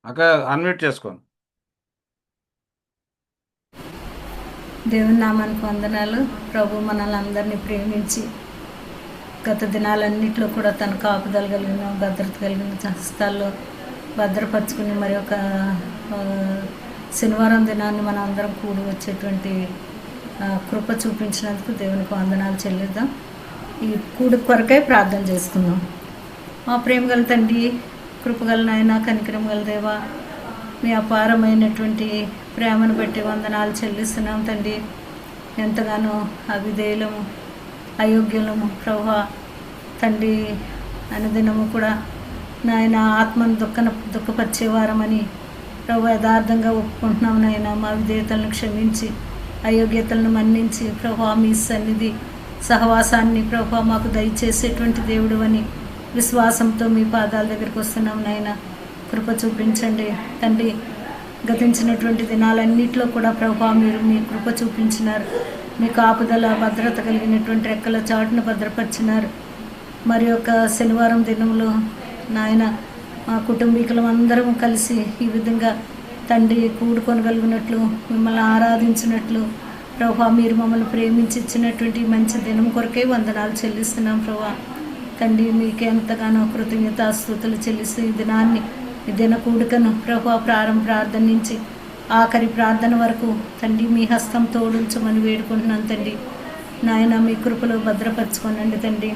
అక్క అన్మ్యూట్ చేసుకోండి. దేవుని నామానికి వందనాలు. ప్రభు మనల్ని అందరినీ ప్రేమించి గత దినాలన్నింటిలో కూడా తన కాపుదల కలిగిన భద్రత కలిగిన హస్తాల్లో భద్రపరుచుకుని మరి ఒక శనివారం దినాన్ని మనం అందరం కూడి వచ్చేటువంటి కృప చూపించినందుకు దేవునికి వందనాలు చెల్లిద్దాం. ఈ కూడి కొరకై ప్రార్థన చేసుకుందాం. మా ప్రేమ గల తండ్రి, కృపగల నాయన, కనికరం గల దేవా, మీ అపారమైనటువంటి ప్రేమను బట్టి వందనాలు చెల్లిస్తున్నాం తండ్రి. ఎంతగానో అవిధేయులము, అయోగ్యులము ప్రభా తండ్రి. అనుదినము కూడా నాయన ఆత్మను దుఃఖపరిచేవారమని ప్రభు యథార్థంగా ఒప్పుకుంటున్నాం నాయన. మా విధేయతలను క్షమించి అయోగ్యతలను మన్నించి ప్రభా మీ సన్నిధి సహవాసాన్ని ప్రభా మాకు దయచేసేటువంటి దేవుడు అని విశ్వాసంతో మీ పాదాల దగ్గరికి వస్తున్నాం నాయన. కృప చూపించండి తండ్రి. గతించినటువంటి దినాలన్నింటిలో కూడా ప్రభా మీరు మీ కృప చూపించినారు. మీ కాపుదల భద్రత కలిగినటువంటి రెక్కల చాటును భద్రపరిచినారు. మరి యొక్క శనివారం దినంలో నాయన మా కుటుంబీకులం అందరం కలిసి ఈ విధంగా తండ్రి కూడుకొనగలిగినట్లు, మిమ్మల్ని ఆరాధించినట్లు ప్రభా మీరు మమ్మల్ని ప్రేమించి ఇచ్చినటువంటి మంచి దినం కొరకే వందనాలు చెల్లిస్తున్నాం ప్రభా తండ్రి. మీకే ఎంతగానో కృతజ్ఞతాస్తుతులు చెల్లిస్తూ ఈ దిన కూడికను ప్రభా ప్రార్థన నుంచి ఆఖరి ప్రార్థన వరకు తండ్రి మీ హస్తం తోడుంచమని వేడుకుంటున్నాను తండ్రి. నాయన మీ కృపలో భద్రపరచుకోనండి తండ్రి.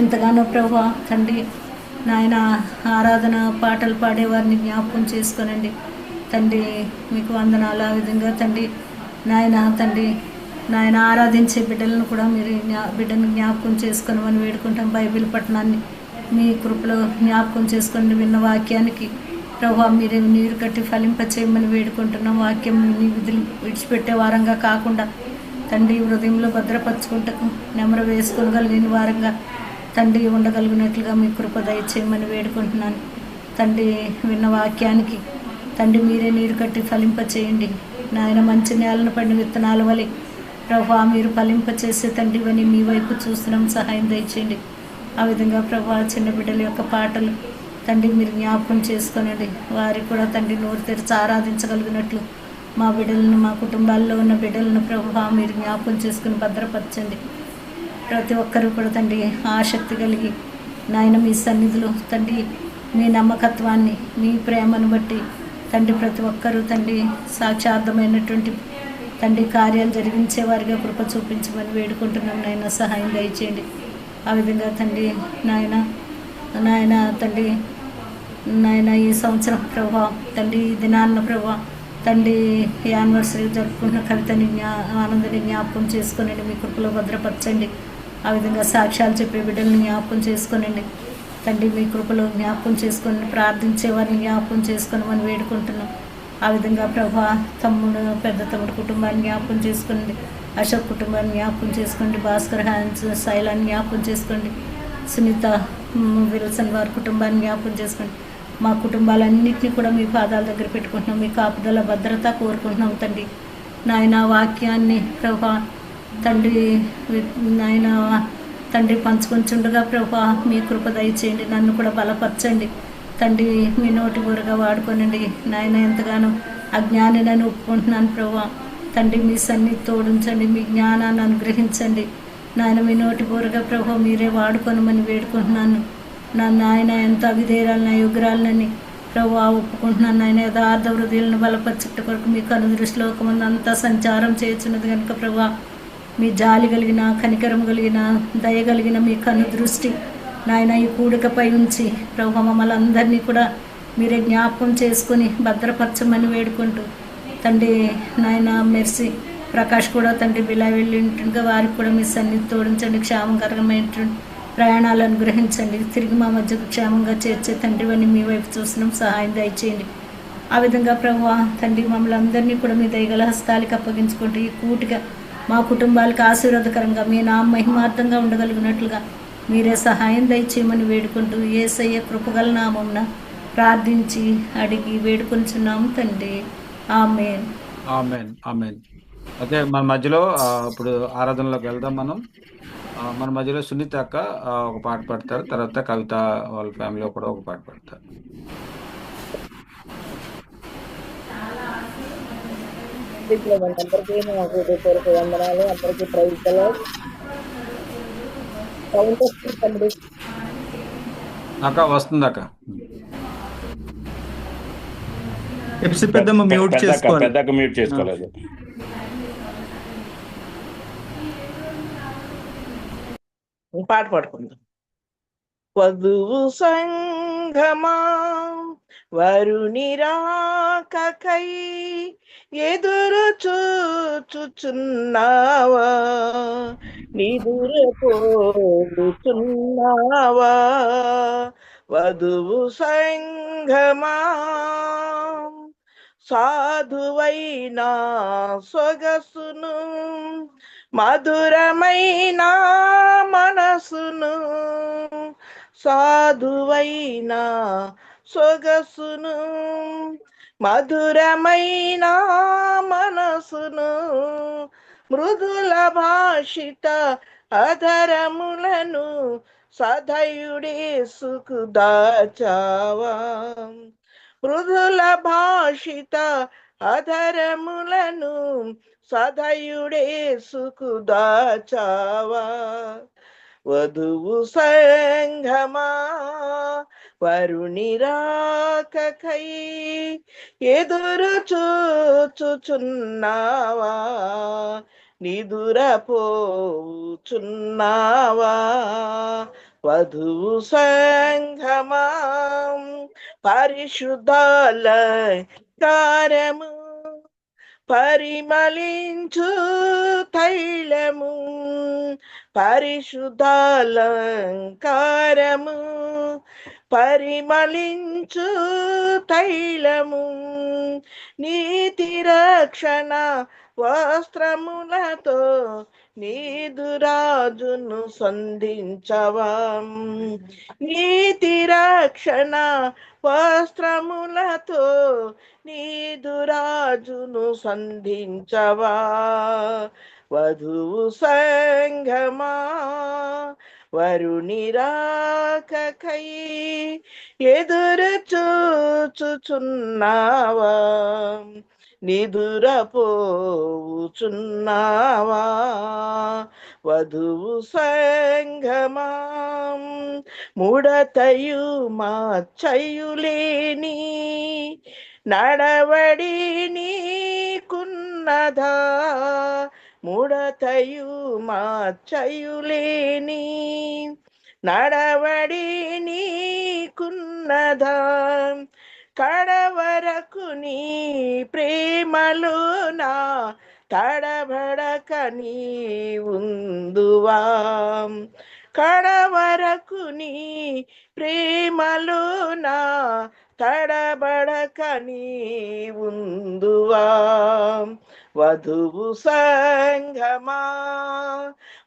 ఎంతగానో ప్రభా తండ్రి నాయన ఆరాధన పాటలు పాడేవారిని జ్ఞాపకం చేసుకోనండి తండ్రి. మీకు వందనాలు. ఆ విధంగా తండ్రి నాయన ఆరాధించే బిడ్డలను కూడా మీరు బిడ్డను జ్ఞాపకం చేసుకోనమని వేడుకుంటాం. బైబిల్ పట్టణాన్ని మీ కృపలో జ్ఞాపకం చేసుకొని విన్న వాక్యానికి ప్రభా మీరే నీరు కట్టి ఫలింపచేయమని వేడుకుంటున్నాం. వాక్యం నీ విధులు విడిచిపెట్టే వారంగా కాకుండా తండ్రి హృదయంలో భద్రపరచుకుంటకు నెమరు వేసుకోగలిగిన వారంగా తండ్రి ఉండగలిగినట్లుగా మీ కృప దయచేయమని వేడుకుంటున్నాను తండ్రి. విన్న వాక్యానికి తండ్రి మీరే నీరు కట్టి ఫలింపచేయండి నాయన. మంచి నేలను పడిన విత్తనాల వలె ప్రభా మీరు ఫలింపచేసే తండ్రివని మీ వైపు చూస్తున్నాం. సహాయం దయచేయండి. ఆ విధంగా ప్రభా చిన్న బిడ్డల యొక్క పాటలు తండ్రి మీరు జ్ఞాపకం చేసుకోనండి. వారికి కూడా తండ్రి నోరు తెరిచి ఆరాధించగలిగినట్లు మా బిడ్డలను, మా కుటుంబాల్లో ఉన్న బిడ్డలను ప్రభా మీరు జ్ఞాపకం చేసుకుని భద్రపరచండి. ప్రతి ఒక్కరూ కూడా తండ్రి ఆసక్తి కలిగి నాయన మీ సన్నిధిలో తండ్రి మీ నమ్మకత్వాన్ని, మీ ప్రేమను బట్టి తండ్రి ప్రతి ఒక్కరూ తండ్రి సాక్షార్థమైనటువంటి తండ్రి కార్యాలు జరిగించే వారిగా కృప చూపించమని వేడుకుంటున్నాం నాయన. సహాయం దయచేయండి. ఆ విధంగా తండ్రి నాయన తండ్రి ఈ సంవత్సరం ప్రభా తండ్రి ఈ దినాన్న ప్రభా తండ్రి యానివర్సరీ జరుపుకుంటున్న కవితని ఆనందని జ్ఞాపకం చేసుకోనండి. మీ కృపలో భద్రపరచండి. ఆ విధంగా సాక్ష్యాలు చెప్పే బిడ్డల్ని జ్ఞాపకం చేసుకోనండి తండ్రి. మీ కృపలో జ్ఞాపకం చేసుకొని ప్రార్థించే వారిని జ్ఞాపకం చేసుకోనమని వేడుకుంటున్నాం. ఆ విధంగా ప్రభా పెద్ద తమ్ముడు కుటుంబాన్ని జ్ఞాపకం చేసుకోండి. అశోక్ కుటుంబాన్ని జ్ఞాపకం చేసుకోండి. భాస్కర్ హ్యాన్స్ శైలాన్ని జ్ఞాపకం చేసుకోండి. సునీత విల్సన్ వారి కుటుంబాన్ని జ్ఞాపకం చేసుకోండి. మా కుటుంబాలన్నింటినీ కూడా మీ పాదాల దగ్గర పెట్టుకుంటున్నాం. మీ కాపుదల భద్రత కోరుకుంటున్నాం తండ్రి. నాయన వాక్యాన్ని ప్రభా తండ్రి నాయన తండ్రి పంచుకొంచుండగా ప్రభా మీ కృప దయచేయండి. నన్ను కూడా బలపరచండి తండ్రి. మీ నోటి ఊరుగా వాడుకోనండి నాయన. ఎంతగానో అజ్ఞాని నన్ను ఒప్పుకుంటున్నాను ప్రభా తండ్రి. మీ సన్నిధి తోడించండి. మీ జ్ఞానాన్ని అనుగ్రహించండి నాయన. మీ నోటి ఊరుగా ప్రభా మీరే వాడుకోనమని వేడుకుంటున్నాను. నాయన ఎంత అవిధేయురాలని, అయోగ్యురాలని ప్రభా ఒప్పుకుంటున్నాను నాయన. యథార్థ హృదయాలను బలపరచుట కొరకు మీకు అనుదృష్టిలో ఒక మంది అంతా సంచారం చేస్తున్నది కనుక ప్రభా మీ జాలి కలిగిన, కనికరం కలిగిన, దయ కలిగిన మీ కనుదృష్టి నాయన ఈ కూడికపై ఉంచి ప్రభా మమ్మల్ని అందరినీ కూడా మీరే జ్ఞాపకం చేసుకొని భద్రపరచమని వేడుకుంటూ తండ్రి నాయన మెర్సీ ప్రకాష్ కూడా తండ్రి బిలా వెళ్ళి ఉంటుండగా వారికి కూడా మీ సన్నిధి తోడించండి. క్షేమకరమైనటువంటి ప్రయాణాలు అనుగ్రహించండి. తిరిగి మా మధ్యకు క్షేమంగా చేర్చే తండ్రివని మీ వైపు చూస్తున్నాం. సహాయం దయచేయండి. ఆ విధంగా ప్రభా తండ్రి మమ్మల్ని అందరినీ కూడా మీ దయగల హస్తాలకి అప్పగించుకుంటూ ఈ కూటిగా మా కుటుంబాలకు ఆశీర్వాదకరంగా మీ మహిమార్థంగా ఉండగలిగినట్లుగా మీరే సహాయం దయచేయమని వేడుకుంటూ యేసయ్య కృపగల నామమున ప్రార్థించి అడిగి వేడుకొంచున్నాము తండ్రి. ఆమేన్. ఆమేన్. ఆమేన్. అయితే మన మధ్యలో ఇప్పుడు ఆరాధనలోకి వెళ్దాం మనం. మన మధ్యలో సునీత అక్క ఒక పాట పాడతారు. తర్వాత కవిత వాళ్ళ ఫ్యామిలీలో కూడా ఒక పాట పాడతారు. వినిపించలేదండి. అందరికీ నా హృదయపూర్వక వందనాలు. అందరికీ ప్రైజ్ ద లార్డ్. సౌండ్ వస్తుంది తమ్ముడు. అక్క వస్తుంది అక్క. ఎప్సి పెద్దమ్మ మ్యూట్ చేసుకోవాలి. పెద్దక్క మ్యూట్ చేసుకోలేదు. పాట పాడుకుందాం. వధువు సంఘమా వరుని రాకకై ఎదురు చూచుచున్నావా, నిదురపోచున్నావా? వధువు సంఘమా సాధువైన సొగసును మధురమైన మనసును, సాధువైన సొగసును మధురమైన మనసును, మృదుల భాషిత అధరములను సదయుడేసుకు దాచావా. మృదుల భాషిత అధరములను సదయుడేసుకు దాచావా. వధువు సంఘమా వరుని రాకకై ఎదురు చూచుచున్నావా, నిదురపోచున్నావా? వధువు సంఘమా పరిశుద్ధాలంకారము పరిమళించు తైలము, పరిశుద్ధాలంకారము పరిమళించు తైలము, నీతి రక్షణ వస్త్రములతో నీదురాజును సంధించవా. నీతి రక్షణ వస్త్రములతో నీదురాజును సంధించవా. వధువు సంఘమా వరుని రాకకై ఎదురు చూచుచున్నావా, నిదురపోచున్నావా? వధువు సంఘమా ముడతయు మాచ్చయులేని నడవడి నీకున్నదా, ముడతయు మాచ్చయులేని నడవడి నీకున్నదా, కడవరకు నీ ప్రేమలోన తడబడక నీ ఉందువా. కడవరకు నీ ప్రేమలోన తడబడక నీ ఉందువా. వధువు సంఘమా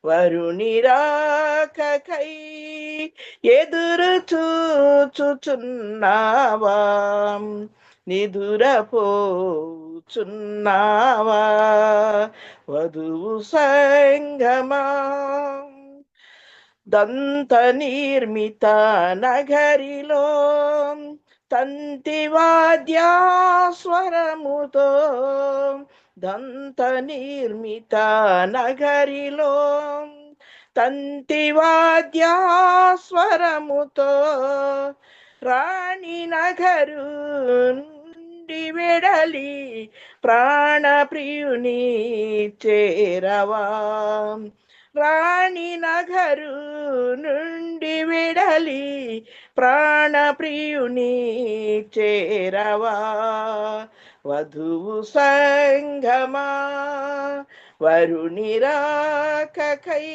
వరుని రాకకై ఎదురు చూచుచున్నావా, నిదురపోచున్నావా? వధువు సంఘమా దంత నిర్మిత నగరిలో తంతివాద్యాస్వరముతో, దంత నిర్మిత నగరిలో తంతివాద్యాస్వరముతో రాణి నగరు నుండి వెడలి ప్రాణప్రియుని చేరవా. రాణి నగరు నుండి వెడలి ప్రాణప్రియుని చేరవా. వధువు సంఘమా వరుని రాకకై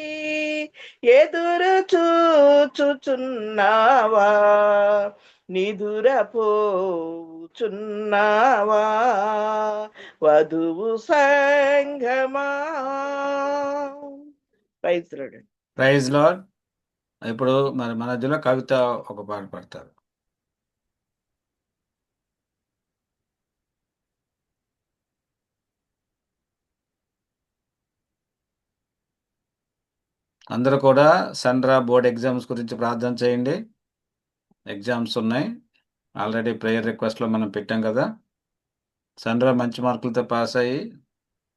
ఎదురు చూచుచున్నావా, నిదురపోచున్నావా? వధువు సంఘమా. Praise Lord. Praise Lord. ఇప్పుడు మన మధ్యలో కవిత ఒక పాట పాడతారు. అందరూ కూడా సెంట్రా బోర్డ్ ఎగ్జామ్స్ గురించి ప్రార్థన చేయండి. ఎగ్జామ్స్ ఉన్నాయి, ఆల్రెడీ ప్రేయర్ రిక్వెస్ట్లో మనం పెట్టాం కదా. సెంట్రా మంచి మార్కులతో పాస్ అయ్యి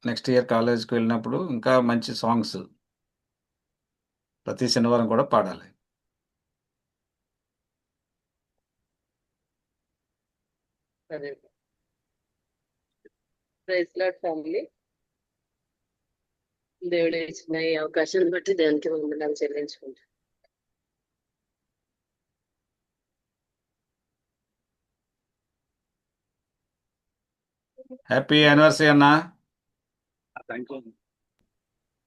నెక్స్ట్ ఇయర్ కాలేజ్కి వెళ్ళినప్పుడు ఇంకా మంచి సాంగ్స్ ప్రతి శనివారం కూడా పాడాలి. సరే. Praise lord family. దేవుడు ఇచ్చిన ఈ అవకాశాన్ని బట్టి దేవునికి వందనాలు చెల్లించుకుంటాం. హ్యాపీ యానివర్సరీ అన్న.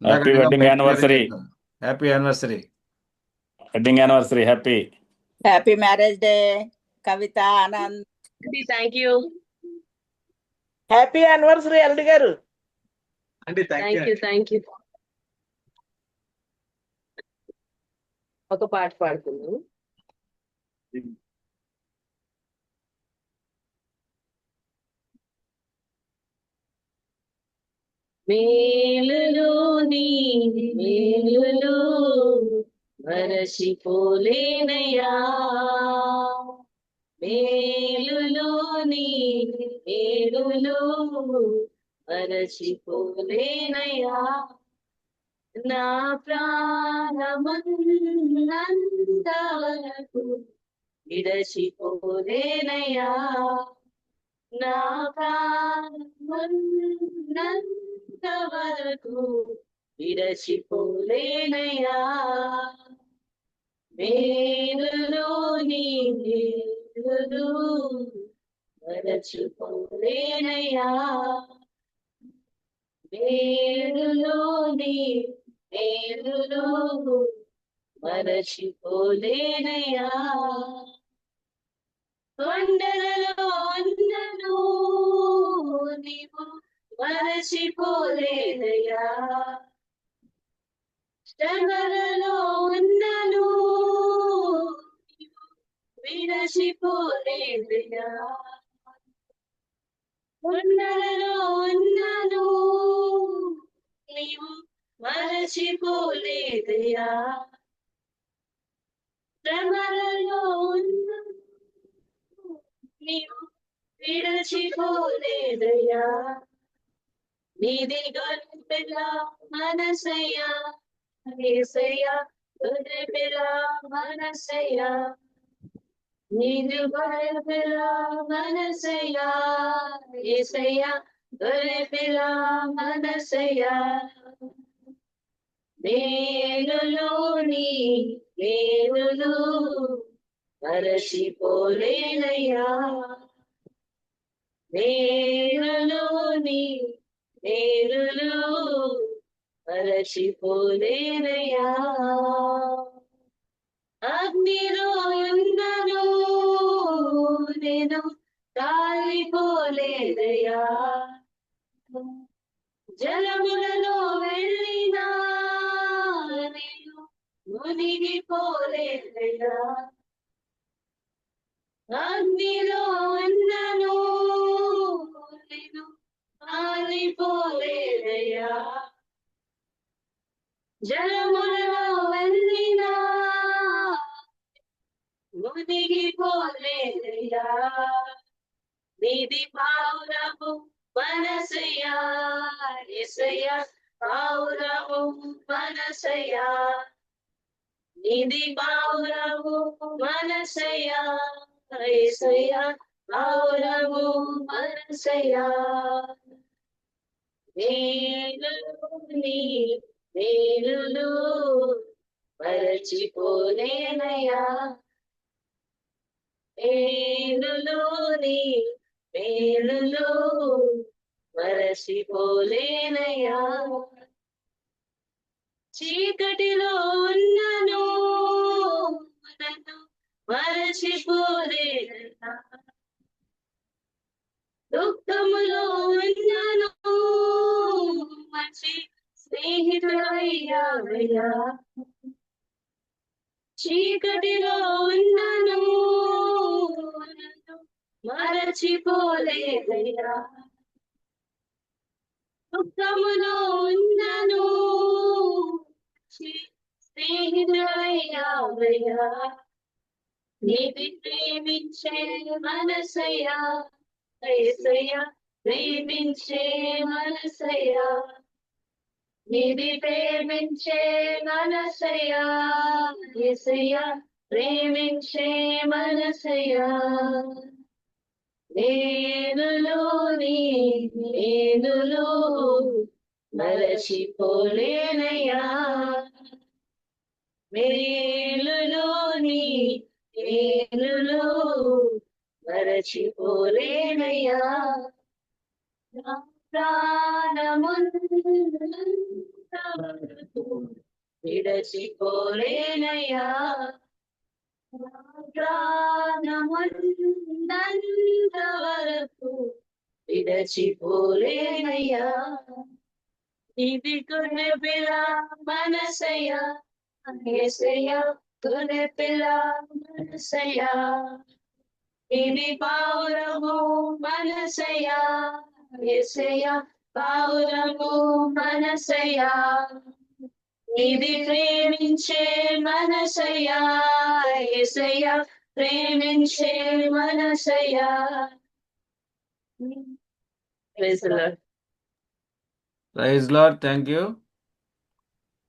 Happy wedding anniversary. Happy anniversary. Wedding anniversary. Happy happy marriage day Kavitha Anand. Thank you. Happy anniversary అల్లుడు గారు. Thank you. ఒక పాట పాడుకుందాం. మేలులోని మేలులో మరచిపోలేనయ్యా, మేలులోని మేలులో మరచిపోలేనయ్యా, నా ప్రాణమంత వరకు విడచిపోలేనయ్యా, నా ప్రాణమంత వరకు విడచిపోలేనయ్యా, మేలులోని మేలులు మరచిపోలేనయ్యా, మేలులోని మేలులు మరచిపోలేనయ్యా, కొండలలో ఉన్నను నీవు మరచిపోలేనయ్యా, శ్రమలలో ఉన్నను నీవు విడచిపోలేనయ్యా, కొండలలో ఉన్నను నీవు మరచిపోలేదయ్యా, శ్రమలలో ఉన్నను నీవు విడచిపోలేదయ్యా, నీది గొర్రెపిల్ల మనసయ్యా, యేసయ్యా గొర్రెపిల్ల మనసయ్యా, నీది గొర్రెపిల్ల మనసయ్యా, యేసయ్యా గొర్రెపిల్ల మనసయ్యా, మేలులోని మేలులు మరచిపోలేనయ్యా, మేలులోని మేలులు మరచిపోలేనయ్యా, అగ్నిలో ఉన్నను నేను కాలిపోలేదయ్యా, జలములలో వెళ్ళినా నేను మునిగిపోలేదయ్యా, అగ్నిలో ఉన్నను నేను కాలిపోలేదయ్యా, జలములలో వెళ్ళినా మునిగిపోలేదయ్యా, నీది పావురము మనసయ్యా, యేసయ్యా పావురము మనసయ్యా, నీది పావురము మనసయ్యా, యేసయ్యా పావురము మనసయ్యా, మేలులోని మేలులు మరచిపోలేనయ్యా, మేలులోని మేలులు మరచిపోలేనయ్యా, చీకటిలో ఉన్నను నన్ను మరచిపోలేనయ్యా, దుఃఖములో ఉన్నను మంచి స్నేహితుడయ్యావయ్యా, చీకటిలో ఉన్నను నన్ను మరచిపోలేదయ్యా, దుఃఖములో ఉన్నను స్నేహితుడయ్యావయ్యా, నీది ప్రేమించే మనసయ్యా, యేసయ్యా ప్రేమించే మనసయ్యా నీది ప్రేమించే మనసయ్యా యేసయ్యా ప్రేమించే మనసయ్యా నేనులో మరచిపోలేనయ్యా మేలులో మరచిపోలేనయ్యా నా ప్రాణమున్నంత వరకు విడచిపోలేనయ్యా నా ప్రాణమున్నంత వరకు విడచిపోలేనయ్యా ఇది కొనే పిల్ల మనసయ్యా యేసయ్యా కొనే పిల్ల మనసయ్యా ఇది పావురము మనసయ్యా యేసయ్యా పావురము మనసయ్యా ఇది ప్రేమించే మనసయ్యా యేసయ్యా ప్రేమించే మనసయ్యా Praise the Lord. Praise lord. Thank you.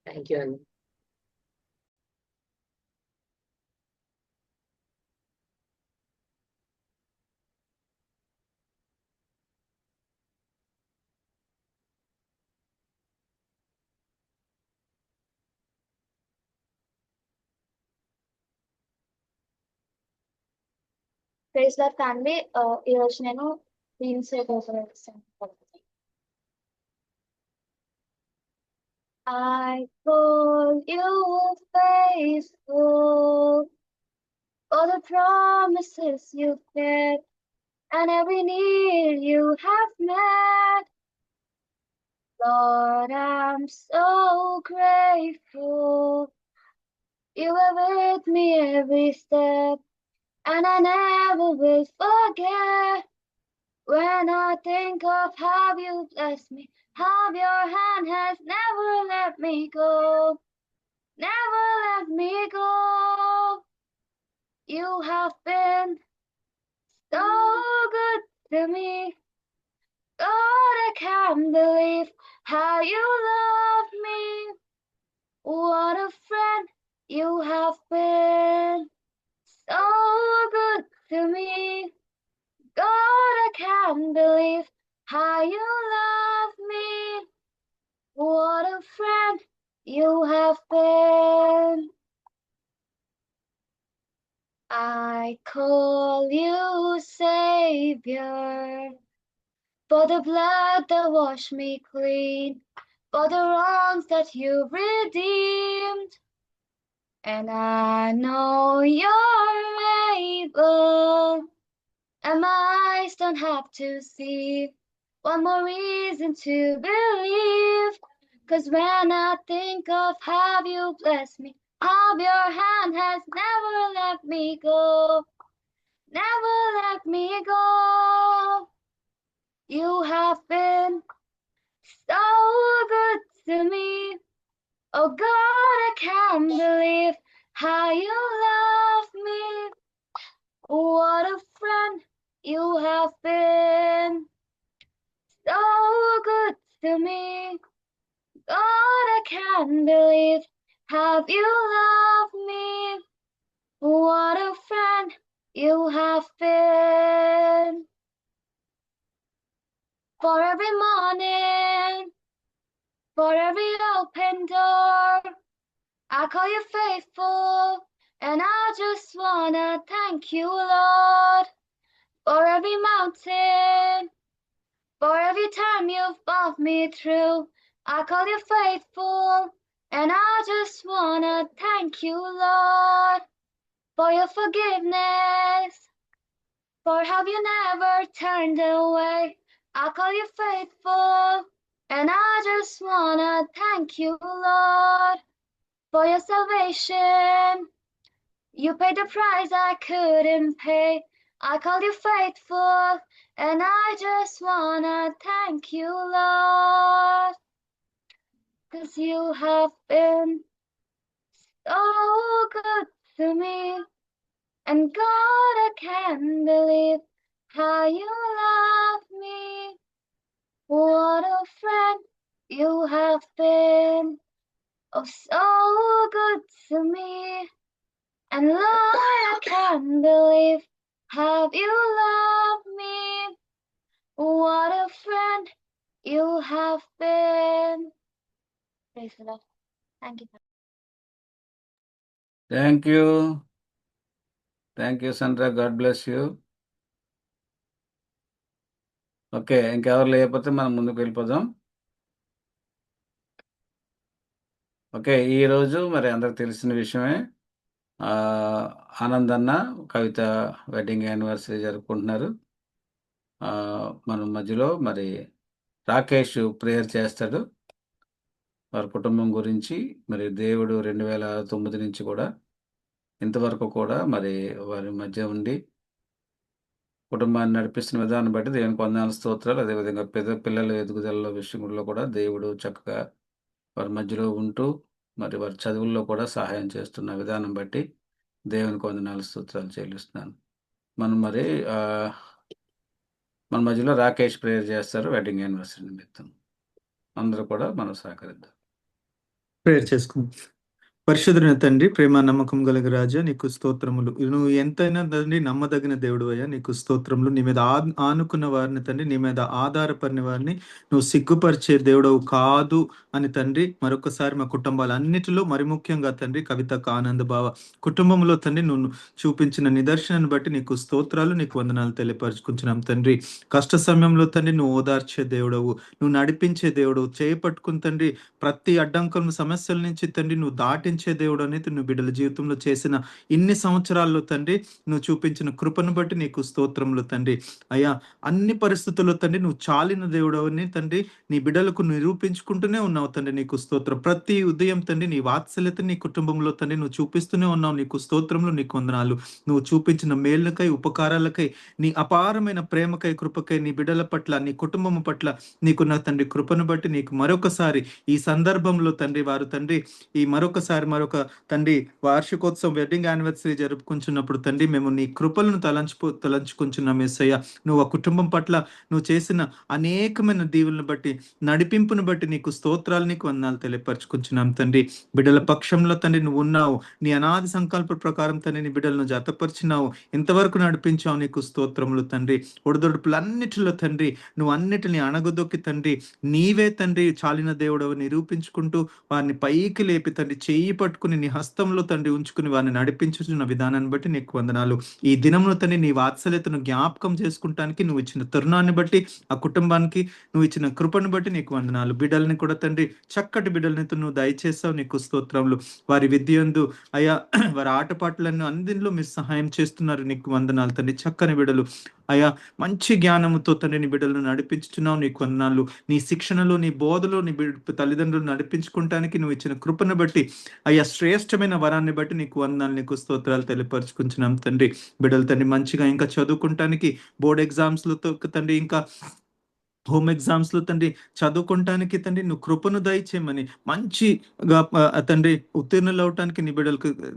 Thank you. Praise lord family. ఈరోజు నేను రీల్స్ చేస్తాను. I call you faithful, all the promises you've kept, and every need you have met. Lord, I'm so grateful. You were with me every step, and I never will forget. When I think of how you blessed me, how your hand has never let me go, never let me go. You have been so good to me. God, I can't believe how you love me. What a friend you have been. So good to me. God, I can't believe how you love me. What a friend you have been. I call you Savior, for the blood that washed me clean, for the wrongs that you redeemed. And I know you're able, and my eyes don't have to see. One more reason to believe, 'cause when I think of how you blessed me, how your hand has never let me go, never let me go. You have been so good to me. Oh God, I can't believe how you love me. What a friend you have been. So good to me. God, I can't believe how you love me. What a friend you have been. For every morning, for every open door, I call you faithful, and I just wanna thank you, Lord. For every mountain, for every time you've brought me through, I call you faithful, and I just wanna thank you, Lord, for your forgiveness, for how you never turned away. I call you faithful, and I just wanna thank you, Lord, for your salvation. You paid the price I couldn't pay. I call you faithful, and I just wanna thank you, Lord, 'cause you have been so good to me. And God, I can't believe how you love me. What a friend you have been. Oh, so good to me. And Lord, I can't believe how you love me. What a friend you have been. Praise the Lord. Thank you. Thank you. Thank you Sandra. God bless you. Okay, ఇంకెవరు లేకపోతే మనం ముందుకు వెళ్ళిపోదాం. Okay, ఈరోజు మరి అందరికి తెలిసిన విషయమే. ఆనంద్ అన్న కవిత వెడ్డింగ్ యానివర్సరీ జరుపుకుంటున్నారు. మన మధ్యలో మరి రాకేష్ ప్రేయర్ చేస్తాడు వారి కుటుంబం గురించి. మరి దేవుడు 2009 నుంచి కూడా ఇంతవరకు కూడా మరి వారి మధ్య ఉండి కుటుంబాన్ని నడిపిస్తున్న విధానం బట్టి దేవునికి వందనాలు, స్తోత్రాలు. అదేవిధంగా పిల్లల ఎదుగుదల విషయంలో కూడా దేవుడు చక్కగా వారి మధ్యలో ఉంటూ మరి వారి చదువుల్లో కూడా సహాయం చేస్తున్న విధానం బట్టి దేవునికి వందనాలు, స్తోత్రాలు చెల్లిస్తున్నాను. మనం మరి మన మధ్యలో రాకేష్ ప్రేయర్ చేస్తారు వెడ్డింగ్ యానివర్సరీ నిమిత్తం. అందరూ కూడా మనం సహకరిద్దాం. ప్రేయర్ చేసుకుందాం. పరిశుద్ధుడైన తండ్రి, ప్రేమ నమ్మకం కలిగిన రాజా, నీకు స్తోత్రములు. నువ్వు ఎంతైనా తండ్రి నమ్మదగిన దేవుడు అయ్యా, నీకు స్తోత్రములు. నీ మీద ఆనుకున్న వారిని తండ్రి, నీ మీద ఆధారపడిన వారిని నువ్వు సిగ్గుపరిచే దేవుడవు కాదు అని తండ్రి మరొకసారి మా కుటుంబాలన్నిటిలో మరి ముఖ్యంగా తండ్రి కవితకు ఆనంద భావ కుటుంబంలో తండ్రి నువ్వు చూపించిన నిదర్శనాన్ని బట్టి నీకు స్తోత్రాలు, నీకు వందనాలు తెలియపరుచుకుంటున్నాం తండ్రి. కష్ట సమయంలో తండ్రి నువ్వు ఓదార్చే దేవుడవు, నువ్వు నడిపించే దేవుడవు, చేపట్టుకుని తండ్రి ప్రతి అడ్డంకుల సమస్యల నుంచి తండ్రి నువ్వు దాటించే దేవుడు అనేది నువ్వు బిడ్డల జీవితంలో చేసిన ఇన్ని సంవత్సరాల్లో తండ్రి నువ్వు చూపించిన కృపను బట్టి నీకు స్తోత్రములు తండ్రి. అయ్యా, అన్ని పరిస్థితుల్లో తండ్రి నువ్వు చాలిన దేవుడు అని తండ్రి నీ బిడ్డలకు నిరూపించుకుంటూనే ఉన్నావు తండ్రి, నీకు స్తోత్రం. ప్రతి ఉదయం తండ్రి నీ వాత్సల్యత నీ కుటుంబంలో తండ్రి నువ్వు చూపిస్తూనే ఉన్నావు, నీకు స్తోత్రములు, నీకు వందనాలు. నువ్వు చూపించిన మేళ్ళకై, ఉపకారాలకై, నీ అపారమైన ప్రేమకై, కృపకై, నీ బిడ్డల పట్ల, నీ కుటుంబం పట్ల నీకున్న తండ్రి కృపను బట్టి నీకు మరొకసారి ఈ సందర్భంలో తండ్రి వారు తండ్రి ఈ మరొక తండ్రి వార్షికోత్సవం వెడ్డింగ్ యానివర్సరీ జరుపుకుంటున్నప్పుడు తండ్రి మేము నీ కృపలను తలంచుకుంటున్నాం యేసయ్య. నువ్వు ఆ కుటుంబం పట్ల నువ్వు చేసిన అనేకమైన దీవులను బట్టి, నడిపింపును బట్టి నీకు స్తోత్రాలు, నీకు వందనాలు తెలియపరచుకుంటున్నాం తండ్రి. బిడ్డల పక్షంలో తండ్రి నువ్వు ఉన్నావు, నీ అనాది సంకల్ప ప్రకారం తండ్రి నీ బిడ్డలను జతపరిచినావు, ఇంతవరకు నడిపించావు, నీకు స్తోత్రములు తండ్రి. ఒడిదొడుపులన్నిటిలో తండ్రి నువ్వు అన్నిటిని అణగదొక్కి తండ్రి నీవే తండ్రి చాలిన దేవుడవు నిరూపించుకుంటూ వారిని పైకి లేపి తండ్రి చెయ్యి పట్టుకుని నీ హస్తంలో తండ్రి ఉంచుకుని వారిని నడిపించుతున్న విధానాన్ని బట్టి నీకు వందనాలు. ఈ దినంలో తండ్రి నీ వాత్సల్యతను జ్ఞాపకం చేసుకుంటానికి నువ్వు ఇచ్చిన తరుణాన్ని బట్టి, ఆ కుటుంబానికి నువ్వు ఇచ్చిన కృపను బట్టి నీకు వందనాలు. బిడ్డల్ని కూడా తండ్రి చక్కటి బిడ్డల్ని నువ్వు దయచేస్తావు, నీకు స్తోత్రములు. వారి విద్యందు అయా వారి ఆటపాటలను అన్నింటిలో మీరు సహాయం చేస్తున్నారు, నీకు వందనాలు తండ్రి. చక్కని బిడ్డలు అయా మంచి జ్ఞానంతో తండ్రి నీ బిడ్డలను నడిపించుతున్నావు, నీకు వందనాలు. నీ శిక్షణలో, నీ బోధలో నీ తల్లిదండ్రులు నడిపించుకుంటానికి నువ్వు ఇచ్చిన కృపను బట్టి, అయ్యా శ్రేష్టమైన వరాన్ని బట్టి నీకు వందనాలు, నీకు స్తోత్రాలు తెలియపరుచుకుంటున్నాం తండ్రి. బిడ్డలు తండ్రి మంచిగా ఇంకా చదువుకుంటానికి, బోర్డ్ ఎగ్జామ్స్లతో తండ్రి ఇంకా హోమ్ ఎగ్జామ్స్ లో తండ్రి చదువుకుంటానికి తండ్రి నువ్వు కృపను దయచేయమని, మంచిగా తండ్రి ఉత్తీర్ణులు అవటానికి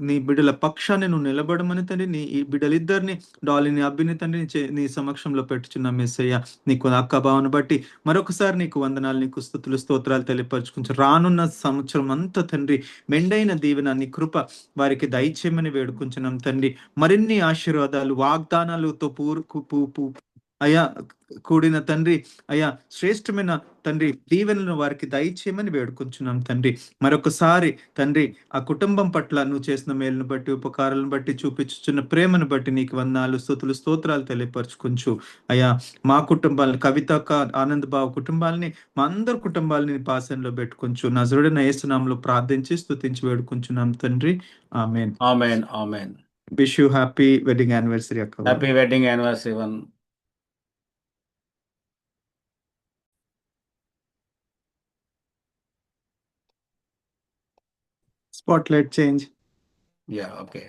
నీ బిడ్డల పక్షాన్ని నువ్వు నిలబడమని తండ్రి నీ ఈ బిడ్డలిద్దరిని డాలిని అబ్బిని తండ్రి నీ సమక్షంలో పెట్టుచున్నాం యేసయ్య. నీకు అక్క భావన బట్టి మరొకసారి నీకు వందనాలు, నీకు స్తుతులు, స్తోత్రాలు తెలియపరచుకుంటూ రానున్న సంవత్సరం అంతా తండ్రి మెండైన దీవెన నీ కృప వారికి దయచేయమని వేడుకుంటున్నాం తండ్రి. మరిన్ని ఆశీర్వాదాలు, వాగ్దానాలతో అయ్యా కూడిన తండ్రి అయ్యా శ్రేష్టమైన తండ్రి దీవెనలను వారికి దయచేయమని వేడుకుంటున్నాం తండ్రి. మరొకసారి తండ్రి ఆ కుటుంబం పట్ల నువ్వు చేసిన మేలును బట్టి, ఉపకారాలను బట్టి, చూపించుచున్న ప్రేమను బట్టి నీకు వందనాలు, స్తుతులు, స్తోత్రాలు తెలియపరచుకుంటూ అయ్యా మా కుటుంబాలను, కవిత ఆనంద్ బావ కుటుంబాలని, మా అందరి కుటుంబాలని పాసంలో పెట్టుకుంటూ నజరుడైన యేసునామములో ప్రార్థించి స్తుతించి వేడుకుంటున్నాం తండ్రి. ఆమేన్. ఆమేన్. Amen. Wish you happy wedding anniversary అక్క. Happy wedding anniversary one. Spotlight change. Yeah, okay.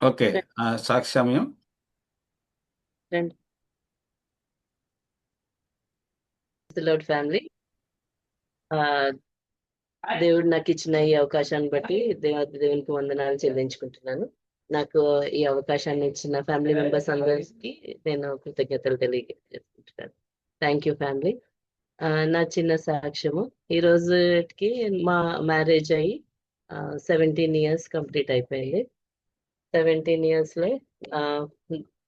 Okay, సాక్ష్యమయం. Lord family. దేవుడు నాకు ఇచ్చిన ఈ అవకాశాన్ని బట్టి దేవునికి వందనాలు చెల్లించుకుంటున్నాను. నాకు ఈ అవకాశాన్ని ఇచ్చిన ఫ్యామిలీ మెంబర్స్ అందరికి నేను కృతజ్ఞతలు తెలియజేసుకుంటున్నాను. Thank you family. నా చిన్న సాక్ష్యము, ఈ రోజుకి మా మ్యారేజ్ అయ్యి 17 years కంప్లీట్ అయిపోయింది. 17 years లో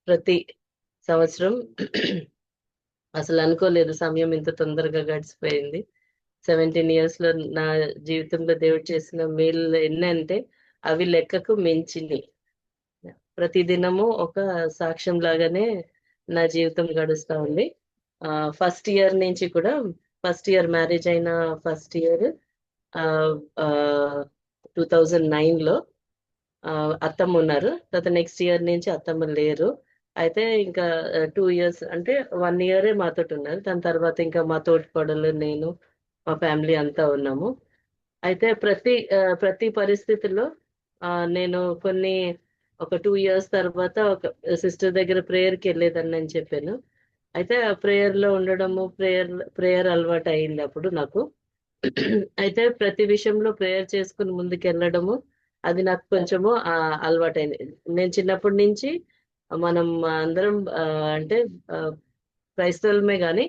ప్రతి సంవత్సరం అసలు అనుకోలేదు సమయం ఇంత తొందరగా గడిచిపోయింది. 17 years లో నా జీవితంలో దేవుడు చేసిన మేలు ఎన్నంటే అవి లెక్కకు మించింది. ప్రతి దినము ఒక సాక్ష్యం లాగానే నా జీవితం గడుస్తూ ఉంది. ఫస్ట్ ఇయర్ నుంచి కూడా, ఫస్ట్ ఇయర్ మ్యారేజ్ అయిన ఫస్ట్ ఇయర్ 2009 లో అత్తమ్మ ఉన్నారు. తర్వాత నెక్స్ట్ ఇయర్ నుంచి అత్తమ్మ లేరు. అయితే ఇంకా 2 years అంటే 1 year మాతో ఉన్నారు. దాని తర్వాత ఇంకా మా తోటికోడలు, నేను, మా ఫ్యామిలీ అంతా ఉన్నాము. అయితే ప్రతి పరిస్థితుల్లో నేను ఒక 2 years తర్వాత ఒక సిస్టర్ దగ్గర ప్రేయర్కి వెళ్ళేదాన్ని అని చెప్పాను. అయితే ఆ ప్రేయర్లో ఉండడము, ప్రేయర్ అలవాటు అయింది అప్పుడు నాకు. అయితే ప్రతి విషయంలో ప్రేయర్ చేసుకుని ముందుకు వెళ్ళడము అది నాకు కొంచెము అలవాటైంది. నేను చిన్నప్పటి నుంచి మనం అందరం అంటే క్రైస్తవులమే కానీ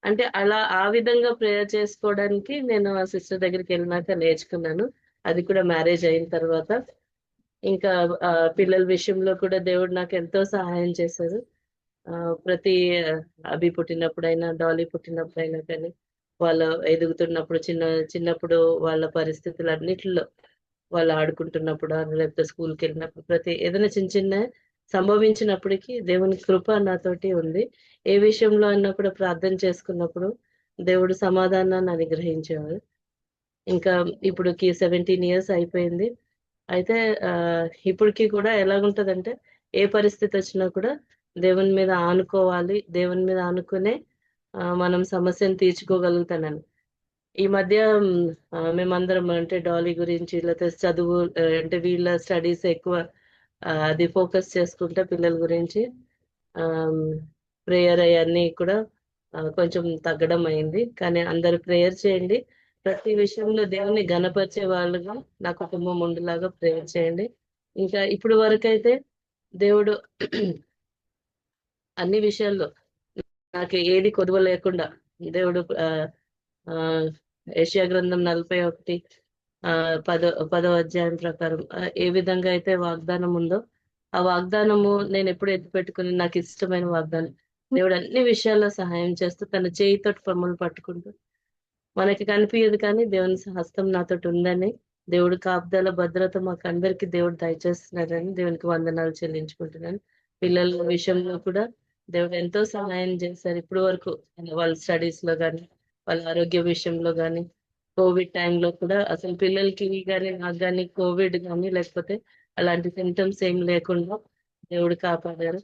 అంటే అలా ఆ విధంగా ప్రేయర్ చేసుకోవడానికి నేను ఆ సిస్టర్ దగ్గరికి వెళ్ళినాక నేర్చుకున్నాను. అది కూడా మ్యారేజ్ అయిన తర్వాత. ఇంకా పిల్లల విషయంలో కూడా దేవుడు నాకు ఎంతో సహాయం చేశారు. ప్రతి అభి పుట్టినప్పుడైనా, డాలీ పుట్టినప్పుడైనా కానీ, వాళ్ళు ఎదుగుతున్నప్పుడు చిన్నప్పుడు వాళ్ళ పరిస్థితులు అన్నిటిలో, వాళ్ళు ఆడుకుంటున్నప్పుడు లేకపోతే స్కూల్కి వెళ్ళినప్పుడు ఏదైనా చిన్న సంభవించినప్పటికీ దేవుని కృప నాతోటి ఉంది. ఏ విషయంలో అన్నా కూడా ప్రార్థన చేసుకున్నప్పుడు దేవుడు సమాధానాన్ని అనుగ్రహించేవారు. ఇంకా ఇప్పుడుకి 17 years అయిపోయింది. అయితే ఇప్పటికి కూడా ఎలాగుంటదంటే ఏ పరిస్థితి వచ్చినా కూడా దేవుని మీద ఆనుకోవాలి, దేవుని మీద ఆనుకునే మనం సమస్యను తీర్చుకోగలుగుతానని. ఈ మధ్య మేమందరం అంటే డాలీ గురించి లేకపోతే చదువు అంటే వీళ్ళ స్టడీస్ ఎక్కువ అది ఫోకస్ చేసుకుంటే పిల్లల గురించి ప్రేయర్ అవన్నీ కూడా కొంచెం తగ్గడం అయింది. కానీ అందరు ప్రేయర్ చేయండి. ప్రతి విషయంలో దేవుని ఘనపరిచే వాళ్ళుగా నా కుటుంబం ఉండేలాగా ప్రేయర్ చేయండి. ఇంకా ఇప్పుడు వరకు అయితే దేవుడు అన్ని విషయాల్లో నాకు ఏది కొదువ లేకుండా దేవుడు యెషయా గ్రంథం 41 10వ అధ్యాయం ప్రకారం ఏ విధంగా అయితే వాగ్దానం ఉందో ఆ వాగ్దానము నేను ఎప్పుడు ఎత్తిపెట్టుకుని నాకు ఇష్టమైన వాగ్దానం దేవుడు అన్ని విషయాల్లో సహాయం చేస్తూ తన చేయితో పమ్ములు పట్టుకుంటూ మనకి కనిపించదు కానీ దేవుని హస్తం నాతో ఉందని, దేవుడు కాపుదల భద్రత మాకు అందరికి దేవుడు దయచేస్తున్నారని దేవునికి వందనాలు చెల్లించుకుంటున్నాను. పిల్లల విషయంలో కూడా దేవుడు ఎంతో సహాయం చేశారు ఇప్పటి వరకు. వాళ్ళ స్టడీస్ లో కానీ, వాళ్ళ ఆరోగ్య విషయంలో కానీ, కోవిడ్ టైంలో కూడా అసలు పిల్లలకి కానీ నాకు కానీ కోవిడ్ కానీ లేకపోతే అలాంటి సింటమ్స్ ఏం లేకుండా దేవుడు కాపాడారు.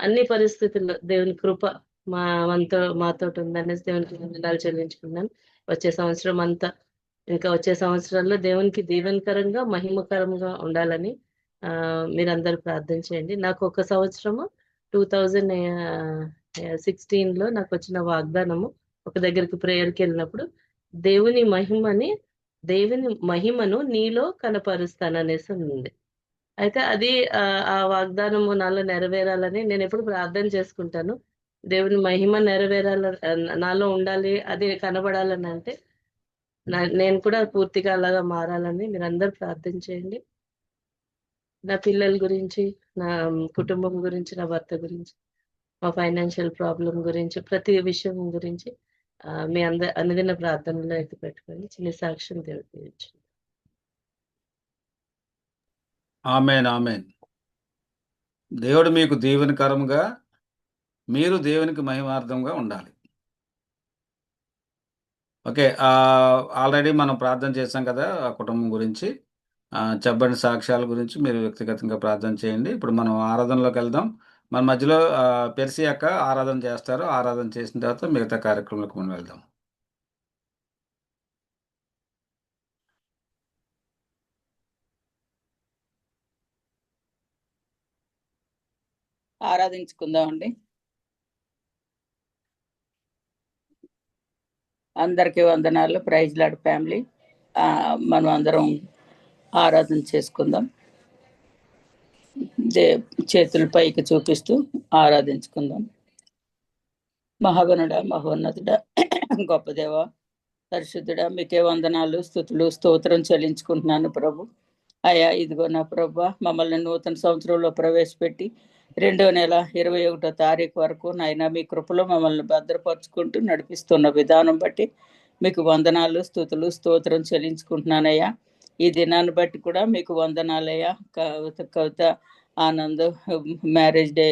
అన్ని పరిస్థితుల్లో దేవుని కృప మాతో ఉందనేసి దేవునికి వందనాలు చెల్లించుకున్నాను. వచ్చే సంవత్సరం అంతా ఇంకా వచ్చే సంవత్సరాల్లో దేవునికి దీవెనకరంగా మహిమకరంగా ఉండాలని మీరందరూ ప్రార్థన చేయండి. నాకు ఒక సంవత్సరము 2016 లో నాకు వచ్చిన వాగ్దానము, ఒక దగ్గరికి ప్రేయర్కి వెళ్ళినప్పుడు దేవుని మహిమను నీలో కనపరుస్తాననేసి ఉంది. అయితే అది ఆ వాగ్దానము నాలో నెరవేరాలని నేను ఎప్పుడు ప్రార్థన చేసుకుంటాను. దేవుని మహిమ నెరవేరాల నాలో ఉండాలి, అది కనబడాలని అంటే నేను కూడా పూర్తిగా అలాగా మారాలని మీరందరూ ప్రార్థన చేయండి. నా పిల్లల గురించి, నా కుటుంబం గురించి, నా భర్త గురించి, మా ఫైనాన్షియల్ ప్రాబ్లం గురించి, ప్రతి విషయం గురించి మీ అనుదిన ప్రార్థనలో ఎత్తి పెట్టుకొని చిన్న సాక్ష్యం దేవుడు. ఆమేన్, ఆమేన్. దేవుడు మీకు దీవెనకరంగా, మీరు దేవునికి మహిమార్థంగా ఉండాలి. ఓకే. ఆల్రెడీ మనం ప్రార్థన చేశాం కదా ఆ కుటుంబం గురించి. చెప్పండి సాక్ష్యాల గురించి మీరు వ్యక్తిగతంగా ప్రార్థన చేయండి. ఇప్పుడు మనం ఆరాధనలోకి వెళ్దాం. మన మధ్యలో పెర్సీ అక్క ఆరాధన చేస్తారు. ఆరాధన చేసిన తర్వాత మిగతా కార్యక్రమాలకు మనం వెళ్దాం. ఆరాధించుకుందామండి. అందరికీ వందనాలు. Praise lord family. మనం అందరం ఆరాధన చేసుకుందాం. చేతుల పైకి చూపిస్తూ ఆరాధించుకుందాం. మహాగణుడ, మహోన్నతుడ, గొప్ప దేవ, పరిశుద్ధుడ, మీకే వందనాలు, స్తుతులు, స్తోత్రం చెల్లించుకుంటున్నాను ప్రభు. అయ్యా, ఇదిగో నా ప్రభు, మమ్మల్ని నూతన సంవత్సరంలో ప్రవేశపెట్టి 2వ నెల 21వ తారీఖు వరకు నాయన మీ కృపలో మమ్మల్ని భద్రపరుచుకుంటూ నడిపిస్తున్న విధానం బట్టి మీకు వందనాలు, స్తుతులు, స్తోత్రం చెల్లించుకుంటున్నానయ్యా. ఈ దినాన్ని బట్టి కూడా మీకు వందనాలయ్యా. కవిత ఆనంద్ మ్యారేజ్ డే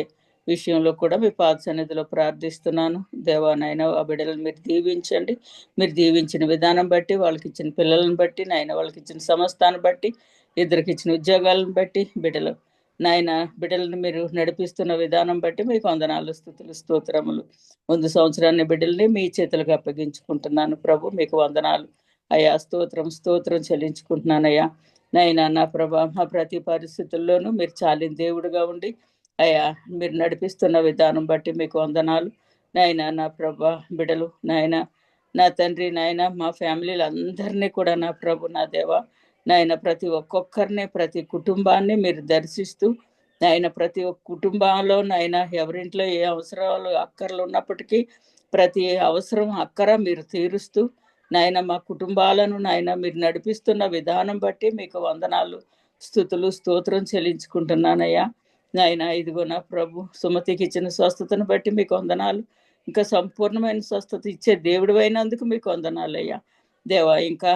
విషయంలో కూడా మీ పాద సన్నిధిలో ప్రార్థిస్తున్నాను. దేవా నాయన, ఆ బిడ్డలను మీరు దీవించండి. మీరు దీవించిన విధానం బట్టి, వాళ్ళకి ఇచ్చిన పిల్లలను బట్టి, నాయన వాళ్ళకి ఇచ్చిన సమస్తాన్ని బట్టి, ఇద్దరికి ఇచ్చిన ఉద్యోగాలను బట్టి, బిడ్డలను మీరు నడిపిస్తున్న విధానం బట్టి మీకు వందనాలు, స్తుతులు, స్తోత్రములు. ముందు సంవత్సరాన్ని బిడ్డల్ని మీ చేతులకు అప్పగించుకుంటున్నాను ప్రభు. మీకు వందనాలు అయ్యా, స్తోత్రం చెల్లించుకుంటున్నానయ్యా. నైనా నా ప్రభా, మా ప్రతి పరిస్థితుల్లోనూ మీరు చాలిన దేవుడుగా ఉండి అయ్యా మీరు నడిపిస్తున్న విధానం బట్టి మీకు వందనాలు. నాయన నా ప్రభా, బిడ్డలు నాయన నా తండ్రి, నాయన మా ఫ్యామిలీలు అందరినీ కూడా నా ప్రభు, నా దేవ, నాయన ప్రతి ఒక్కొక్కరిని, ప్రతి కుటుంబాన్ని మీరు దర్శిస్తూ నాయన ప్రతి ఒక్క కుటుంబంలో నాయన ఎవరింట్లో ఏ అవసరాలు అక్కర్లు ఉన్నప్పటికీ ప్రతి అవసరం అక్కర మీరు తీరుస్తూ నాయన మా కుటుంబాలను నాయన మీరు నడిపిస్తున్న విధానం బట్టి మీకు వందనాలు, స్తుతులు, స్తోత్రం చెల్లించుకుంటున్నానయ్యా. నాయన ఇదిగో నా ప్రభు, సుమతికి ఇచ్చిన స్వస్థతను బట్టి మీకు వందనాలు. ఇంకా సంపూర్ణమైన స్వస్థత ఇచ్చే దేవుడు అయినందుకు మీకు వందనాలయ్యా. దేవా, ఇంకా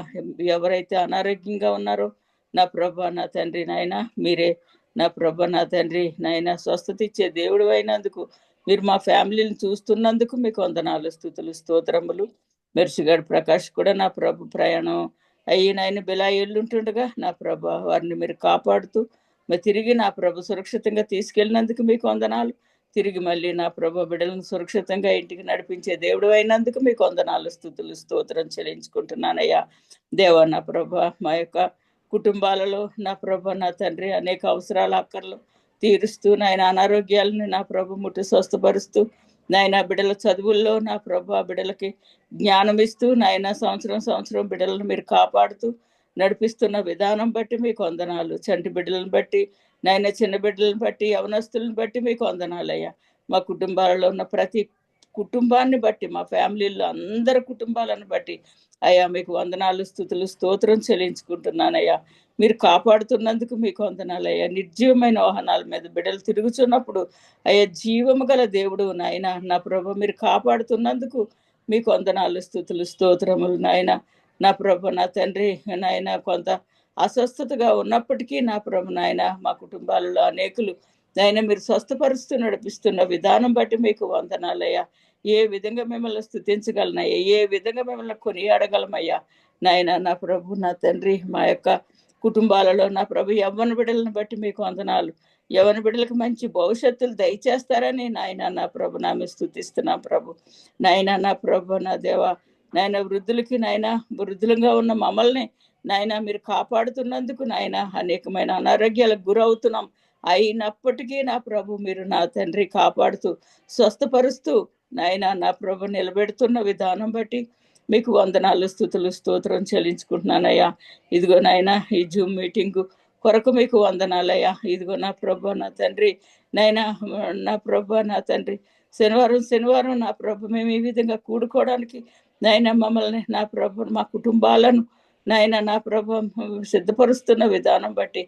ఎవరైతే అనారోగ్యంగా ఉన్నారో నా ప్రభా, నా తండ్రి, నాయన మీరే నా ప్రభా, నా తండ్రి, నాయన స్వస్థత ఇచ్చే దేవుడు అయినందుకు, మీరు మా ఫ్యామిలీని చూస్తున్నందుకు మీకు వందనాలు, స్తుతులు, స్తోత్రములు. మెర్సిగాడు ప్రకాష్ కూడా నా ప్రభు ప్రయాణం అయ్యి నాయన బిలాయిల్లుంటుండగా నా ప్రభా వారిని మీరు కాపాడుతూ మరి తిరిగి నా ప్రభు సురక్షితంగా తీసుకెళ్ళినందుకు మీకు వందనాలు. తిరిగి మళ్ళీ నా ప్రభు బిడ్డలను సురక్షితంగా ఇంటికి నడిపించే దేవుడు అయినందుకు మీకు వందనాలు, స్తుతులు, స్తోత్రం చెల్లించుకుంటున్నానయ్యా. దేవా నా ప్రభ, మా యొక్క కుటుంబాలలో నా ప్రభ, నా తండ్రి అనేక అవసరాల అక్కర్లు తీరుస్తూ నాయన అనారోగ్యాలను నా ప్రభు ముట్టి స్వస్థపరుస్తూ నాయన బిడ్డల చదువుల్లో నా ప్రభు బిడ్డలకి జ్ఞానం ఇస్తూ నాయన సంవత్సరం బిడ్డలను మీరు కాపాడుతూ నడిపిస్తున్న విధానం బట్టి మీకు వందనాలు. చంటి బిడ్డలను బట్టి నాయన, చిన్న బిడ్డలను బట్టి, యవనస్తులను బట్టి మీకు వందనాలయ్యా. మా కుటుంబాలలో ఉన్న ప్రతి కుటుంబాన్ని బట్టి, మా ఫ్యామిలీలో అందరి కుటుంబాలను బట్టి అయ్యా మీకు వందనాలు, స్తుతులు, స్తోత్రం చెల్లించుకుంటున్నానయ్యా. మీరు కాపాడుతున్నందుకు మీకు వందనాలయ్యా. నిర్జీవమైన వాహనాల మీద బిడ్డలు తిరుగుతున్నప్పుడు అయ్యా జీవము గల దేవుడు నాయన నా ప్రభు, మీరు కాపాడుతున్నందుకు మీకు వందనాలు, స్తుతులు, స్తోత్రములు. నాయన నా ప్రభు, నా తండ్రి, నాయన కొంత అస్వస్థతగా ఉన్నప్పటికీ నా ప్రభు నాయన మా కుటుంబాలలో అనేకులు నాయన మీరు స్వస్థపరుస్తూ నడిపిస్తున్న విధానం బట్టి మీకు వందనాలయ్యా. ఏ విధంగా మిమ్మల్ని స్తుతించగలనయ్యా, ఏ విధంగా మిమ్మల్ని కొనియాడగలమయ్యా. నాయన నా ప్రభు, నా తండ్రి, మా యొక్క కుటుంబాలలో నా ప్రభు యవ్వన బిడ్డలను బట్టి మీకు వందనాలు. యవ్వన బిడ్డలకు మంచి భవిష్యత్తులు దయచేస్తారని నాయన నా ప్రభు నామే స్తుతిస్తున్నాం ప్రభు. నాయన నా ప్రభు, నా దేవ, నాయన వృద్ధులకి నాయన వృద్ధులుగా ఉన్న మమ్మల్ని నాయన మీరు కాపాడుతున్నందుకు నాయన అనేకమైన అనారోగ్యాలకు గురవుతున్నాం. అయినప్పటికీ నా ప్రభు మీరు నా తండ్రి కాపాడుతూ స్వస్థపరుస్తూ నాయన నా ప్రభు నిలబెడుతున్న విధానం బట్టి మీకు వందనాలు, స్తుతులు, స్తోత్రం చెల్లించుకుంటున్నానయ్యా. ఇదిగో నాయన ఈ జూమ్ మీటింగు కొరకు మీకు వందనాలయ్యా. ఇదిగో నా ప్రభు, నా తండ్రి, నాయన నా ప్రభు, నా తండ్రి, శనివారం నా ప్రభు మేము ఈ విధంగా కూడుకోవడానికి నాయన మమ్మల్ని నా ప్రభు మా కుటుంబాలను నాయన నా ప్రభు సిద్ధపరుస్తున్న విధానం బట్టి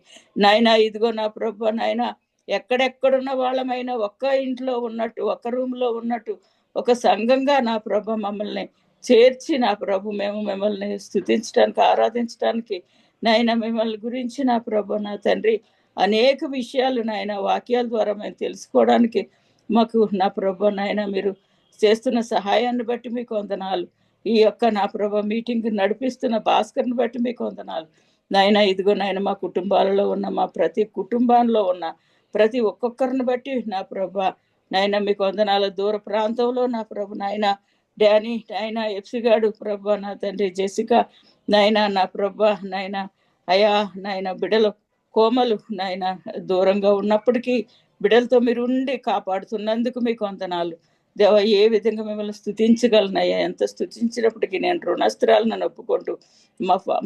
నాయన ఇదిగో నా ప్రభు నాయన ఎక్కడెక్కడున్న వాళ్ళమైనా ఒక్క ఇంట్లో ఉన్నట్టు, ఒక్క రూమ్లో ఉన్నట్టు, ఒక సంఘంగా నా ప్రభు మమ్మల్ని చేర్చి నా ప్రభు మేము మిమ్మల్ని స్తుతించడానికి, ఆరాధించడానికి నాయన మిమ్మల్ని గురించి నా ప్రభు నా తండ్రి అనేక విషయాలు నాయన వాక్యాల ద్వారా మేము తెలుసుకోవడానికి మాకు నా ప్రభు నాయన మీరు చేస్తున్న సహాయాన్ని బట్టి మీకు వందనాలు. ఈ యొక్క నా ప్రభు మీటింగ్ నడిపిస్తున్న భాస్కర్ని బట్టి మీకు వందనాలు నాయన. ఇదిగో నాయన మా కుటుంబాలలో ఉన్న మా ప్రతి కుటుంబంలో ఉన్న ప్రతి ఒక్కొక్కరిని బట్టి నా ప్రభు నాయన మీకు వందనాలు. దూర ప్రాంతంలో నా ప్రభు నాయన డానీ, నాయన ఎఫ్సిగాడు ప్రభు, నా తండ్రి జెసికా నాయన నా ప్రభు నాయన అయా నాయన బిడ్డలు కోమలు నాయన దూరంగా ఉన్నప్పటికీ బిడ్డలతో మీరు ఉండి కాపాడుతున్నందుకు మీకు వందనాలు. దేవ ఏ విధంగా మిమ్మల్ని స్తుతించగలనయ్యా. ఎంత స్తుతించినప్పటికీ నేను రుణస్తురాలను ఒప్పుకుంటూ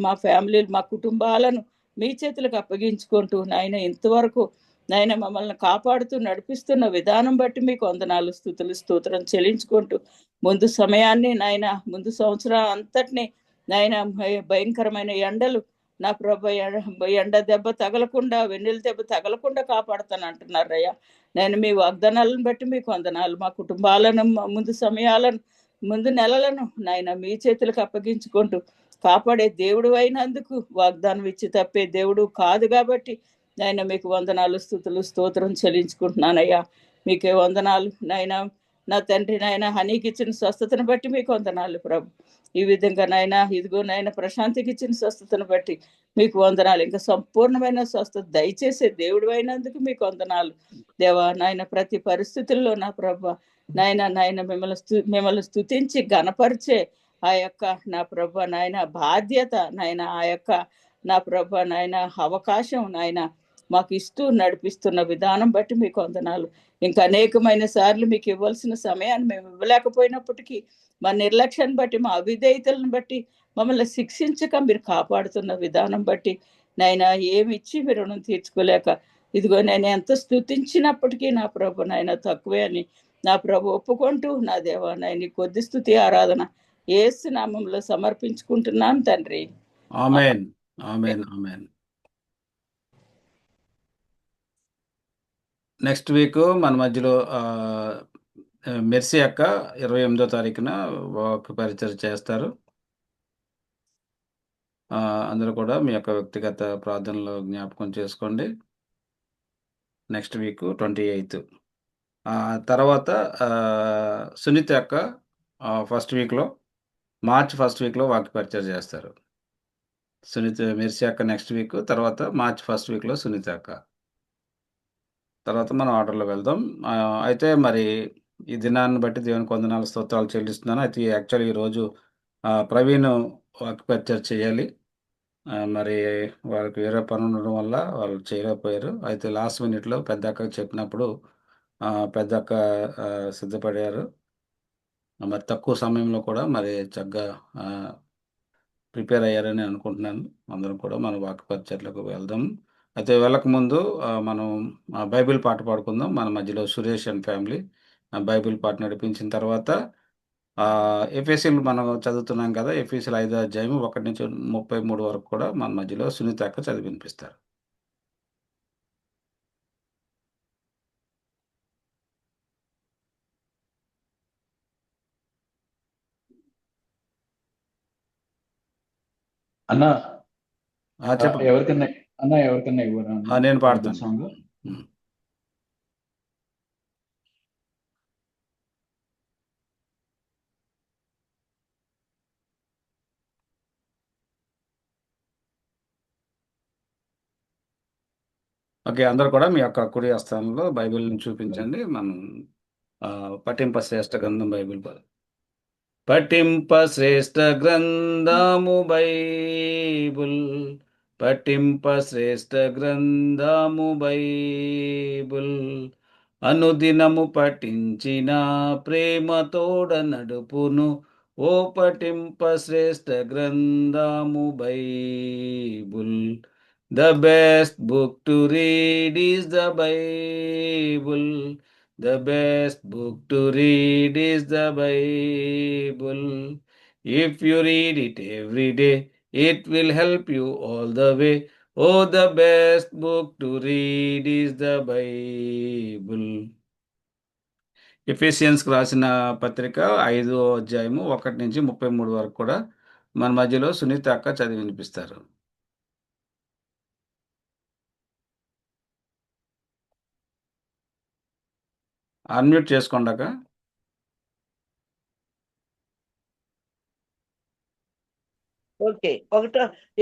మా ఫ్యామిలీ మా కుటుంబాలను మీ చేతులకు అప్పగించుకుంటూ నాయన ఇంతవరకు నాయన మమ్మల్ని కాపాడుతూ నడిపిస్తున్న విధానం బట్టి మీకు వందనాలు స్తుతులు స్తోత్రం చెల్లించుకుంటూ ముందు సమయాన్ని నాయన ముందు సంవత్సరం అంతటిని నాయన భయంకరమైన ఎండలు నా ప్రభు ఎండ దెబ్బ తగలకుండా వెన్నెల దెబ్బ తగలకుండా కాపాడుతాను అంటున్నారయ్యా. నేను మీ వాగ్దానాలను బట్టి మీకు వందనాలు. మా కుటుంబాలను ముందు సమయాలను ముందు నెలలను నాయన మీ చేతులకు అప్పగించుకుంటూ కాపాడే దేవుడు అయినందుకు వాగ్దానం ఇచ్చి తప్పే దేవుడు కాదు కాబట్టి నాయన మీకు వందనాలు స్తుతులు స్తోత్రం చెల్లించుకుంటున్నానయ్యా. మీకే వందనాలు నాయన. నా తండ్రి నాయన హనీకి ఇచ్చిన స్వస్థతను బట్టి మీకు వందనాలు ప్రభు. ఈ విధంగా నాయన ఇదిగో నాయన ప్రశాంతికి ఇచ్చిన స్వస్థతను బట్టి మీకు వందనాలు. ఇంకా సంపూర్ణమైన స్వస్థత దయచేసే దేవుడు అయినందుకు మీకు వందనాలు దేవా. నాయన ప్రతి పరిస్థితుల్లో నా ప్రభు నాయన మిమ్మల్ని స్తుతించి గణపరిచే ఆ యొక్క నా ప్రభు నాయన బాధ్యత నాయన ఆ యొక్క నా ప్రభు నాయన అవకాశం నాయన మాకు ఇస్తూ నడిపిస్తున్న విధానం బట్టి మీకు వందనాలు. ఇంకా అనేకమైన సార్లు మీకు ఇవ్వాల్సిన సమయాన్ని మేము ఇవ్వలేకపోయినప్పటికీ మా నిర్లక్ష్యాన్ని బట్టి మా అవిధేయతలను బట్టి మమ్మల్ని శిక్షించక మీరు కాపాడుతున్న విధానం బట్టి నాయన ఏమి ఇచ్చి మీరు రుణం తీర్చుకోలేక ఇదిగో నేను ఎంత స్తుతించినప్పటికీ నా ప్రభు నాయన తక్కువే అని నా ప్రభు ఒప్పుకుంటూ నా దేవా నాయన కొద్ది స్తుతి ఆరాధన యేసు నామంలో సమర్పించుకుంటున్నాను తండ్రి. ఆమేన్ ఆమేన్ ఆమేన్. నెక్స్ట్ వీక్ మన మధ్యలో మెర్సీ అక్క 28వ తారీఖున వాక్య పరిచయం చేస్తారు. అందరూ కూడా మీ యొక్క వ్యక్తిగత ప్రార్థనలో జ్ఞాపకం చేసుకోండి. Next week 28. తర్వాత సునీత అక్క ఫస్ట్ వీక్లో మార్చ్ ఫస్ట్ వీక్లో వాక్య పరిచయం చేస్తారు. సునీత మెర్సీ అక్క నెక్స్ట్ వీక్, తర్వాత మార్చ్ ఫస్ట్ వీక్లో సునీత అక్క. తర్వాత మనం ఆర్డర్లో వెళ్దాం. అయితే మరి ఈ దినాన్ని బట్టి దేవునికి వందనాలు స్తోత్రాలు చెల్లిస్తున్నాను. అయితే యాక్చువల్లీ ఈరోజు ప్రవీణ్ వాక్య పరిచయం చేయాలి. మరి వాళ్ళకి వేరే పని ఉండడం వల్ల వాళ్ళు చేయలేకపోయారు. అయితే లాస్ట్ మినిట్లో పెద్ద అక్కకి చెప్పినప్పుడు పెద్దక్క సిద్ధపడారు. మరి తక్కువ సమయంలో కూడా మరి చక్కగా ప్రిపేర్ అయ్యారని అనుకుంటున్నాను. అందరం కూడా మన వాక్య పరిచర్లకు వెళ్దాం. అయితే వెళ్ళకముందు మనం బైబిల్ పాట పాడుకుందాం. మన మధ్యలో సురేష్ అండ్ ఫ్యామిలీ బైబిల్ పాట నడిపించిన తర్వాత ఎఫెసీలు మనం చదువుతున్నాం కదా, ఎఫెసీలు 5వ అధ్యాయం 1 నుంచి 33 వరకు కూడా మన మధ్యలో సునీత అక్క చదివి వినిపిస్తారు. అన్న చెప్పండి. ఎవరికన్నా ఇవ్వరా? నేను పాడతాను. Song okay. అందరూ కూడా మీ యొక్క కుడి హస్తంలో బైబిల్ని చూపించండి. మనం పఠింప శ్రేష్ఠ గ్రంథం బైబిల్ పఠింప శ్రేష్ఠ గ్రంథము బైబుల్, పఠింప శ్రేష్ఠ గ్రంథము బైబుల్, అనుదినము పఠించిన ప్రేమతోడ నడుపును ఓ పఠింప శ్రేష్ఠ గ్రంథము Bible. The best book to read is the Bible. The best book to read is the Bible. If you read it every day, it will help you all the way. Oh, the best book to read is the Bible. ఎఫెసియన్స్కి రాసిన పత్రిక 5వ అధ్యాయము 1 నుంచి 33 వరకు కూడా మన మధ్యలో సునీత అక్క చదివి వినిపిస్తారు. అన్మ్యూట్ చేసుకోండాక. ఓకే.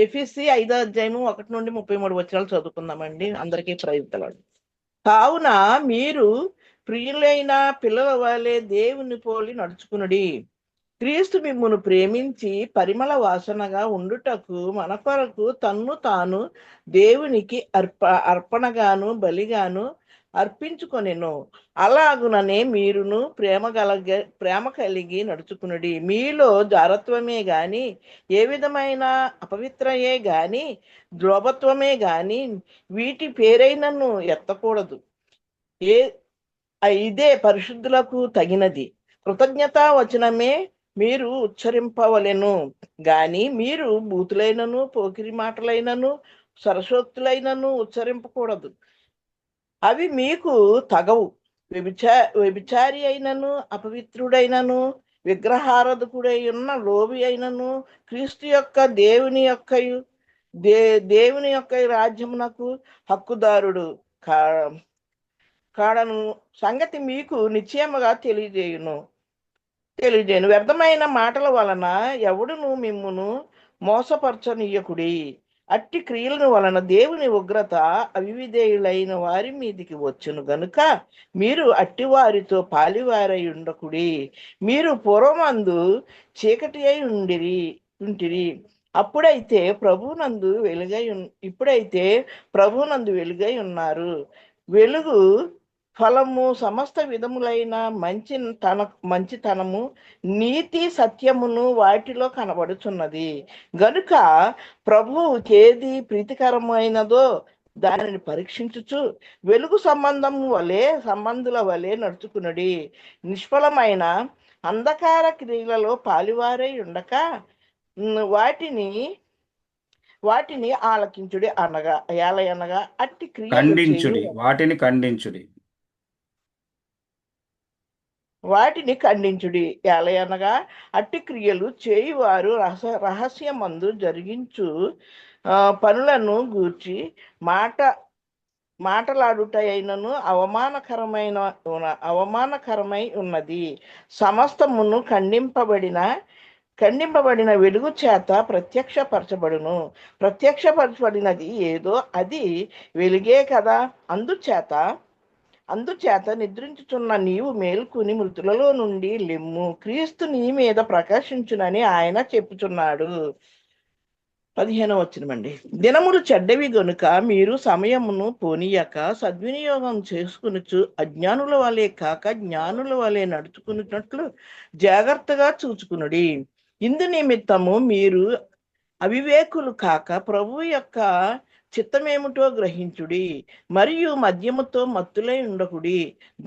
ఎఫెసీ 5వ అధ్యాయము 1 నుండి 33 వచనాలు చదువుకుందామండి. అందరికీ ప్రైజ్లాడు. కావున మీరు ప్రియులైన పిల్లల వలె దేవుని పోలి నడుచుకునుడి. క్రీస్తు మిమ్మును ప్రేమించి పరిమళ వాసనగా ఉండుటకు మన కొరకు తన్ను తాను దేవునికి అర్పణగాను బలిగాను అర్పించుకొనెను. అలాగుననే మీరును ప్రేమ కలిగి నడుచుకునుడి. మీలో జారత్వమే గాని, ఏ విధమైన అపవిత్రయే గాని, ద్రోపత్వమే గాని వీటి పేరైనను ఎత్తకూడదు. ఇదే పరిశుద్ధులకు తగినది. కృతజ్ఞతా వచనమే మీరు ఉచ్చరింపవలెను గాని, మీరు బూతులైనను, పోకిరి మాటలైనను, సరస్వతులైనను ఉచ్చరింపకూడదు. అవి మీకు తగవు. వ్యభిచారి అయినను, అపవిత్రుడైనను, విగ్రహారాధకుడై ఉన్న లోబి అయినను, క్రీస్తు యొక్క దేవుని యొక్క రాజ్యమునకు హక్కుదారుడు కాడను సంగతి మీకు నిశ్చయముగా తెలియజేయను. వ్యర్థమైన మాటల వలన ఎవడును మిమ్మును మోసపరచనీయకుడి. అట్టి క్రియలను వలన దేవుని ఉగ్రత అవిధేయులైన వారి మీదికి వచ్చును గనుక మీరు అట్టి వారితో పాలివారై ఉండకుడి. మీరు పూర్వమందు చీకటి అయి ఉంటిరి. ఇప్పుడైతే ప్రభునందు వెలుగై ఉన్నారు. వెలుగు ఫలము సమస్త విధములైన మంచితనము, నీతి, సత్యమును వాటిలో కనబడుచున్నది. గనుక ప్రభువుకి ఏది ప్రీతికరమైనదో దానిని పరీక్షించుచు వెలుగు సంబంధుల వలె నడుచుకునుడి. నిష్ఫలమైన అంధకార క్రియలలో పాలివారై ఉండక వాటిని ఆలకించుడి. అనగా అట్టి వాటిని ఖండించుడి. ఎలయనగా అట్టి క్రియలు చేయువారు రహస్యమందు జరిగించు పనులను గూర్చి మాటలాడుటైనను అవమానకరమై ఉన్నది. సమస్తమును ఖండింపబడిన వెలుగు చేత ప్రత్యక్షపరచబడినది ఏదో అది వెలుగే కదా. అందుచేత నిద్రించుచున్న నీవు మేల్కొని మృతులలో నుండి లెమ్ము, క్రీస్తు నీ మీద ప్రకాశించునని ఆయన చెప్పుచున్నాడు. 15వ వచనమండి. దినములు చెడ్డవి గనుక మీరు సమయమును పోనీయక సద్వినియోగం చేసుకునుచు అజ్ఞానుల వలె కాక జ్ఞానుల వలె నడుచుకున్నట్లు జాగ్రత్తగా చూచుకునుడి. ఇందు నిమిత్తము మీరు అవివేకులు కాక ప్రభు యొక్క చిత్తమేమిటో గ్రహించుడి. మరియు మద్యముతో మత్తులై ఉండకుడి,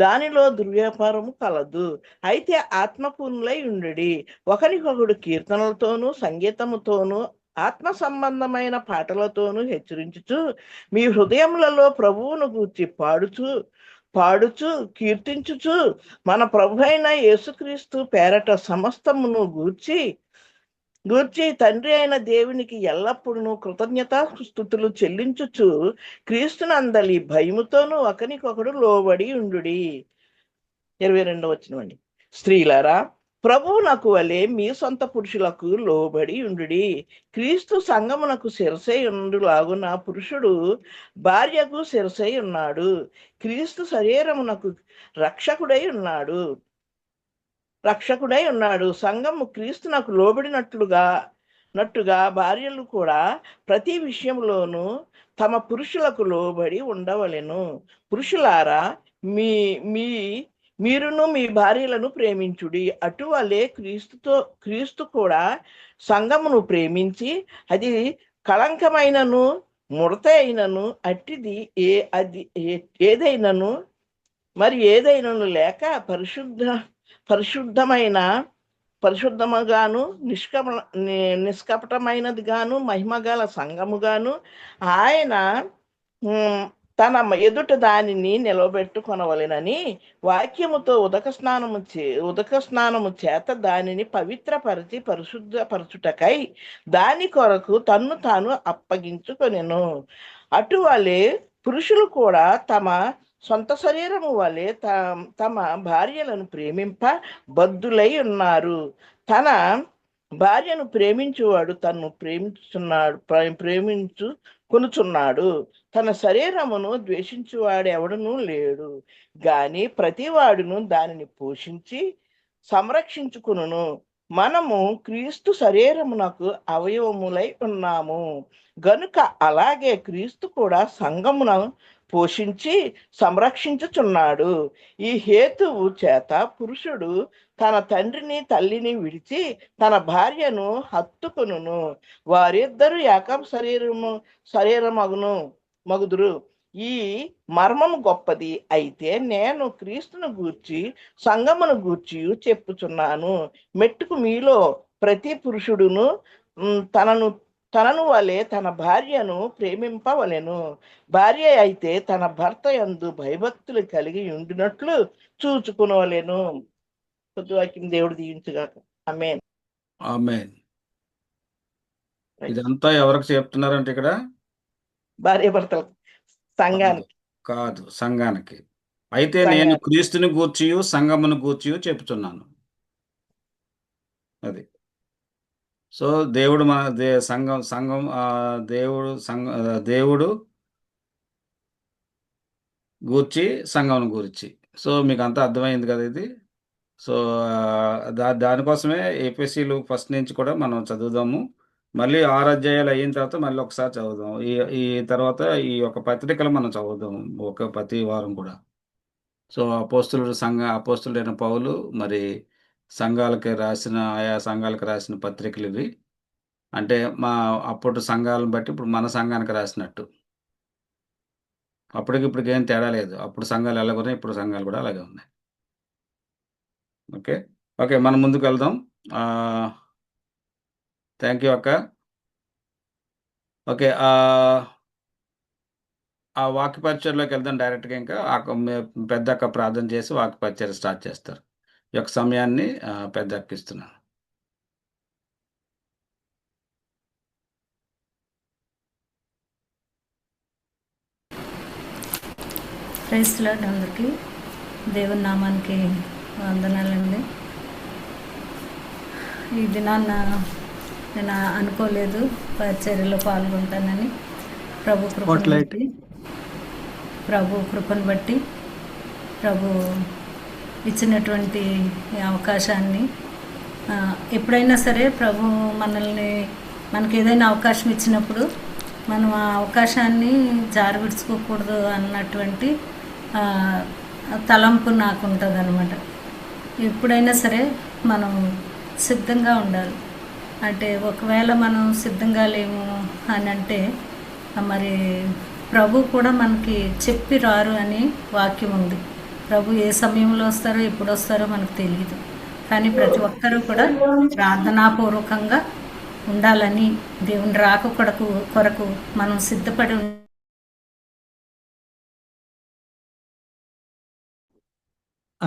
దానిలో దుర్వ్యాపారము కలదు. అయితే ఆత్మపూర్ణులై ఉండుడి. ఒకరికొకడు కీర్తనలతోనూ సంగీతముతోనూ ఆత్మ సంబంధమైన పాటలతోనూ హెచ్చరించుచు మీ హృదయములలో ప్రభువును గూర్చి పాడుచు కీర్తించుచు మన ప్రభు అయిన యేసుక్రీస్తు పేరట సమస్తమును గూర్చి తండ్రి అయిన దేవునికి ఎల్లప్పుడూ కృతజ్ఞతాస్తుతులు చెల్లించుచు క్రీస్తునందలి భయముతోనూ ఒకరికొకడు లోబడి ఉండుడి. 22వ వచనమండి. స్త్రీలారా, ప్రభువునకు వలె మీ సొంత పురుషులకు లోబడి ఉండుడి. క్రీస్తు సంఘమునకు శిరసై ఉండులాగున పురుషుడు భార్యకు శిరసై ఉన్నాడు. క్రీస్తు శరీరమునకు రక్షకుడై ఉన్నాడు. సంఘము క్రీస్తునకు లోబడినట్టుగా భార్యలు కూడా ప్రతి విషయంలోనూ తమ పురుషులకు లోబడి ఉండవలెను. పురుషులారా, మీరును మీ భార్యలను ప్రేమించుడి. అటువలే క్రీస్తు కూడా సంఘమును ప్రేమించి అది కళంకమైనను ముడత అయినను అట్టిది ఏదైనను లేక పరిశుద్ధముగాను నిష్కపటమైనది గాను మహిమగల సంఘముగాను ఆయన తన ఎదుట దానిని నిలబెట్టుకొనవలెనని వాక్యముతో ఉదక స్నానము చేత దానిని పవిత్రపరిచి పరిశుద్ధపరచుటకై దాని కొరకు తన్ను తాను అప్పగించుకొనెను. అటువలే పురుషులు కూడా తమ సొంత శరీరము వలె తమ భార్యలను ప్రేమింప బద్ధులై ఉన్నారు. తన భార్యను ప్రేమించువాడు తన్ను కొనుచున్నాడు. తన శరీరమును ద్వేషించువాడు ఎవడునూ లేడు గాని ప్రతివాడును దానిని పోషించి సంరక్షించుకును. మనము క్రీస్తు శరీరమునకు అవయవములై ఉన్నాము గనుక అలాగే క్రీస్తు కూడా సంఘమును పోషించి సంరక్షించుచున్నాడు. ఈ హేతువు చేత పురుషుడు తన తండ్రిని తల్లిని విడిచి తన భార్యను హత్తుకొనును, వారిద్దరూ ఏక మగుదురు. ఈ మర్మము గొప్పది. అయితే నేను క్రీస్తును గూర్చి సంఘమును గూర్చి చెప్పుచున్నాను. మెట్టుకు మీలో ప్రతి పురుషుడును తనను వలె తన భార్యను ప్రేమింపవలెను. భార్య అయితే తన భర్త యందు భయభక్తులు కలిగి ఉండినట్లు చూచుకునవలెను. వాక్యం దేవుడు దీవించుగాక. ఆమేన్. ఆమేన్. ఇదంతా ఎవరికి చెప్తున్నారంటే ఇక్కడ భార్య భర్తలు సంఘానికి కాదు, సంఘానికి. అయితే నేను క్రీస్తుని గూర్చియు సంఘమును గూర్చియు చెప్తున్నాను. అది సో దేవుడు మన సంఘం దేవుడు గూర్చి సంఘం గురించి. సో మీకు అంతా అర్థమైంది కదా ఇది. సో దానికోసమే ఎఫెసీలు ఫస్ట్ నుంచి కూడా మనం చదువుదాము. మళ్ళీ 6 అధ్యాయాలు అయిన తర్వాత మళ్ళీ ఒకసారి చదువుదాం. ఈ తర్వాత ఈ యొక్క పత్రికలు మనం చదువుదాం ప్రతి వారం కూడా. సో అపోస్తులుడైన పౌలు మరి ఆయా సంఘాలకు రాసిన పత్రికలు ఇవి. అంటే అప్పుడు సంఘాలను బట్టి ఇప్పుడు మన సంఘానికి రాసినట్టు. ఇప్పటికి ఏం తేడా లేదు. అప్పుడు సంఘాలు ఎలాగున్నాయి, ఇప్పుడు సంఘాలు కూడా అలాగే ఉన్నాయి. ఓకే మనం ముందుకు వెళ్దాం. థ్యాంక్ యూ అక్క. ఓకే, ఆ వాక్య పరిచయలోకి వెళ్దాం డైరెక్ట్గా. ఇంకా పెద్ద అక్క ప్రార్థన చేసి వాక్య పరిచయం స్టార్ట్ చేస్తారు. ఈ యొక్క సమయాన్ని పెద్ద అక్క ఇస్తున్నాను. Praise the lord. అందరికీ దేవుని నామానికి వందనాలండి. ఈ దినాన్న నేను అనుకోలేదు పరిచర్యలో పాల్గొంటానని. ప్రభు కృపను బట్టి ప్రభు ఇచ్చినటువంటి ఈ అవకాశాన్ని ఎప్పుడైనా సరే ప్రభు మనకి ఏదైనా అవకాశం ఇచ్చినప్పుడు మనం ఆ అవకాశాన్ని జారవిడ్చుకోకూడదు అన్నటువంటి తలంపు నాకు ఉంటుంది అనమాట. ఎప్పుడైనా సరే మనం సిద్ధంగా ఉండాలి. అంటే ఒకవేళ మనం సిద్ధంగా లేము అని అంటే మరి ప్రభు కూడా మనకి చెప్పి రారు అని వాక్యం ఉంది. ప్రభు ఏ సమయంలో వస్తారో ఎప్పుడు వస్తారో మనకు తెలియదు. కానీ ప్రతి ఒక్కరూ కూడా ప్రార్థనాపూర్వకంగా ఉండాలని, దేవుని రాక కొరకు మనం సిద్ధపడి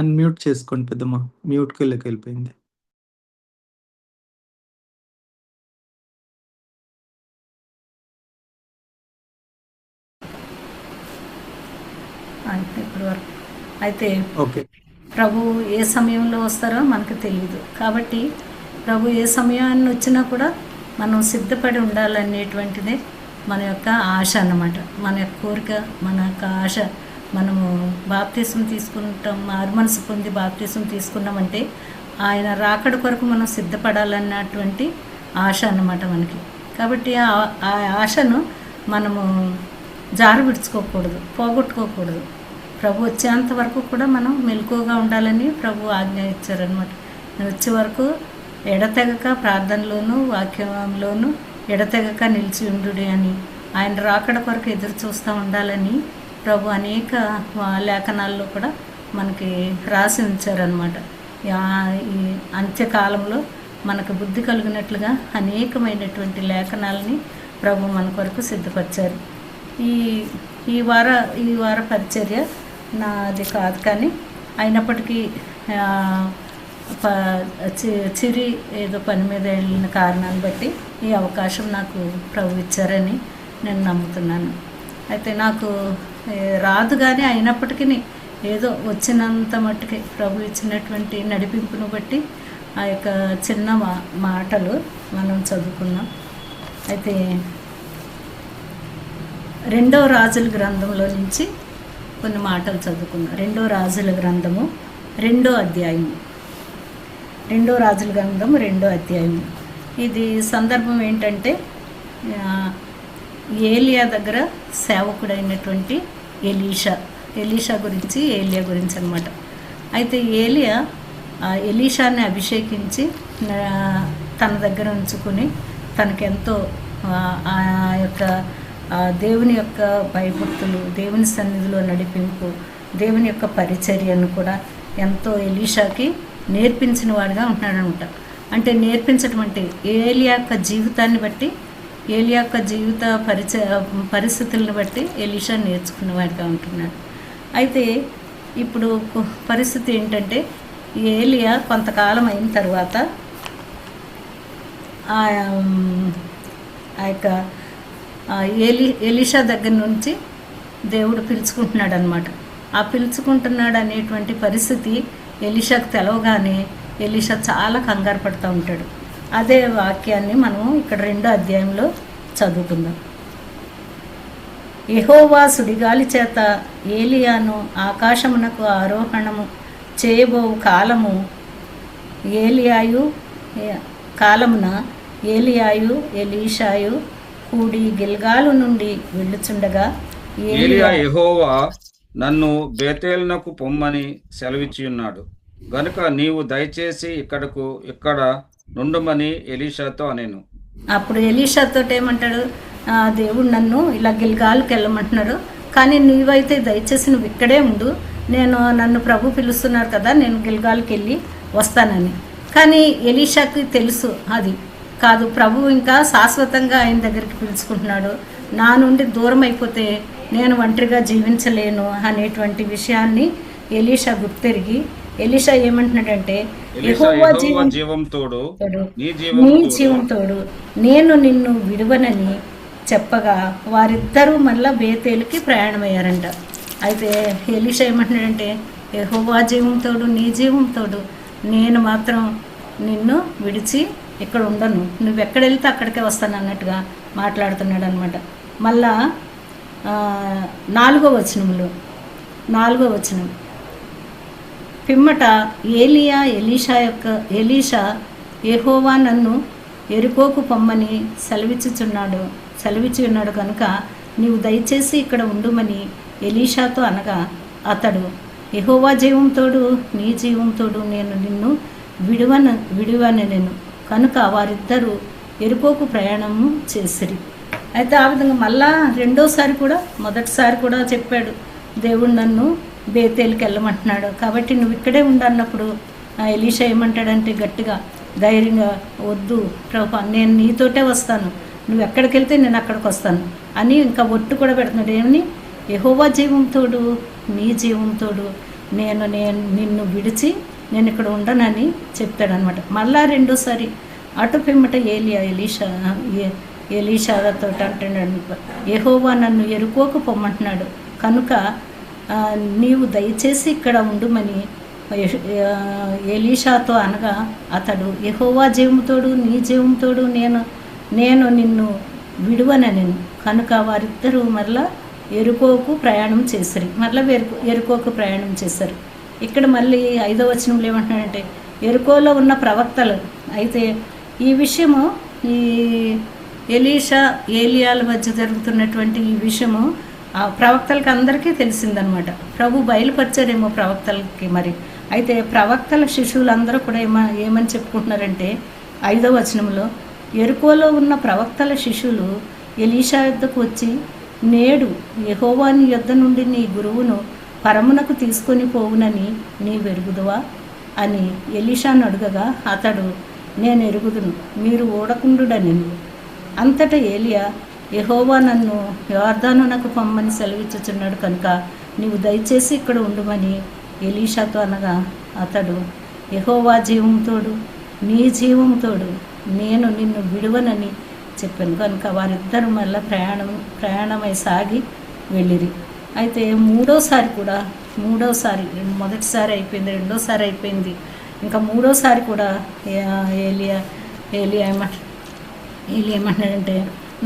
అన్మ్యూట్ చేసుకోండి పెద్దమ్మ. మ్యూట్కి వెళ్ళిపోయింది. ఇప్పటి వరకు అయితే ఓకే. ప్రభు ఏ సమయంలో వస్తారో మనకు తెలియదు. కాబట్టి ప్రభు ఏ సమయాన్ని వచ్చినా కూడా మనం సిద్ధపడి ఉండాలనేటువంటిదే మన యొక్క ఆశ అన్నమాట. మన యొక్క కోరిక, మన యొక్క ఆశ. మనము బాప్తీసం తీసుకుంటాం, మారుమనసు పొంది బాప్తీసం తీసుకున్నామంటే ఆయన రాకడ కొరకు మనం సిద్ధపడాలన్నటువంటి ఆశ అన్నమాట మనకి. కాబట్టి ఆ ఆశను మనము జారవిడ్చుకోకూడదు, పోగొట్టుకోకూడదు. ప్రభు వచ్చేంత వరకు కూడా మనం మెలకువగా ఉండాలని ప్రభు ఆజ్ఞ ఇచ్చారనమాట. వచ్చే వరకు ఎడతెగక ప్రార్థనలోను వాక్యంలోను ఎడతెగక నిలిచి ఉండుడి అని, ఆయన రాకడ కొరకు ఎదురు చూస్తూ ఉండాలని ప్రభు అనేక లేఖనాల్లో కూడా మనకి రాసి ఉంచారనమాట. ఈ అంత్యకాలంలో మనకు బుద్ధి కలిగినట్లుగా అనేకమైనటువంటి లేఖనాలని ప్రభు మన కొరకు సిద్ధపరిచారు. ఈ వార పరిచర్య నాది కాదు, కానీ అయినప్పటికీ చిరి ఏదో పని మీద వెళ్ళిన కారణాన్ని బట్టి ఈ అవకాశం నాకు ప్రభు ఇచ్చారని నేను నమ్ముతున్నాను. అయితే నాకు రాదు, కానీ అయినప్పటికీ ఏదో వచ్చినంత మట్టుకే ప్రభు ఇచ్చినటువంటి నడిపింపును బట్టి ఆ యొక్క చిన్న మాటలు మనం చదువుకున్నాం. అయితే 2వ రాజుల గ్రంథంలో నుంచి కొన్ని మాటలు చదువుకున్నాం. 2వ రాజుల గ్రంథము 2వ అధ్యాయము రెండో రాజుల గ్రంథం 2వ అధ్యాయం. ఇది సందర్భం ఏంటంటే ఏలియా దగ్గర సేవకుడైనటువంటి ఎలీషా గురించి, ఏలియా గురించి అన్నమాట. అయితే ఏలియా ఎలీషాని అభిషేకించి తన దగ్గర ఉంచుకుని తనకెంతో ఆ యొక్క దేవుని యొక్క భయభక్తులు, దేవుని సన్నిధిలో నడిపింపు, దేవుని యొక్క పరిచర్యను కూడా ఎంతో ఎలీషాకి నేర్పించిన వాడిగా ఉంటున్నాడనమాట. అంటే నేర్పించడం అంటే ఏలియా యొక్క జీవితాన్ని బట్టి, ఏలియా యొక్క జీవిత పరిస్థితులను బట్టి ఎలీషా నేర్చుకున్నవాడిగా ఉంటున్నాడు. అయితే ఇప్పుడు పరిస్థితి ఏంటంటే ఏలియా కొంతకాలం అయిన తర్వాత ఆ యొక్క ఎలీషా దగ్గర నుంచి దేవుడు పిలుచుకుంటున్నాడు అనమాట. ఆ పిలుచుకుంటున్నాడు అనేటువంటి పరిస్థితి ఎలీషాకు తెలవగానే ఎలీషా చాలా కంగారు పడుతూ ఉంటాడు. అదే వాక్యాన్ని మనం ఇక్కడ 2వ అధ్యాయంలో చదువుకుందాం. యెహోవా సుడిగాలి చేత ఏలియాను ఆకాశమునకు ఆరోహణము చేయబోవు కాలమున ఏలియాయు ఎలీషాయు కూడి గిల్గాలు నుండి వెళ్ళుచుండగా ఏలియా యెహోవా నన్ను బేతేలునకు పొమ్మని సెలవిచ్చి ఉన్నాడు గనుక నీవు దయచేసి ఇక్కడ నుండుమని ఎలీషాతో అనేను. అప్పుడు ఎలీషాతో ఏమంటాడు, దేవుడు నన్ను ఇలా గిల్గాలుకి వెళ్ళమంటున్నాడు, కానీ నీవైతే దయచేసి నువ్వు ఇక్కడే ఉండు, నన్ను ప్రభు పిలుస్తున్నారు కదా, నేను గిల్గాలుకి వెళ్ళి వస్తానని. కానీ ఎలీషాకి తెలుసు అది కాదు, ప్రభు ఇంకా శాశ్వతంగా ఆయన దగ్గరికి పిలుచుకుంటున్నాడు, నా నుండి దూరం అయిపోతే నేను ఒంటరిగా జీవించలేను అనేటువంటి విషయాన్ని ఎలీషా గుర్తెరిగి ఎలీషా ఏమంటున్నాడంటే, యెహోవా జీవంతోడు నీ జీవంతోడు నేను నిన్ను విడువనని చెప్పగా వారిద్దరూ మళ్ళా బేతేలుకి ప్రయాణమయ్యారంట. అయితే ఎలీషా ఏమంటున్నాడంటే, యెహోవా జీవంతోడు నీ జీవంతోడు నేను మాత్రం నిన్ను విడిచి ఇక్కడ ఉండను, నువ్వు ఎక్కడ వెళ్తే అక్కడికే వస్తాను అన్నట్టుగా మాట్లాడుతున్నాడు అనమాట. మళ్ళా 4వ వచనం పిమ్మట ఎలీషా యెహోవా నన్ను ఎరుకోకు పొమ్మని సెలవిచ్చి ఉన్నాడు కనుక నీవు దయచేసి ఇక్కడ ఉండుమని ఎలీషాతో అనగా అతడు, యెహోవా జీవంతోడు నీ జీవంతోడు నేను నిన్ను విడువనెను కనుక వారిద్దరూ ఎరుకోకు ప్రయాణము చేసిరి. అయితే ఆ విధంగా మళ్ళా మొదటిసారి కూడా చెప్పాడు, దేవుడు నన్ను బేతేలుకి వెళ్ళమంటున్నాడు కాబట్టి నువ్వు ఇక్కడే ఉండన్నప్పుడు ఎలీషా ఏమంటాడంటే గట్టిగా ధైర్యంగా, వద్దు ప్రభు నేను నీతోటే వస్తాను, నువ్వు ఎక్కడికి వెళ్తే నేను అక్కడికి వస్తాను అని ఇంకా ఒట్టు కూడా పెడుతున్నాడు. ఏమని, యెహోవా జీవంతోడు నీ జీవంతోడు నేను నిన్ను విడిచి నేను ఇక్కడ ఉండనని చెప్తాడనమాట. మళ్ళా 2వసారి అటు పిమ్మట ఎలీషాతో అంటున్నాడు, యెహోవా నన్ను ఎరుకోకు పొమ్మంటున్నాడు కనుక నీవు దయచేసి ఇక్కడ ఉండుమని ఎలీషాతో అనగా అతడు, యెహోవా జీవంతోడు నీ జీవంతోడు నేను నిన్ను విడువనెను కనుక వారిద్దరూ మరలా ఎరుకోకు ప్రయాణం చేశారు. ఎరుకోకు ప్రయాణం చేశారు. ఇక్కడ మళ్ళీ 5వ వచనంలో ఏమంటున్నాడంటే, ఎరుకోలో ఉన్న ప్రవక్తలు. అయితే ఈ విషయము ఈ ఏలియాల మధ్య జరుగుతున్నటువంటి ఈ విషయము ఆ ప్రవక్తలకి అందరికీ తెలిసిందనమాట. ప్రభు బయలుపరిచారేమో ప్రవక్తలకి. మరి అయితే ప్రవక్తల శిష్యులందరూ కూడా ఏమని చెప్పుకుంటున్నారంటే 5వ వచనంలో, ఎరుకోలో ఉన్న ప్రవక్తల శిష్యులు ఎలీషా యొద్దకు వచ్చి, నేడు యెహోవా నీ యొద్ద నుండి నీ గురువును పరమునకు తీసుకొని పోవునని నీ వెరుగుదువా అని ఎలీషాను అడుగగా అతడు, నేను ఎరుగుదును, మీరు ఓడకుండుడనెను. అంతటా ఏలియా, యెహోవా నన్ను యొర్దానునకు పొమ్మని సెలవిచ్చుచున్నాడు కనుక నీవు దయచేసి ఇక్కడ ఉండుమని ఎలీషాతో అనగా అతడు, యెహోవా జీవంతోడు నీ జీవంతోడు నేను నిన్ను విడువనని చెప్పాను కనుక వారిద్దరూ మళ్ళీ ప్రయాణమై సాగి వెళ్ళిరి. అయితే మూడోసారి మొదటిసారి అయిపోయింది, 2వసారి అయిపోయింది, ఇంకా 3వసారి కూడా ఏలియా ఏమంటున్నాడంటే,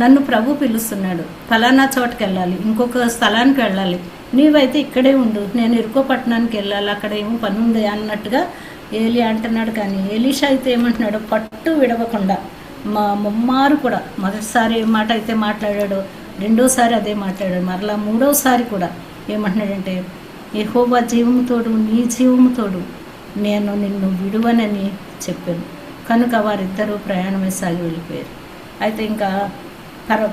నన్ను ప్రభు పిలుస్తున్నాడు, ఫలానా చోటుకి వెళ్ళాలి, ఇంకొక స్థలానికి వెళ్ళాలి, నీవైతే ఇక్కడే ఉండు, నేను ఇరుకో పట్టణానికి వెళ్ళాలి, అక్కడ ఏమో పని ఉంది అన్నట్టుగా ఏలి అంటున్నాడు. కానీ ఎలీషా అయితే ఏమంటున్నాడు, పట్టు విడవకుండా ముమ్మారు కూడా మొదటిసారి ఏ మాట అయితే మాట్లాడాడో రెండోసారి అదే మాట్లాడాడు, మరలా మూడోసారి కూడా ఏమంటున్నాడంటే, యెహోవా జీవము తోడు, నీ జీవము తోడు, నేను నిన్ను విడువనని చెప్పాను. కనుక వారిద్దరూ ప్రయాణమే సాగి వెళ్ళిపోయారు. అయితే ఇంకా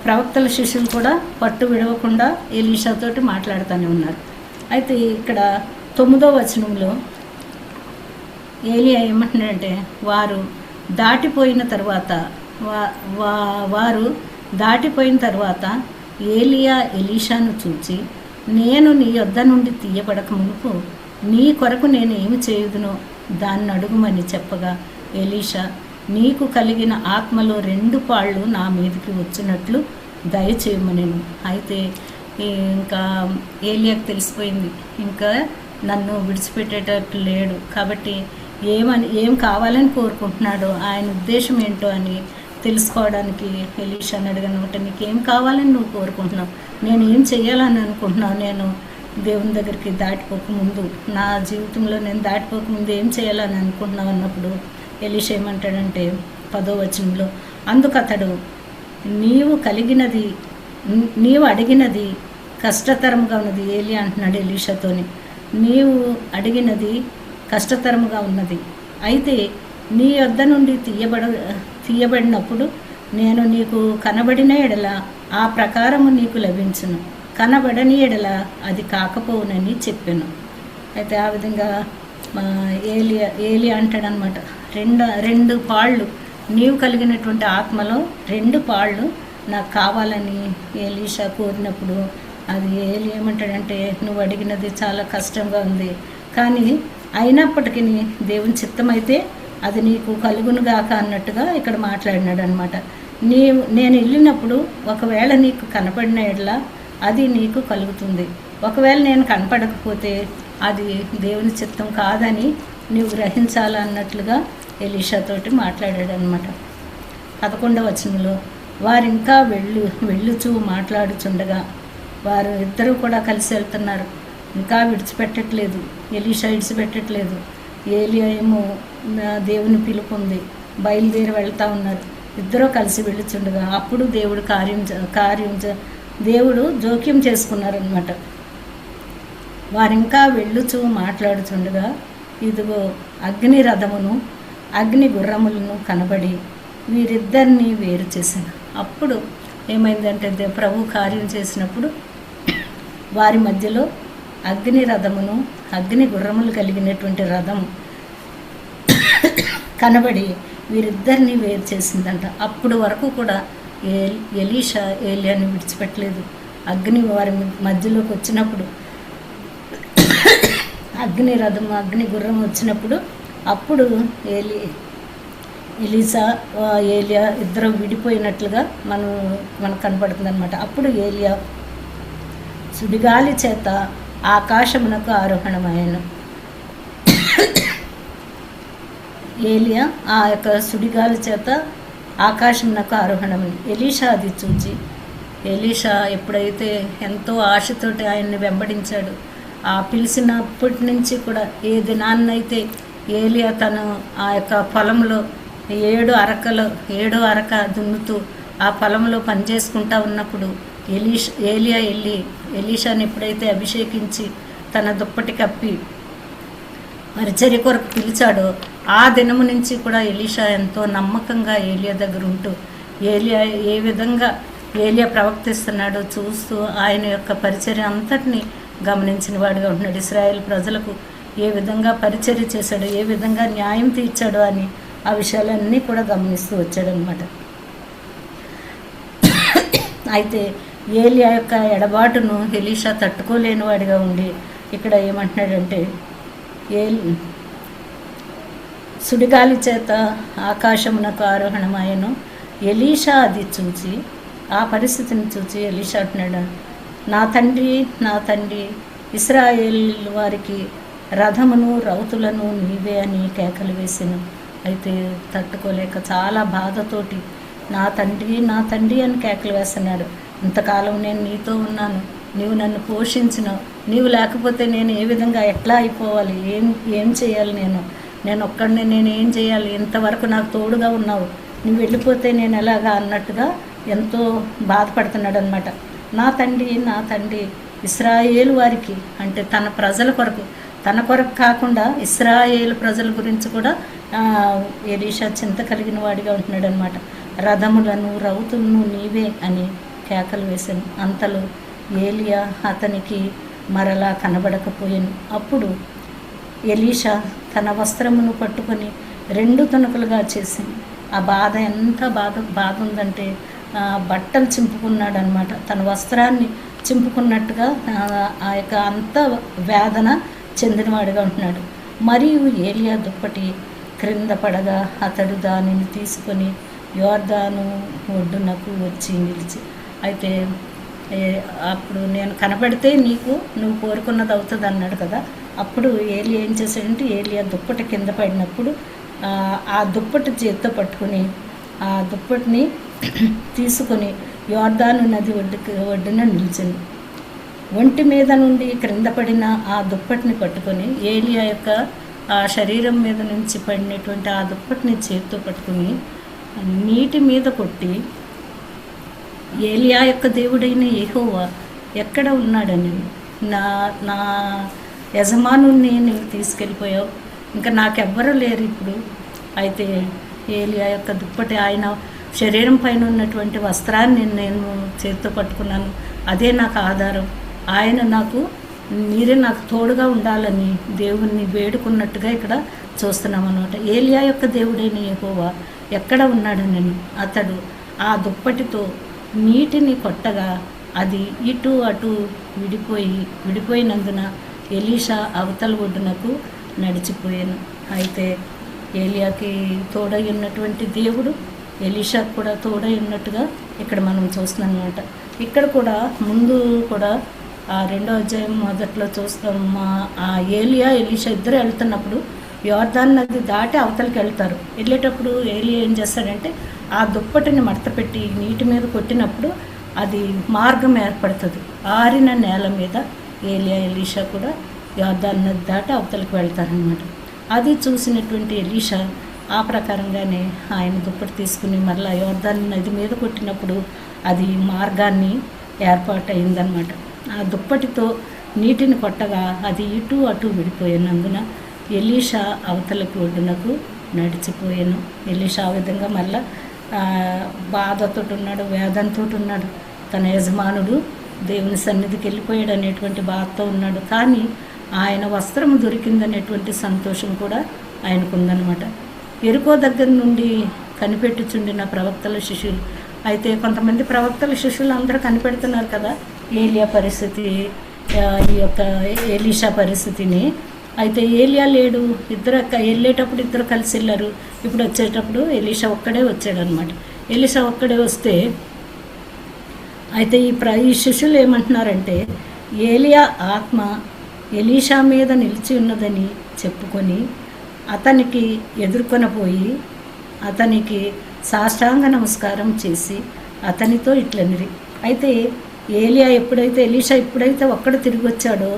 ప్రవక్తల శిష్యులు కూడా పట్టు విడవకుండా ఎలీషాతోటి మాట్లాడుతూనే ఉన్నారు. అయితే ఇక్కడ 9వ వచనంలో ఏలియా ఏమంటున్నాడంటే, వారు దాటిపోయిన తర్వాత ఏలియా ఎలీషాను చూచి, నేను నీ యొద్ద నుండి తీయబడక మునుపు నీ కొరకు నేను ఏమి చేయుదునో దాన్ని అడుగుమని చెప్పగా, ఎలీషా, నీకు కలిగిన ఆత్మలో 2 పాళ్ళు నా మీదకి వచ్చినట్లు దయచేయమనేను. అయితే ఇంకా ఏలియాకు తెలిసిపోయింది, ఇంకా నన్ను విడిచిపెట్టేటట్లు లేడు, కాబట్టి ఏం కావాలని కోరుకుంటున్నాడో, ఆయన ఉద్దేశం ఏంటో అని తెలుసుకోవడానికి ఎలీషాని అడిగానమాట. నీకేం కావాలని నువ్వు కోరుకుంటున్నావు, నేను ఏం చెయ్యాలని అనుకుంటున్నావు, నేను దేవుని దగ్గరికి దాటిపోకముందు, నా జీవితంలో నేను దాటిపోకముందు ఏం చేయాలని అనుకుంటున్నావు అన్నప్పుడు ఎలీషా ఏమంటాడంటే 10వ వచనంలో, అందుకు అతడు, నీవు అడిగినది కష్టతరంగా ఉన్నది. ఏలి అంటున్నాడు ఎలీషాతోని, నీవు అడిగినది కష్టతరముగా ఉన్నది. అయితే నీ యొద్ద నుండి తీయబడినప్పుడు నేను నీకు కనబడిన ఎడల ఆ ప్రకారము నీకు లభించును, కనబడని ఎడల అది కాకపోవునని చెప్పాను. అయితే ఆ విధంగా ఏలి అంటాడనమాట, 2 పాళ్ళు నీవు కలిగినటువంటి ఆత్మలో 2 పాళ్ళు నాకు కావాలని ఎలీషా కోరినప్పుడు, అది ఏలి ఏమంటాడంటే, నువ్వు అడిగినది చాలా కష్టంగా ఉంది, కానీ అయినప్పటికీ దేవుని చిత్తమైతే అది నీకు కలుగునుగాక అన్నట్టుగా ఇక్కడ మాట్లాడినాడు అనమాట. నేను వెళ్ళినప్పుడు ఒకవేళ నీకు కనపడిన ఎడల అది నీకు కలుగుతుంది, ఒకవేళ నేను కనపడకపోతే అది దేవుని చిత్తం కాదని నీవు గ్రహించాలన్నట్లుగా ఎలీషాతోటి మాట్లాడాడు అనమాట. 11వ వచనంలో, వారింకా వెళ్ళుచూ మాట్లాడుచుండగా, వారు ఇద్దరూ కూడా కలిసి వెళ్తున్నారు, ఇంకా విడిచిపెట్టట్లేదు, ఎలీషా విడిచిపెట్టట్లేదు. ఏలియా ఏమో దేవుని పిలుపు ఉంది, బయలుదేరి వెళ్తూ ఉన్నారు, ఇద్దరూ కలిసి వెళ్ళుచుండగా అప్పుడు దేవుడు జోక్యం చేసుకున్నారనమాట. వారింకా వెళ్ళుచూ మాట్లాడుచుండగా ఇదిగో అగ్ని రథమును అగ్ని గుర్రములను కనబడి వీరిద్దరిని వేరు చేశాను. అప్పుడు ఏమైందంటే, ప్రభు కార్యం చేసినప్పుడు వారి మధ్యలో అగ్ని రథమును అగ్ని గుర్రములు కలిగినటువంటి రథం కనబడి వీరిద్దరిని వేరు చేసిందంట. అప్పుడు వరకు కూడా ఎలీషా ఏలియాని విడిచిపెట్టలేదు. అగ్ని వారి మధ్యలోకి వచ్చినప్పుడు, అగ్ని రథం అగ్ని గుర్రం వచ్చినప్పుడు, అప్పుడు ఏలియా ఇద్దరు విడిపోయినట్లుగా మనకు కనపడుతుంది అనమాట. అప్పుడు ఏలియా సుడిగాలి చేత ఆకాశమునకు ఆరోహణమయ్యాను. ఏలియా ఆ యొక్క సుడిగాలి చేత ఆకాశమునకు ఆరోహణమని ఎలీషా అది చూచి, ఎలీషా ఎప్పుడైతే ఎంతో ఆశతోటి ఆయన్ని వెంబడించాడు, ఆ పిలిచినప్పటి నుంచి కూడా ఏ దినాన్నైతే ఏలియా తను ఆ యొక్క పొలంలో 7 అరక దున్నుతూ ఆ పొలంలో పనిచేసుకుంటా ఉన్నప్పుడు ఏలియా వెళ్ళి ఎలీషాని ఎప్పుడైతే అభిషేకించి తన దుప్పటి కప్పి పరిచర్య కొరకు పిలిచాడో, ఆ దినము నుంచి కూడా ఎలీషా ఎంతో నమ్మకంగా ఏలియా దగ్గర ఉంటూ ఏ విధంగా ఏలియా ప్రవర్తిస్తున్నాడో చూస్తూ ఆయన యొక్క పరిచర్య అంతటినీ గమనించిన వాడిగా ఉంటున్నాడు. ఇశ్రాయేల్ ప్రజలకు ఏ విధంగా పరిచర్య చేశాడో, ఏ విధంగా న్యాయం తీర్చాడో అని ఆ విషయాలన్నీ కూడా గమనిస్తూ వచ్చాడనమాట. అయితే ఏలియా యొక్క ఎడబాటును ఎలీషా తట్టుకోలేని వాడిగా ఉండి ఇక్కడ ఏమంటున్నాడంటే, సుడిగాలి చేత ఆకాశమునకు ఆరోహణమాయను. ఎలీషా అది చూచి, ఆ పరిస్థితిని చూచి ఎలీషా అంటున్నాడు, నా తండ్రి ఇశ్రాయేల్ వారికి రథమును రౌతులను నీవే అని కేకలు వేసాను. అయితే తట్టుకోలేక చాలా బాధతోటి నా తండ్రి అని కేకలు వేస్తున్నాడు. ఇంతకాలం నేను నీతో ఉన్నాను, నీవు నన్ను పోషించినావు, నీవు లేకపోతే నేను ఏ విధంగా ఎట్లా అయిపోవాలి, ఏం చేయాలి నేను నేను ఒక్కడిని నేనేం చేయాలి, ఇంతవరకు నాకు తోడుగా ఉన్నావు, నువ్వు వెళ్ళిపోతే నేను ఎలాగా అన్నట్టుగా ఎంతో బాధపడుతున్నాడు అనమాట. నా తండ్రి ఇశ్రాయేలు వారికి, అంటే తన ప్రజల కొరకు, తన కొరకు కాకుండా ఇశ్రాయేలు ప్రజల గురించి కూడా ఎలీషా చింత కలిగిన వాడిగా ఉంటున్నాడు అనమాట. రథములను రౌతులను నీవే అని కేకలు వేశాను. అంతలో ఏలియా అతనికి మరలా కనబడకపోయాను. అప్పుడు ఎలీషా తన వస్త్రమును పట్టుకొని 2 తునకలుగా చేసింది. ఆ బాధ ఎంత బాధ ఉందంటే బట్టలు చింపుకున్నాడు అనమాట. తన వస్త్రాన్ని చింపుకున్నట్టుగా ఆ యొక్క అంత వేదన చెందినవాడిగా ఉంటున్నాడు. మరియు ఏలియా దుప్పటి క్రింద పడగా అతడు దానిని తీసుకొని యోర్దాను ఒడ్డునకు వచ్చి నిలిచి, అయితే అప్పుడు నేను కనపడితే నువ్వు కోరుకున్నది అవుతుంది అన్నాడు కదా. అప్పుడు ఏలియా ఏం చేశాడంటే, ఏలియా దుప్పటి కింద పడినప్పుడు ఆ దుప్పటి చేత్తో పట్టుకుని ఆ దుప్పటిని తీసుకొని యోర్దాను నది ఒడ్డున నిలిచింది. ఒంటి మీద నుండి క్రింద పడిన ఆ దుప్పటిని పట్టుకొని ఏలియా యొక్క ఆ శరీరం మీద నుంచి పడినటువంటి ఆ దుప్పటిని చేత్తో పట్టుకుని నీటి మీద కొట్టి, ఏలియా యొక్క దేవుడైన యెహోవా ఎక్కడ ఉన్నాడని, నా యజమానుణ్ణి నువ్వు తీసుకెళ్ళిపోయావు, ఇంకా నాకెవ్వరూ లేరు ఇప్పుడు. అయితే ఏలియా యొక్క దుప్పటి, ఆయన శరీరం పైన ఉన్నటువంటి వస్త్రాన్ని నేను చేతితో పట్టుకున్నాను, అదే నాకు ఆధారం. మీరే నాకు తోడుగా ఉండాలని దేవుణ్ణి వేడుకున్నట్టుగా ఇక్కడ చూస్తున్నాం అన్నమాట. ఏలియా యొక్క దేవుడైన యెహోవా ఎక్కడ ఉన్నాడని అతడు ఆ దుప్పటితో నీటిని కొట్టగా అది ఇటు అటు విడిపోయినందున ఎలీషా అవతల ఒడ్డునకు నడిచిపోయాను. అయితే ఏలియాకి తోడై ఉన్నటువంటి దేవుడు ఎలీషాకు కూడా తోడై ఉన్నట్టుగా ఇక్కడ మనం చూస్తున్నాం అన్నమాట. ఇక్కడ కూడా ముందు కూడా ఆ 2వ అధ్యాయం మొదట్లో చూస్తాం. ఆ ఏలియా ఎలీషా ఇద్దరు వెళ్తున్నప్పుడు యోర్దాను నది దాటి అవతలకి వెళ్తారు. వెళ్ళేటప్పుడు ఏలియా ఏం చేస్తాడంటే ఆ దుప్పటిని మడతపెట్టి నీటి మీద కొట్టినప్పుడు అది మార్గం ఏర్పడుతుంది. ఆరిన నేల మీద ఏలియా ఎలీషా కూడా యోర్దాను నది దాటి అవతలకి వెళ్తారనమాట. అది చూసినటువంటి ఎలీషా ఆ ప్రకారంగానే ఆయన దుప్పటి తీసుకుని మరలా యోర్దాను నది మీద కొట్టినప్పుడు అది మార్గాన్ని ఏర్పాటైందనమాట. ఆ దుప్పటితో నీటిని కొట్టగా అది ఇటు అటు విడిపోయినందున ఎలీషా అవతలకి ఒడ్డునకు నడిచిపోయాను. ఎలీషా ఆ విధంగా మళ్ళా బాధతో ఉన్నాడు, వేదంతో ఉన్నాడు. తన యజమానుడు దేవుని సన్నిధికి వెళ్ళిపోయాడు అనేటువంటి బాధతో ఉన్నాడు. కానీ ఆయన వస్త్రం దొరికిందనేటువంటి సంతోషం కూడా ఆయనకు ఉందన్నమాట. ఎరుకో దగ్గర నుండి కనిపెట్టుచుండిన ప్రవక్తల శిష్యులు, అయితే కొంతమంది ప్రవక్తల శిష్యులు అందరూ కనిపెడుతున్నారు కదా ఏలియా పరిస్థితి, ఈ యొక్క ఎలీషా పరిస్థితిని. అయితే ఏలియా లేడు, వెళ్ళేటప్పుడు ఇద్దరు కలిసి వెళ్ళారు. ఇప్పుడు వచ్చేటప్పుడు ఎలీషా ఒక్కడే వచ్చాడు అనమాట. ఎలీషా ఒక్కడే వస్తే అయితే ఈ శిష్యులు ఏమంటున్నారంటే, ఏలియా ఆత్మ ఎలీషా మీద నిలిచి ఉన్నదని చెప్పుకొని అతనికి ఎదుర్కొనపోయి అతనికి సాష్టాంగ నమస్కారం చేసి అతనితో ఇట్లనిరి. అయితే ఎలీషా ఎప్పుడైతే ఒక్కడ తిరిగి వచ్చాడో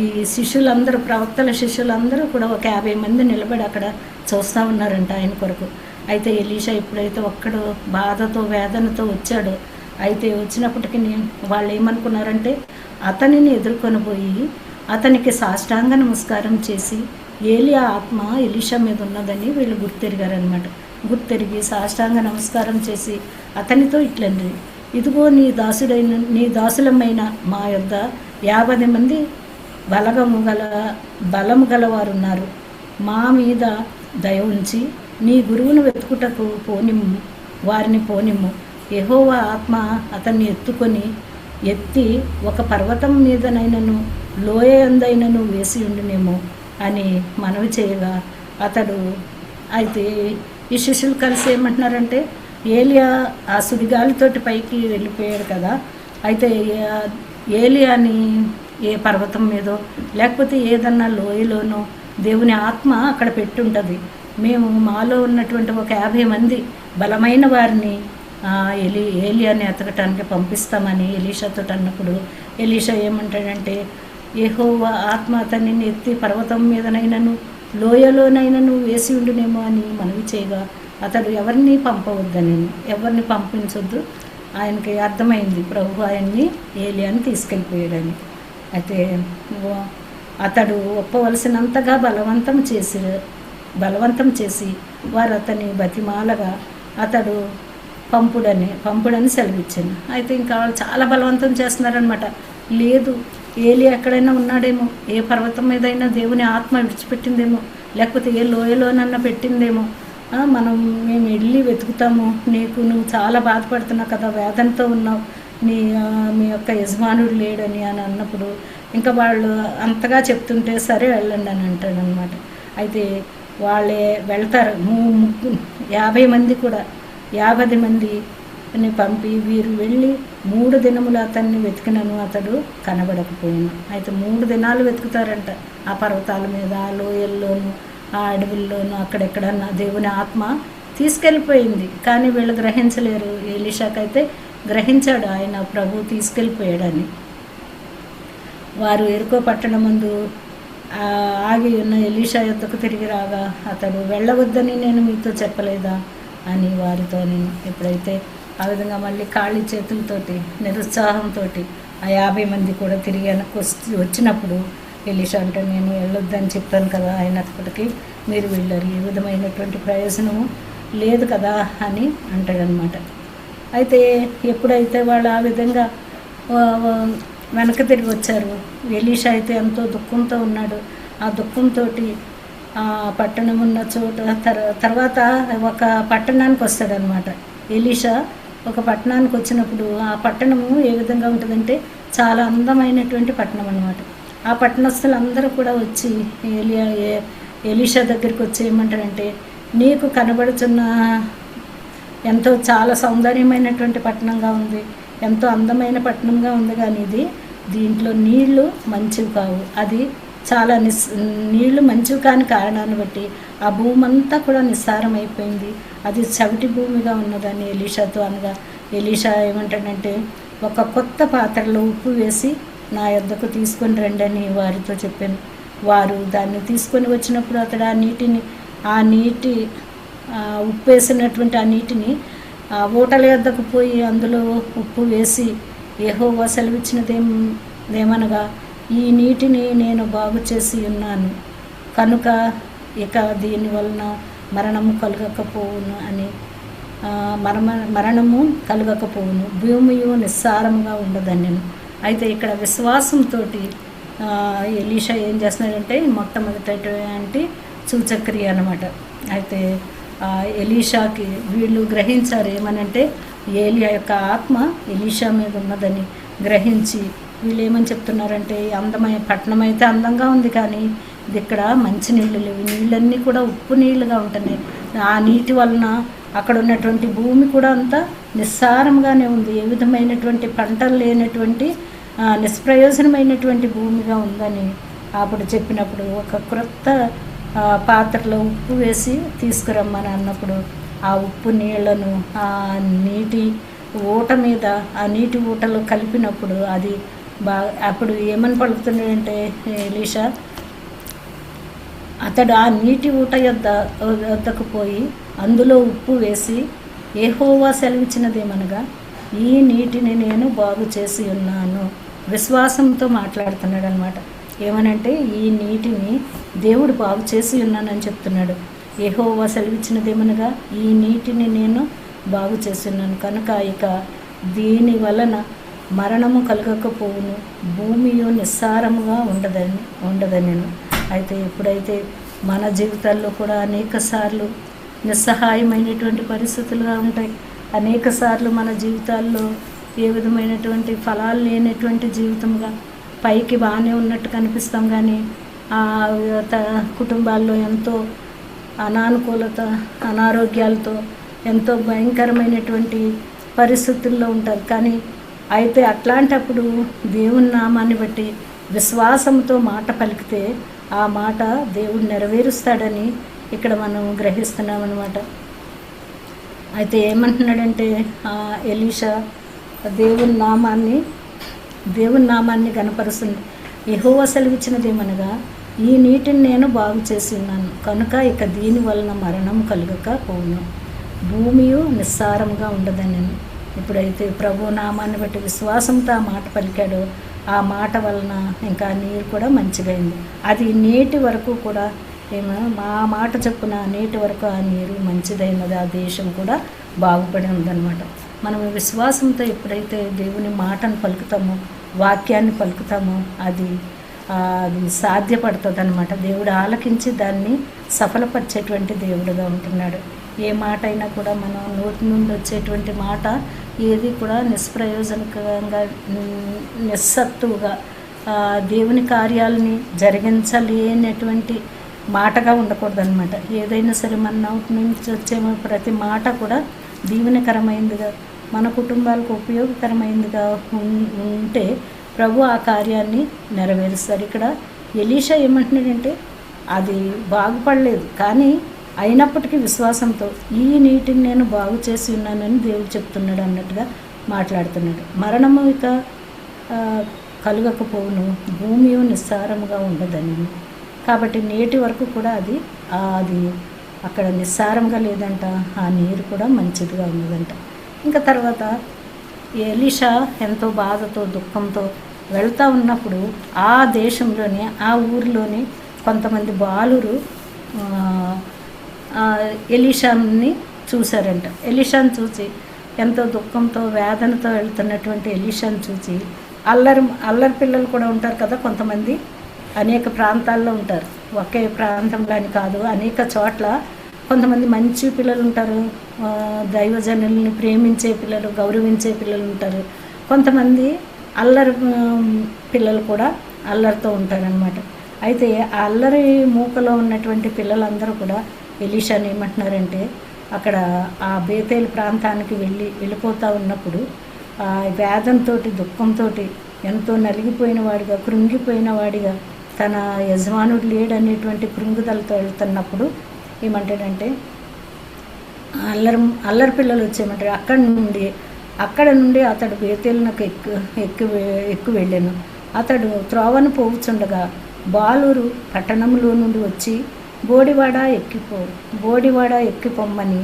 ఈ శిష్యులందరూ, ప్రవక్తల శిష్యులందరూ కూడా ఒక 50 మంది నిలబడి అక్కడ చూస్తూ ఉన్నారంట ఆయన కొరకు. అయితే ఎలీషా ఎప్పుడైతే ఒక్కడు బాధతో వేదనతో వచ్చాడో, అయితే వచ్చినప్పటికీ వాళ్ళు ఏమనుకున్నారంటే అతనిని ఎదుర్కొని పోయి అతనికి సాష్టాంగ నమస్కారం చేసి ఏలియా ఆత్మ ఎలీషా మీద ఉన్నదని వీళ్ళు గుర్తెరిగారనమాట. గుర్తెరిగి సాష్టాంగ నమస్కారం చేసి అతనితో ఇట్లండి, ఇదిగో నీ దాసులమైన మా యొద్ద 50 మంది బలము గలవారున్నారు. మా మీద దయ ఉంచి నీ గురువును వెతుకుటకు వారిని పోనిమ్ము. యెహోవా ఆత్మ అతన్ని ఎత్తి ఒక పర్వతం మీదనైనను లోయ ఎందైనను వేసి ఉండునేమో అని మనవి చేయగా అతడు, అయితే ఈ శిష్యులు కలిసి ఏమంటున్నారంటే, ఏలియా ఆ సుడిగాలితోటి పైకి వెళ్ళిపోయాడు కదా, అయితే ఏలియాని ఏ పర్వతం మీదో లేకపోతే ఏదన్నా లోయలోనో దేవుని ఆత్మ అక్కడ పెట్టుంటుంది. మేము మాలో ఉన్నటువంటి ఒక 50 మంది బలమైన వారిని ఏలియాని ఎతకటానికి పంపిస్తామని ఎలీషాతో అన్నప్పుడు ఎలీషా ఏమంటాడంటే, యెహోవా ఆత్మ అతనిని ఎత్తి పర్వతం మీదనైనను లోయలోనైనా నువ్వు వేసి ఉండునేమో అని మనవి చేయగా అతడు ఎవరిని పంపవద్దని, ఎవరిని పంపించొద్దు. ఆయనకి అర్థమైంది ప్రభు ఆయన్ని ఏలియాని తీసుకెళ్ళిపోయాడని. అయితే అతడు ఒప్పవలసినంతగా బలవంతం చేసి వారు అతని బతిమాలగా అతడు పంపుడని సెలవిచ్చాను. అయితే ఇంకా వాళ్ళు చాలా బలవంతం చేస్తున్నారనమాట. లేదు, ఏలి ఎక్కడైనా ఉన్నాడేమో, ఏ పర్వతం మీదైనా దేవుని ఆత్మ విడిచిపెట్టిందేమో, లేకపోతే ఏ లోయలోనన్నా పెట్టిందేమో, మేము వెళ్ళి వెతుకుతాము, నువ్వు చాలా బాధపడుతున్నావు కదా, వేదనతో ఉన్నావు, మీ యొక్క యజమానుడు లేడని అని అన్నప్పుడు ఇంకా వాళ్ళు అంతగా చెప్తుంటే సరే వెళ్ళండి అని అంటాడు అనమాట. అయితే వాళ్ళే వెళ్తారు. 50 మందిని పంపి వీరు వెళ్ళి 3 దినములు అతన్ని వెతికినను అతడు కనబడకపోయాను. అయితే 3 దినాలు వెతుకుతారంట ఆ పర్వతాల మీద, ఆ లోయల్లోనూ, ఆ అడవుల్లోనూ, అక్కడెక్కడన్నా దేవుని ఆత్మ తీసుకెళ్ళిపోయింది. కానీ వీళ్ళు గ్రహించలేరు. ఎలీషాకైతే గ్రహించాడు, ఆయన ప్రభు తీసుకెళ్ళిపోయాడని. వారు ఎరుకో పట్టణం ముందు ఆగి ఉన్న ఎలీషా యొద్దకు తిరిగి రాగా అతడు వెళ్ళవద్దని నేను మీతో చెప్పలేదా అని వారితో, నేను ఎప్పుడైతే ఆ విధంగా మళ్ళీ ఖాళీ చేతులతోటి నిరుత్సాహంతో ఆ 50 మంది కూడా తిరిగి వెనక్కి వచ్చినప్పుడు ఎలీషా అంటే నేను వెళ్ళొద్దని చెప్పాను కదా, అయినప్పటికీ మీరు వెళ్ళారు, ఏ విధమైనటువంటి ప్రయోజనము లేదు కదా అని అంటాడనమాట. అయితే ఎప్పుడైతే వాళ్ళు ఆ విధంగా వెనక్కి తిరిగి వచ్చారు, ఎలీషా అయితే ఎంతో దుఃఖంతో ఉన్నాడు. ఆ దుఃఖంతో ఆ పట్టణం ఉన్న చోట తర్వాత ఒక పట్టణానికి వస్తాడనమాట. ఎలీషా ఒక పట్టణానికి వచ్చినప్పుడు ఆ పట్టణము ఏ విధంగా ఉంటుందంటే చాలా అందమైనటువంటి పట్టణం అనమాట. ఆ పట్టణస్థులందరూ కూడా వచ్చి ఎలీషా దగ్గరికి వచ్చి ఏమంటారంటే, నీకు కనబడుతున్న ఎంతో చాలా సౌందర్యమైనటువంటి పట్టణంగా ఉంది, ఎంతో అందమైన పట్టణంగా ఉంది, కానీ దీంట్లో నీళ్లు మంచివి కావు, అది చాలా నీళ్లు మంచివి కాని కారణాన్ని బట్టి ఆ భూమి అంతా కూడా నిస్సారమైపోయింది, అది చవిటి భూమిగా ఉన్నదని ఎలీషాతో అనగా ఎలీషా ఏమంటాడంటే, ఒక కొత్త పాత్రలో ఉప్పు వేసి నా యొద్దకు తీసుకొని రండి అని వారితో చెప్పాను. వారు దాన్ని తీసుకొని వచ్చినప్పుడు అతడు ఆ నీటి ఉప్పు వేసినటువంటి ఆ నీటిని ఊటల యొద్దకు పోయి అందులో ఉప్పు వేసి యెహోవా సెలవిచ్చినదేమనగా, ఈ నీటిని నేను బాగు చేసి ఉన్నాను కనుక ఇక దీని వలన మరణము కలగకపోవును అని, మరణము కలగకపోవును, భూమియు నిస్సారముగా ఉండదని. అయితే ఇక్కడ విశ్వాసంతో ఎలీషా ఏం చేస్తున్నాడంటే మొట్టమొదటి సూచక్రియ అన్నమాట. అయితే ఎలీషాకి వీళ్ళు గ్రహించారు ఏమనంటే, ఏలియా యొక్క ఆత్మ ఎలీషా మీద ఉన్నదని గ్రహించి వీళ్ళు ఏమని చెప్తున్నారంటే, అందమైన పట్టణం అయితే అందంగా ఉంది, కానీ ఇది ఇక్కడ మంచి నీళ్ళు లేవు, నీళ్ళన్నీ కూడా ఉప్పు నీళ్ళుగా ఉంటున్నాయి, ఆ నీటి వలన అక్కడ ఉన్నటువంటి భూమి కూడా అంతా నిస్సారంగానే ఉంది, ఏ విధమైనటువంటి పంటలు లేనటువంటి నిష్ప్రయోజనమైనటువంటి భూమిగా ఉందని అప్పుడు చెప్పినప్పుడు ఒక క్రొత్త పాత్రలో ఉప్పు వేసి తీసుకురమ్మని అన్నప్పుడు ఆ ఉప్పు నీళ్లను ఆ నీటి ఊట మీద ఆ నీటి ఊటలో కలిపినప్పుడు అది అప్పుడు ఏమని పలుకుతున్నాడంటే ఎలీషా, అతడు ఆ నీటి ఊట యొద్దకు పోయి అందులో ఉప్పు వేసి యెహోవా సెలవిచ్చినదేమనగా, ఈ నీటిని నేను బాగు చేసి ఉన్నాను. విశ్వాసంతో మాట్లాడుతున్నాడు అనమాట. ఏమనంటే ఈ నీటిని దేవుడు బాగు చేసి ఉన్నానని చెప్తున్నాడు. యెహోవా సెలవిచ్చినదేమనగా, ఈ నీటిని నేను బాగు చేసి ఉన్నాను కనుక ఇక దీని వలన మరణము కలగకపోవును, భూమియు నిస్సారముగా ఉండదని. అయితే ఎప్పుడైతే మన జీవితాల్లో కూడా అనేక సార్లు నిస్సహాయమైనటువంటి పరిస్థితులుగా ఉంటాయి, అనేక సార్లు మన జీవితాల్లో ఏ విధమైనటువంటి ఫలాలు లేనటువంటి జీవితంగా పైకి బాగానే ఉన్నట్టు కనిపిస్తాం, కానీ కుటుంబాల్లో ఎంతో అనానుకూలత అనారోగ్యాలతో ఎంతో భయంకరమైనటువంటి పరిస్థితుల్లో ఉంటారు. కానీ అయితే అట్లాంటప్పుడు దేవుని నామాన్ని బట్టి విశ్వాసంతో మాట పలికితే ఆ మాట దేవుడు నెరవేరుస్తాడని ఇక్కడ మనం గ్రహిస్తున్నాం అన్నమాట. అయితే ఏమంటున్నాడంటే ఎలీషా దేవుని నామాన్ని కనపరుస్తుంది. యెహోవా సెలవిచ్చినదేమనగా, ఈ నీటిని నేను బాగు చేసి ఉన్నాను కనుక ఇక దీని వలన మరణం కలుగక పోను, భూమియు నిస్సారంగా ఉండదని. ఇప్పుడైతే ప్రభు నామాన్ని బట్టి విశ్వాసంతో ఆ మాట పలికాడో ఆ మాట వలన ఇంకా నీరు కూడా మంచిగైంది. అది నేటి వరకు కూడా మా మాట చొప్పున నేటి వరకు ఆ నీరు మంచిదైనది, ఆ దేశం కూడా బాగుపడి ఉందన్నమాట. మనం విశ్వాసంతో ఎప్పుడైతే దేవుని మాటను పలుకుతామో, వాక్యాన్ని పలుకుతామో అది సాధ్యపడుతుంది అనమాట. దేవుడు ఆలకించి దాన్ని సఫలపరిచేటువంటి దేవుడుగా ఉంటున్నాడు. ఏ మాట అయినా కూడా మనం నోటి నుండి వచ్చేటువంటి మాట ఏది కూడా నిష్ప్రయోజనకంగా నిస్సత్తువుగా దేవుని కార్యాలని జరిగించలేనటువంటి మాటగా ఉండకూడదు అనమాట. ఏదైనా సరే మన నోటి నుంచి వచ్చే ప్రతి మాట కూడా దీవెనకరమైందిగా, మన కుటుంబాలకు ఉపయోగకరమైందిగా ఉంటే ప్రభు ఆ కార్యాన్ని నెరవేరుస్తారు. ఇక్కడ ఎలీషా ఏమంటున్నాడంటే అది బాగుపడలేదు, కానీ అయినప్పటికీ విశ్వాసంతో ఈ నీటిని నేను బాగు చేసి ఉన్నానని దేవుడు చెప్తున్నాడు అన్నట్టుగా మాట్లాడుతున్నాడు. మరణము ఇక కలుగకపోవును, భూమి నిస్సారముగా ఉండదని. కాబట్టి నేటి వరకు కూడా అది అక్కడ నిస్సారంగా లేదంట, ఆ నీరు కూడా మంచిదిగా ఉన్నదంట. ఇంకా తర్వాత ఎలీషా ఎంతో బాధతో దుఃఖంతో వెళ్తూ ఉన్నప్పుడు ఆ దేశంలోని ఆ ఊరిలోని కొంతమంది బాలురు ఎలీషాని చూశారంట. ఎలీషాని చూసి ఎంతో దుఃఖంతో వేదనతో వెళ్తున్నటువంటి ఎలీషాని చూసి అల్లరి పిల్లలు కూడా ఉంటారు కదా కొంతమంది, అనేక ప్రాంతాల్లో ఉంటారు, ఒకే ప్రాంతంలో అని కాదు, అనేక చోట్ల కొంతమంది మంచి పిల్లలు ఉంటారు, దైవజనుల్ని ప్రేమించే పిల్లలు, గౌరవించే పిల్లలు ఉంటారు. కొంతమంది అల్లరి పిల్లలు కూడా అల్లరితో ఉంటారనమాట. అయితే ఆ అల్లరి మూకలో ఉన్నటువంటి పిల్లలందరూ కూడా ఎలీషాని ఏమంటున్నారంటే అక్కడ ఆ బేతేలు ప్రాంతానికి వెళ్ళిపోతూ ఉన్నప్పుడు వేదంతో దుఃఖంతో ఎంతో నలిగిపోయిన వాడిగా, కృంగిపోయిన వాడిగా, తన యజమానుడు లేడనేటువంటి కృంగుదలతో వెళ్తున్నప్పుడు ఏమంటాడంటే అల్లరి పిల్లలు వచ్చేయమంటారు. అక్కడ నుండి అతడు బేతేలునకు ఎక్కువ వెళ్ళాను. అతడు త్రోవను పోవుచుండగా బాలురు పట్టణంలో నుండి వచ్చి బోడివాడ ఎక్కిపోమ్మని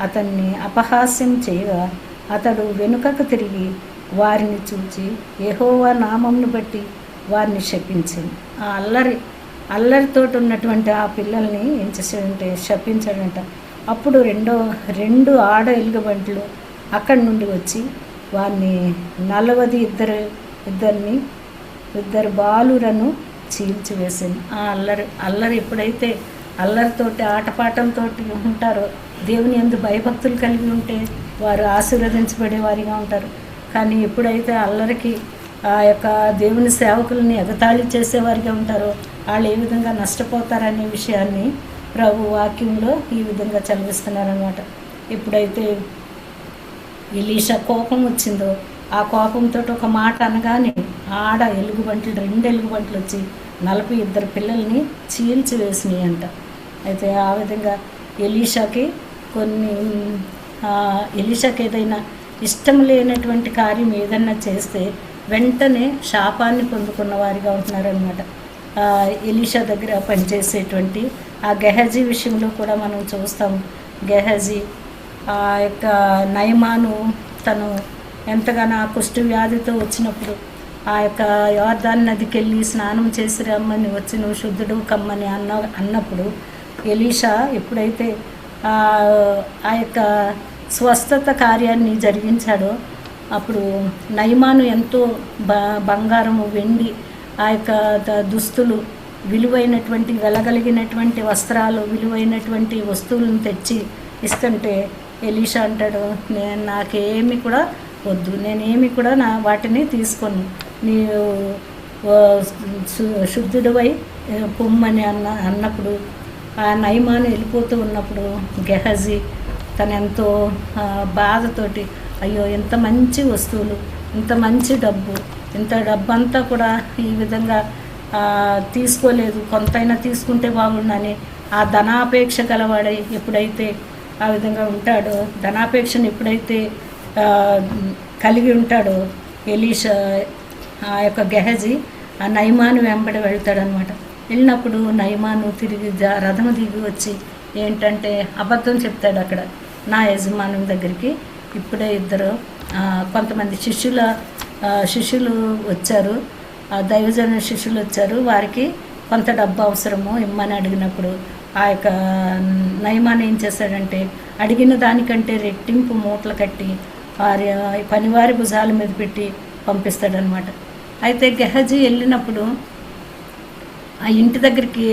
అతన్ని అపహాస్యం చేయగా అతడు వెనుకకు తిరిగి వారిని చూచి యెహోవా నామమును బట్టి వారిని శపించింది. ఆ అల్లరితోటి ఉన్నటువంటి ఆ పిల్లల్ని ఏం చేశాడంటే శపించాడంట. అప్పుడు రెండు ఆడ ఎలుగుబంట్లు అక్కడి నుండి వచ్చి వారిని 42 ఇద్దరు బాలురను చీల్చివేసింది. ఆ అల్లరి ఎప్పుడైతే అల్లరితోటి ఆటపాటలతో ఉంటారో, దేవుని యందు భయభక్తులు కలిగి ఉంటే వారు ఆశీర్వదించబడే వారిగా ఉంటారు. కానీ ఎప్పుడైతే అల్లరికి ఆ యొక్క దేవుని సేవకుల్ని ఎగతాళి చేసేవారిగా ఉంటారో వాళ్ళు ఏ విధంగా నష్టపోతారనే విషయాన్ని ప్రభు వాక్యంలో ఈ విధంగా చదివిస్తున్నారనమాట. ఎప్పుడైతే ఎలీషా కోపం వచ్చిందో ఆ కోపంతో ఒక మాట అనగానే ఆడ ఎలుగుబంట్లు 2 ఎలుగుబంట్లు వచ్చి 42 పిల్లల్ని చీల్చివేసినాయి అంట. అయితే ఆ విధంగా ఎలీషాకి ఏదైనా ఇష్టం లేనటువంటి కార్యం ఏదన్నా చేస్తే వెంటనే శాపాన్ని పొందుకున్న వారిగా ఉంటున్నారనమాట. ఎలీషా దగ్గర పనిచేసేటువంటి ఆ గెహజీ విషయంలో కూడా మనం చూస్తాం. గెహజీ ఆ యొక్క నయమాను తను ఎంతగానో ఆ కుష్ఠ వ్యాధితో వచ్చినప్పుడు ఆ యొక్క యోర్దాను నదికి వెళ్ళి స్నానం చేసి రమ్మని వచ్చి నువ్వు శుద్ధుడు కమ్మని అన్నప్పుడు ఎలీషా ఎప్పుడైతే ఆ యొక్క స్వస్థత కార్యాన్ని జరిగించాడో అప్పుడు నయమాను ఎంతో బంగారము, వెండి, ఆ యొక్క దుస్తులు, విలువైనటువంటి వెలగలిగినటువంటి వస్త్రాలు, విలువైనటువంటి వస్తువులను తెచ్చి ఇస్తుంటే ఎలీషా అంటాడు, నాకేమి కూడా వద్దు, నేనేమి కూడా వాటిని తీసుకోను, నీవు శుద్ధుడివై పొమ్మని అన్నప్పుడు ఆ నయమాను వెళ్ళిపోతూ ఉన్నప్పుడు గెహజీ తనెంతో బాధతోటి అయ్యో ఇంత మంచి వస్తువులు, ఇంత మంచి డబ్బు, ఇంత డబ్బంతా కూడా ఈ విధంగా తీసుకోలేదు, కొంతైనా తీసుకుంటే బాగుండని ఆ ధనాపేక్ష గలవాడై ఎప్పుడైతే ఆ విధంగా ఉంటాడో, ధనాపేక్షను ఎప్పుడైతే కలిగి ఉంటాడో ఎలీషా ఆ యొక్క గెహజీ ఆ నయమాను వెంబడి వెళ్తాడనమాట. వెళ్ళినప్పుడు నయమాను తిరిగి రథము దిగి వచ్చి ఏంటంటే అబద్ధం చెప్తాడు అక్కడ నా యజమానుని దగ్గరికి. ఇప్పుడే ఇద్దరు కొంతమంది శిష్యులు వచ్చారు, దైవజన శిష్యులు వచ్చారు, వారికి కొంత డబ్బు అవసరము ఇమ్మని అడిగినప్పుడు ఆ యొక్క నయమాన్ ఏం చేశాడంటే అడిగిన దానికంటే రెట్టింపు మూటలు కట్టి పనివారి భుజాల మీద పెట్టి పంపిస్తాడనమాట. అయితే గెహజీ వెళ్ళినప్పుడు ఆ ఇంటి దగ్గరికి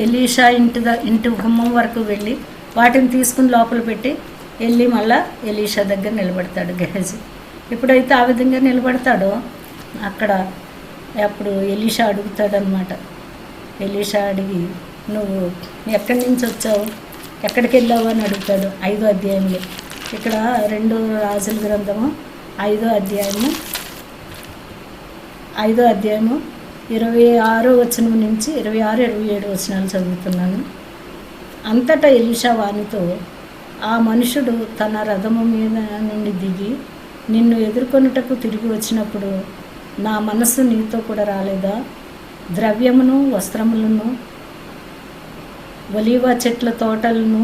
ఎలీషా ఇంటి గుమ్మం వరకు వెళ్ళి వాటిని తీసుకుని లోపల పెట్టి వెళ్ళి మళ్ళా ఎలీషా దగ్గర నిలబడతాడు గెహజీ. ఎప్పుడైతే ఆ విధంగా నిలబడతాడో అక్కడ అప్పుడు ఎలీషా అడుగుతాడనమాట. ఎలీషా అడిగి నువ్వు ఎక్కడి నుంచి వచ్చావు, ఎక్కడికి వెళ్ళావు అని అడుగుతాడు 5వ అధ్యాయంలో. ఇక్కడ 2 రాజుల గ్రంథము 5వ అధ్యాయము 26వ వచనం నుంచి 26-27 వచనాలు చదువుతున్నాను. అంతటా ఎలీషా వానితో, ఆ మనుషుడు తన రథము మీద నుండి దిగి నిన్ను ఎదుర్కొనుటకు తిరిగి వచ్చినప్పుడు నా మనస్సు నీతో కూడా రాలేదా? ద్రవ్యమును వస్త్రములను ఒలీవ చెట్ల తోటలను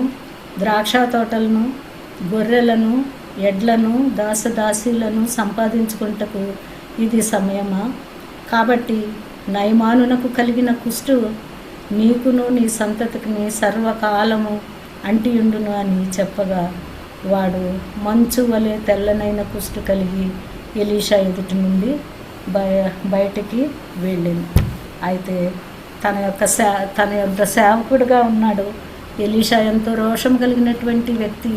ద్రాక్ష తోటలను గొర్రెలను ఎడ్లను దాసదాసీలను సంపాదించుకుంటకు ఇది సమయమా? కాబట్టి నయమానునకు కలిగిన కుష్టు నీకును నీ సంతతికి సర్వకాలము అంటియుండును అని చెప్పగా వాడు మంచు వలె తెల్లనైన కుష్టు కలిగి ఎలీషా ఎదుటి నుండి బయటికి వెళ్ళింది. అయితే తన యొక్క సేవకుడిగా ఉన్నాడు ఎలీషా. ఎంతో రోషం కలిగినటువంటి వ్యక్తి,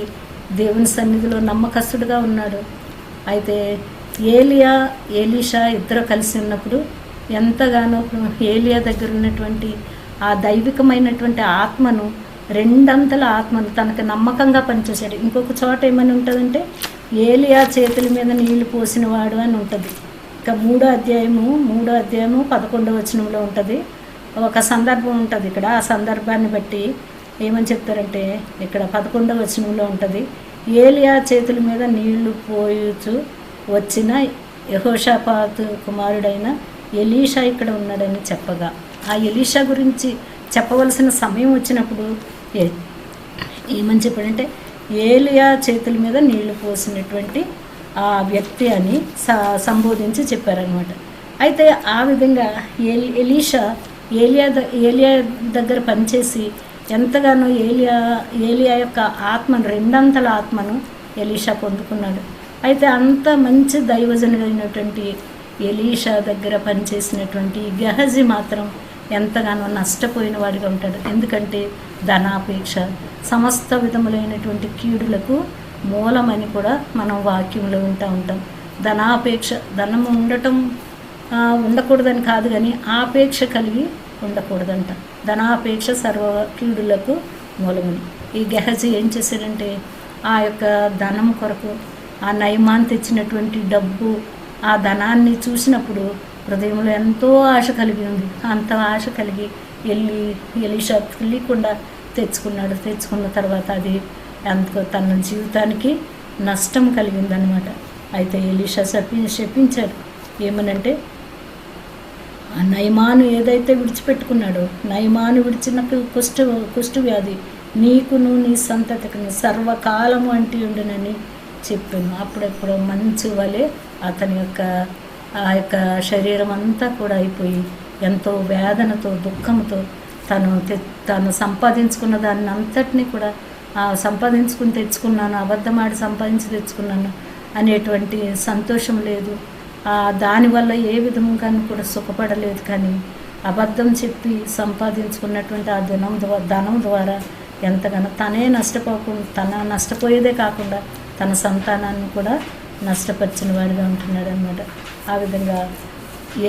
దేవుని సన్నిధిలో నమ్మకస్తుడిగా ఉన్నాడు. అయితే ఎలీషా ఇద్దరు కలిసి ఉన్నప్పుడు ఎంతగానో ఏలియా దగ్గర ఉన్నటువంటి ఆ దైవికమైనటువంటి ఆత్మను, 2 అంతల ఆత్మను తనకు నమ్మకంగా పనిచేశాడు. ఇంకొక చోట ఏమని ఉంటుందంటే ఏలియా చేతుల మీద నీళ్లు పోసినవాడు అని ఉంటుంది. ఇక 3వ అధ్యాయము 11వ వచనంలో ఉంటుంది. ఒక సందర్భం ఉంటుంది ఇక్కడ. ఆ సందర్భాన్ని బట్టి ఏమని చెప్తారంటే ఇక్కడ 11వ వచనంలో ఉంటుంది, ఏలియా చేతుల మీద నీళ్లు పోయొచ్చు వచ్చిన యెహోషాపాతు కుమారుడైన ఎలీషా ఇక్కడ ఉన్నాడని చెప్పగా, ఆ ఎలీషా గురించి చెప్పవలసిన సమయం వచ్చినప్పుడు ఏమని చెప్పాడంటే ఏలియా చేతుల మీద నీళ్లు పోసినటువంటి ఆ వ్యక్తి అని సంబోధించి చెప్పారనమాట. అయితే ఆ విధంగా ఏలియా దగ్గర పనిచేసి ఎంతగానో ఏలియా యొక్క ఆత్మను, 2 అంతల ఆత్మను ఎలీషా పొందుకున్నాడు. అయితే అంత మంచి దైవజనుడైనటువంటి ఎలీషా దగ్గర పనిచేసినటువంటి గెహజీ మాత్రం ఎంతగానో నష్టపోయిన వాడిగా ఉంటాడు. ఎందుకంటే ధనాపేక్ష సమస్త విధములైనటువంటి కీడులకు మూలమని కూడా మనం వాక్యంలో ఉంటాం. ధనాపేక్ష, ధనము ఉండకూడదని కాదు కానీ ఆపేక్ష కలిగి ఉండకూడదంట. ధనాపేక్ష సర్వ కీడులకు మూలమని. ఈ గెహజీ ఏం చేశాడంటే ఆ యొక్క ధనం కొరకు ఆ నయమాన్ తెచ్చినటువంటి డబ్బు, ఆ ధనాన్ని చూసినప్పుడు హృదయంలో ఎంతో ఆశ కలిగి ఉంది. అంత ఆశ కలిగి ఎలీషా తెలియకుండా తెచ్చుకున్న తర్వాత అది ఎంతో తన జీవితానికి నష్టం కలిగిందనమాట. అయితే ఎలీషా శపించాడు. ఏమనంటే ఆ నయమాను ఏదైతే విడిచిపెట్టుకున్నాడో, నయమాను విడిచిన కుష్టు వ్యాధి నీకును నీ సంతతికి సర్వకాలము అంటి ఉండునని చెప్పాను. అప్పుడెప్పుడు మంచు వలె అతని యొక్క ఆ యొక్క శరీరం అంతా కూడా అయిపోయి ఎంతో వేదనతో దుఃఖంతో తను సంపాదించుకున్న దాన్ని అంతటినీ కూడా తెచ్చుకున్నాను, అబద్ధమాడి సంపాదించి తెచ్చుకున్నాను అనేటువంటి సంతోషం లేదు. దానివల్ల ఏ విధంగా కూడా సుఖపడలేదు. కానీ అబద్ధం చెప్పి సంపాదించుకున్నటువంటి ఆ ధనం ద్వారా ఎంతగానో తన నష్టపోయేదే కాకుండా తన సంతానాన్ని కూడా నష్టపరిచిన వాడిగా ఉంటున్నాడు అన్నమాట. ఆ విధంగా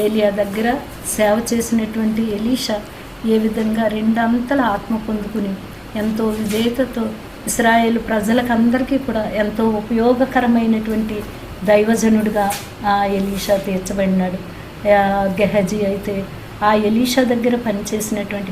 ఏలియా దగ్గర సేవ చేసినటువంటి ఎలీషా ఏ విధంగా 2 అంతల ఆత్మ పొందుకుని ఎంతో విజేతతో ఇశ్రాయేలు ప్రజలకందరికీ కూడా ఎంతో ఉపయోగకరమైనటువంటి దైవజనుడిగా ఆ ఎలీషా తీర్చబడినాడు. గెహజీ అయితే ఆ ఎలీషా దగ్గర పనిచేసినటువంటి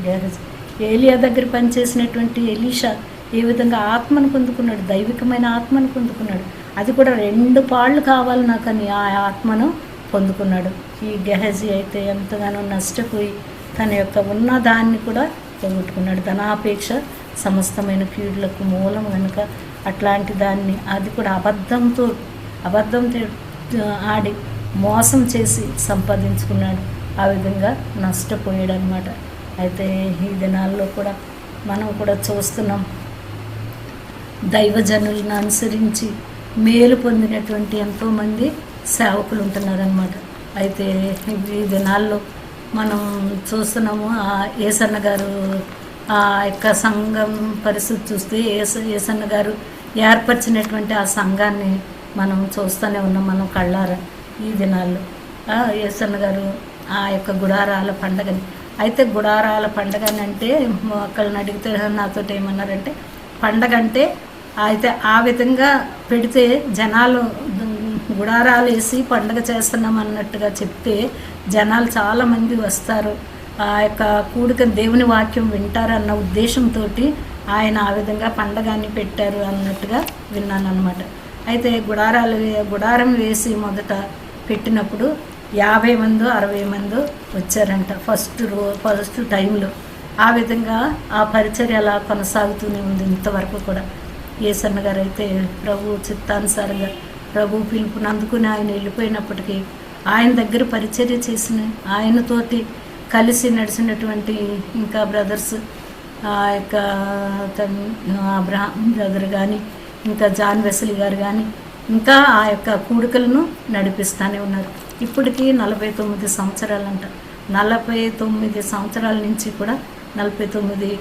ఏలియా దగ్గర పనిచేసినటువంటి ఎలీషా ఏ విధంగా ఆత్మను పొందుకున్నాడు, దైవికమైన ఆత్మను పొందుకున్నాడు. అది కూడా 2 పాళ్ళు కావాలి నాకని ఆ ఆత్మను పొందుకున్నాడు. ఈ గెహజీ అయితే ఎంతగానో నష్టపోయి తన యొక్క ఉన్న దాన్ని కూడా పోగొట్టుకున్నాడు. ధనాపేక్ష సమస్తమైన కీడులకు మూలం కనుక అట్లాంటి దాన్ని అది కూడా అబద్ధంతో ఆడి మోసం చేసి సంపాదించుకున్నాడు. ఆ విధంగా నష్టపోయాడు అనమాట. అయితే ఈ దినాల్లో కూడా మనం కూడా చూస్తున్నాం, దైవజనులను అనుసరించి మేలు పొందినటువంటి ఎంతోమంది సేవకులు ఉంటున్నారనమాట. అయితే ఈ దినాల్లో మనం చూస్తున్నాము, ఏసన్న గారు ఆ యొక్క సంఘం పరిస్థితి చూస్తే ఏసన్న గారు ఏర్పరిచినటువంటి ఆ సంఘాన్ని మనం చూస్తూనే ఉన్నాం మనం కళ్ళారా ఈ దినాల్లో. ఏసన్న గారు ఆ యొక్క గుడారాల పండగని, అయితే గుడారాల పండగని అంటే ఒకళ్ళని అడిగితే నాతో ఏమన్నారంటే, పండగ అంటే అయితే ఆ విధంగా పెడితే జనాలు గుడారాలు వేసి పండగ చేస్తున్నాం అన్నట్టుగా చెప్తే జనాలు చాలామంది వస్తారు, ఆ యొక్క కూడిక దేవుని వాక్యం వింటారన్న ఉద్దేశంతో ఆయన ఆ విధంగా పండగాన్ని పెట్టారు అన్నట్టుగా విన్నాను అనమాట. అయితే గుడారం వేసి పెట్టినప్పుడు 50 మందో 60 మందో వచ్చారంట ఫస్ట్ టైంలో. ఆ విధంగా ఆ పరిచర్య అలా కొనసాగుతూనే ఉంది ఇంతవరకు కూడా. ఏసన్న గారు అయితే ప్రభు చిత్తానుసారంగా ప్రభు పిలుపుని అందుకుని ఆయన వెళ్ళిపోయినప్పటికీ ఆయన దగ్గర పరిచర్య చేసిన ఆయనతోటి కలిసి నడిచినటువంటి ఇంకా బ్రదర్స్, ఆ యొక్క అబ్రహాం బ్రదర్ కానీ, ఇంకా జాన్ వెస్లీ గారు కానీ ఇంకా ఆ యొక్క కూడికలను నడిపిస్తూనే ఉన్నారు. ఇప్పటికీ 49 సంవత్సరాలంట. 49 సంవత్సరాల నుంచి కూడా 49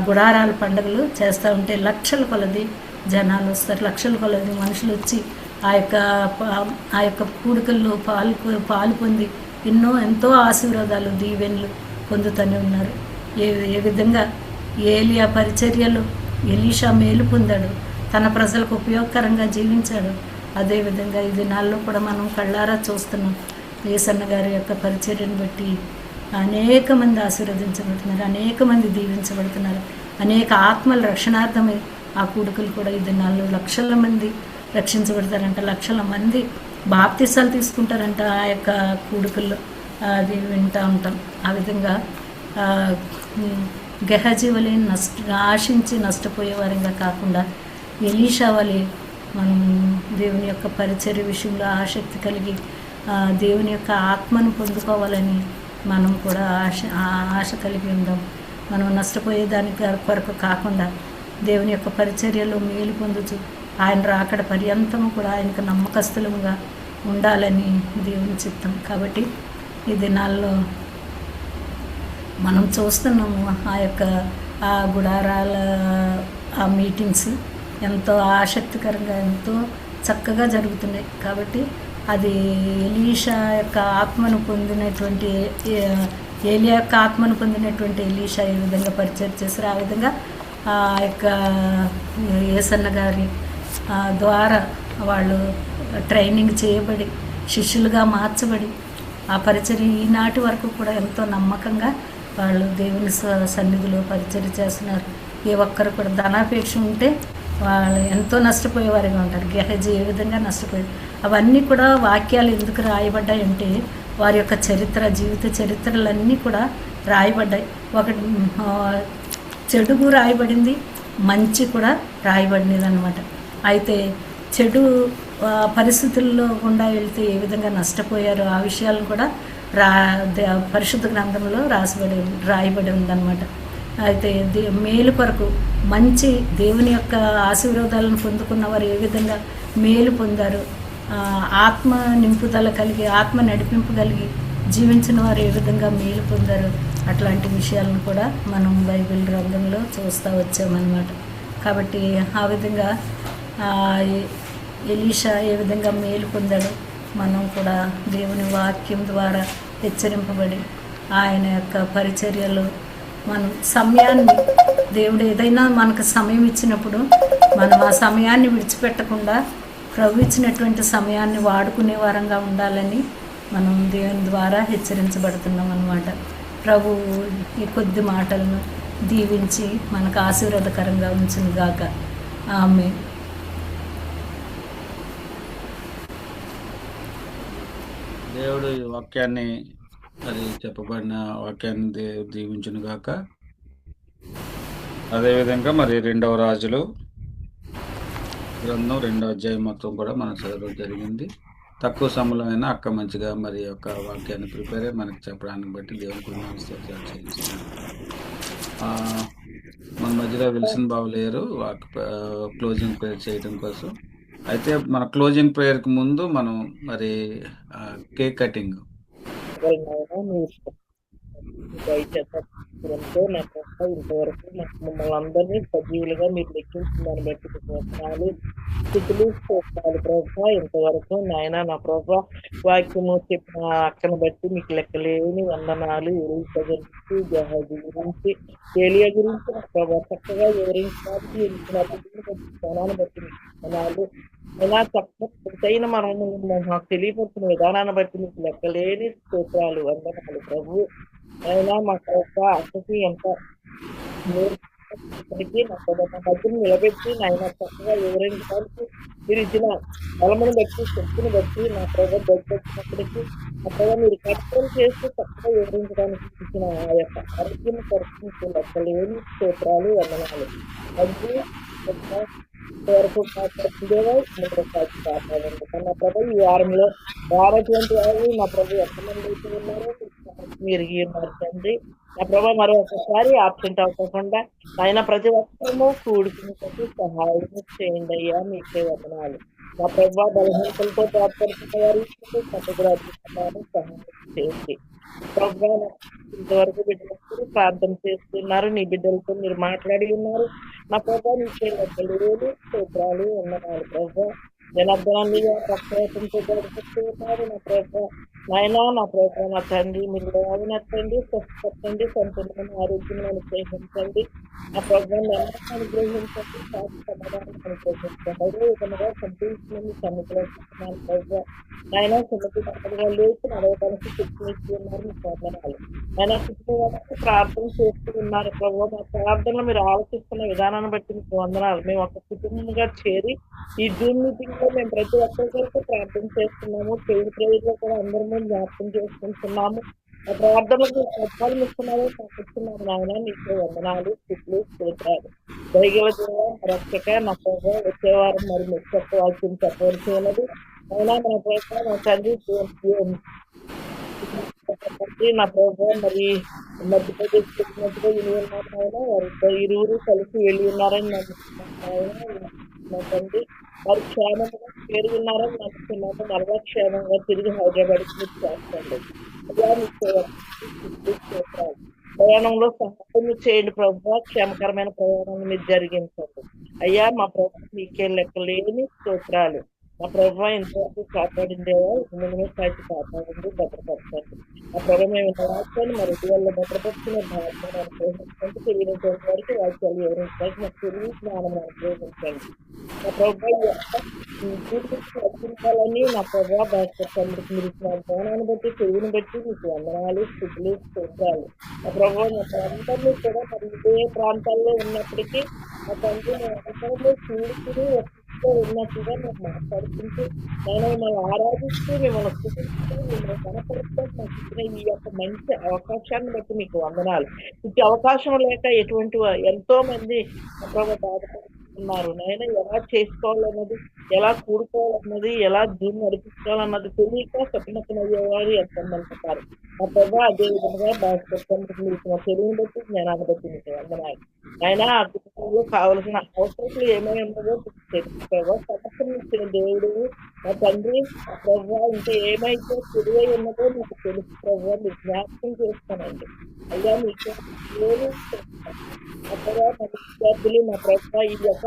గుడారాల పండుగలు చేస్తూ ఉంటే లక్షల కొలది జనాలు వస్తారు, లక్షల కొలది మనుషులు వచ్చి ఆ యొక్క కూడికల్లో పాలు పొంది ఎంతో ఆశీర్వాదాలు దీవెనలు పొందుతూనే ఉన్నారు. ఏ విధంగా ఏలియా పరిచర్యలో ఎలీషా మేలు పొందాడు, తన ప్రజలకు ఉపయోగకరంగా జీవించాడు. అదేవిధంగా ఈ దినాల్లో కూడా మనం కళ్ళారా చూస్తున్నాం. ఏసన్న గారి యొక్క పరిచర్యను బట్టి అనేక మంది ఆశీర్వదించబడుతున్నారు, అనేక మంది దీవించబడుతున్నారు, అనేక ఆత్మల రక్షణార్థమై ఆ కూడికలు కూడా ఈ దినాల్లో లక్షల మంది రక్షించబడతారంట, లక్షల మంది బాప్తిసాలు తీసుకుంటారంట ఆ యొక్క కూడికల్లో. అది వింటూ ఉంటాం. ఆ విధంగా గెహజీ వలె ఆశించి నష్టపోయేవారంగా కాకుండా ఎలీషా వలె మనం దేవుని యొక్క పరిచర్య విషయంలో ఆసక్తి కలిగి దేవుని యొక్క ఆత్మను పొందుకోవాలని మనం కూడా ఆశ కలిగి ఉందాం. మనం నష్టపోయేదాని కొరకు కాకుండా దేవుని యొక్క పరిచర్యలో మేలు పొందుతూ ఆయన రాకడ పర్యంతము కూడా ఆయనకు నమ్మకస్తులుగా ఉండాలని దేవుని చిత్తం. కాబట్టి ఈ దినాల్లో మనం చూస్తున్నాము ఆ యొక్క ఆ గుడారాల ఆ మీటింగ్స్ ఎంతో ఆసక్తికరంగా ఎంతో చక్కగా జరుగుతున్నాయి. కాబట్టి అది ఎలీషా యొక్క ఆత్మను పొందినటువంటి ఏలియా యొక్క ఆత్మను పొందినటువంటి ఎలీషా ఏ విధంగా పరిచయం చేశారు, ఆ విధంగా ఆ యొక్క ఏసన్న గారి ద్వారా వాళ్ళు ట్రైనింగ్ చేయబడి శిష్యులుగా మార్చబడి ఆ పరిచర్య ఈనాటి వరకు కూడా ఎంతో నమ్మకంగా వాళ్ళు దేవుని సన్నిధిలో పరిచర్య చేస్తున్నారు. ఏ ఒక్కరు కూడా ధనాపేక్ష ఉంటే వాళ్ళు ఎంతో నష్టపోయేవారుగా ఉంటారు. గెహజీ ఏ విధంగా నష్టపోయారు, అవన్నీ కూడా వాక్యాలు ఎందుకు రాయబడ్డాయంటే వారి యొక్క జీవిత చరిత్రలన్నీ కూడా రాయబడ్డాయి. ఒకటి చెడుగు రాయబడింది, మంచి కూడా రాయబడినది అనమాట. అయితే చెడు పరిస్థితుల్లో గుండా వెళ్తే ఏ విధంగా నష్టపోయారో ఆ విషయాలను కూడా పరిశుద్ధ గ్రంథంలో రాయబడి ఉందన్నమాట. అయితే మేలు కొరకు మంచి దేవుని యొక్క ఆశీర్వాదాలను పొందుకున్న వారు ఏ విధంగా మేలు పొందారు, ఆత్మ నింపుదల కలిగి ఆత్మ నడిపింపు కలిగి జీవించిన వారు ఏ విధంగా మేలు పొందారు, అట్లాంటి విషయాలను కూడా మనం బైబిల్ గ్రంథంలో చూస్తూ వచ్చామన్నమాట. కాబట్టి ఆ విధంగా ఎలీషా ఏ విధంగా మేలు పొందాడో మనం కూడా దేవుని వాక్యం ద్వారా హెచ్చరింపబడి ఆయన యొక్క పరిచర్యలో మనం సమయాన్ని దేవుడు ఏదైనా మనకు సమయం ఇచ్చినప్పుడు మనం ఆ సమయాన్ని విడిచిపెట్టకుండా ప్రభు ఇచ్చినటువంటి సమయాన్ని వాడుకునే వారంగా ఉండాలని మనం దేవుని ద్వారా హెచ్చరించబడుతున్నాం అన్నమాట. ప్రభు ఈ కొద్ది మాటలను దీవించి మనకు ఆశీర్వాదకరంగా ఉంచును గాక. ఆమేన్. దేవుడు ఈ వాక్యాన్ని మరి చెప్పబడిన వాక్యాన్ని దీవించును గాక. అదేవిధంగా మరి 2వ రాజులు గ్రంథం 2వ అధ్యాయం మొత్తం కూడా మనం చదవడం జరిగింది. తక్కువ సమయంలో అక్క మంచిగా మరి యొక్క వాక్యాన్ని ప్రిపేర్ అయ్యి మనకి చెప్పడానికి బట్టి దేవునికి స్తోత్రాలు చెల్లిస్తున్నాను. మన మధ్యలో విల్సన్ బాబు లేరు క్లోజింగ్ ప్రేయర్ చేయడం కోసం. అయితే మన క్లోజింగ్ ప్రేయర్కి ముందు మనం మరి కేక్ కటింగ్ ఎంతో నా ప్రభావ ఇంతవరకు మమ్మల్ని అందరినీ సజీవులుగా మీరు లెక్కించిందని బట్టి స్థితులు ప్రభావ ఇంతవరకు నాయన నా ప్రభావ వాక్యము చెప్పిన అక్కను బట్టి మీకు లెక్కలేని వందనాలు. గురించి జహాజీ గురించి ఏలియా గురించి నా ప్రభావ చక్కగా వివరించడానికి స్థానాన్ని బట్టి మీకు వందనాలు. ఎలా చక్కైన మనము మాకు తెలియపడుతున్న విధానాన్ని బట్టి మీకు లెక్కలేని స్తోత్రాలు వందనాలు ప్రభు. అయినా మా యొక్క అక్కకి ఎంత ఇప్పటికీ నా మధ్యను నిలబెట్టి నాయన చక్కగా వివరించడానికి మీరు ఇచ్చిన బలమును బట్టి శక్తిని బట్టి నా ప్రభావం వచ్చినప్పటికీ నా ప్రభావ మీరు కంట్రోల్ చేస్తూ చక్కగా వివరించడానికి ఇచ్చిన ఆ యొక్క ఆరోగ్యం కొరకు లెక్కలేని స్తోత్రాలు వందనాలు. అది వరకు కాపాడుతుందేవో కాపాడండి. నా ప్రభు ఈ వారంలో రానటువంటి వారు నా ప్రభు ఎంతమంది అయితే ఉన్నారో మీరు ఉన్నారు తండ్రి. నా ప్రభా మరో ఒకసారి ఆబ్సెంట్ అవ్వకుండా ఆయన ప్రతి ఒక్కరూ కూడుకుని సహాయం చేయండి అయ్యా. మీకే వందనాలు. నా ప్రభా బలహీనతలతో బాధపడుతున్న వారు సహాయం చేయండి. ప్రభా ఇంతవరకు బిడ్డలందరూ ప్రార్థన చేస్తున్నారు. నీ బిడ్డలతో మీరు మాట్లాడి ఉన్నారు. నా ప్రభా నీకే లెక్కలేని స్తోత్రాలు వందనాలు ప్రభా. జనార్దనాన్ని పక్షపాతంతో గడిపిస్తున్నారు. నా ప్రభా నాయనా నా ప్రభా నా తండ్రి మీరు లేవనెత్తండి, స్వస్థపరచండి, సంపూర్ణమైన ఆరోగ్యం అనుగ్రహించండి. నా ప్రభా అనుగ్రహించండి, సమాధానం అనుగ్రహించండి. అదే విధంగా సంపూర్ణ సముద్రాలు ప్రభా నాయన సముద్రంగా లేచి నడవడానికి శక్తినిచ్చి ఉన్నారు. మీ ప్రార్థనలు ఆయన కుటుంబానికి ప్రార్థన చేస్తూ ఉన్నారు ప్రభు. మా ప్రార్థనలు మీరు ఆలోచిస్తున్న విధానాన్ని బట్టి మీకు వందనాలు. మేము ఒక కుటుంబంగా చేరి ఈ జూమ్ మీటింగ్ లో మేము ప్రతి ఒక్కరికి ప్రార్థన చేస్తున్నాము. తెలుగు ప్రేయర్లో కూడా అందరము జ్ఞాపకం చేసుకుంటున్నాము. ఆ ప్రార్థనలకు సత్వాలు ఇస్తున్నాము, పంపిస్తున్నాము. నాయన నీకు వందనాలు, స్థితులు, స్తోత్రాలు. దైగల రక్షక నా ప్రభావ వచ్చే వారం మరి మీకు చెప్పవలసింది చెప్పవలసి ఉన్నది. అయినా మన ప్రభావ నా తండ్రి నా ప్రభావ మరి మధ్యప్రదేశ్ పెట్టినట్టుగా వినియోగం వారి ఇరువురు కలిసి వెళ్ళి ఉన్నారని నా తండ్రి. వారు క్షేమంగా చేరి ఉన్నారని నమ్ముతున్నాము. మరలా క్షేమంగా తిరిగి హైదరాబాద్కి మీరు చేస్తాండి. ప్రయాణంలో సహాయం చేయండి ప్రభావ. క్షేమకరమైన ప్రయాణాన్ని మీరు జరిగించండి అయ్యా. మా ప్రభావ మీకే లెక్కలేని స్తోత్రాలు. మా ప్రభావ ఇంతవరకు కాపాడిందేవా ముందు కాచి కాపాడండి, భద్రపరచండి. ఆ ప్రభావ మేము వాక్యాన్ని మరి ఇటీవల భద్రపరుచుకునే భావన అనుగ్రహించండి. తెలియనటువంటి వారికి వాక్యాలు వివరించడానికి మాకు తెలివి జ్ఞానం అనుగ్రహించండి. నా ప్రభావ రక్షించాలని నా ప్రభావ భాస్కర్కి మీరు ఇచ్చిన జ్ఞానాన్ని బట్టి తెలివిని బట్టి మీకు వందనాలు, స్థితులు, స్తోత్రాలు. నా ప్రభావ నా ప్రాంతాల్లో కూడా మరి ఇదే ప్రాంతాల్లో ఉన్నప్పటికీ నా తండ్రి నా అందరిలో చూడుకుని ఉన్నట్టుగా మేము మాట్లాడుకుంటూ నేను మిమ్మల్ని ఆరాధిస్తూ మిమ్మల్ని స్థుతిస్తూ మిమ్మల్ని కనపరుస్తూ మాకు ఇచ్చిన ఈ యొక్క మంచి అవకాశాన్ని బట్టి మీకు వందనాలు. ఇచ్చే అవకాశం లేక ఎటువంటి ఎంతో మంది బాధపడుతున్నారు. నేను ఎలా చేసుకోవాలన్నది, ఎలా కూడుకోవాలన్నది, ఎలా జూమ్ నడిపించాలన్నది తెలియక సతమతమయ్యేవారు ఎంతమంది ఉంటారు. నా ప్రభావ అదే విధంగా బాగా తెలివిని బట్టి జ్ఞానాన్ని బట్టి మీకు వందనాలు. ఆయన ఆ కుటుంబంలో కావలసిన అవసరాలు ఏమైనా ఉన్నదో తెలుసుకోవా. సమస్యనిచ్చిన దేవుడు నా తండ్రి ప్రభావ ఇంకా ఏమైతే తెలివై ఉన్నదో మీకు తెలుసు ప్రభావ. మీరు జ్ఞాపకం చేస్తానండి అయ్యా. మీకు విద్యార్థులు నా ప్రభావ ఈ యొక్క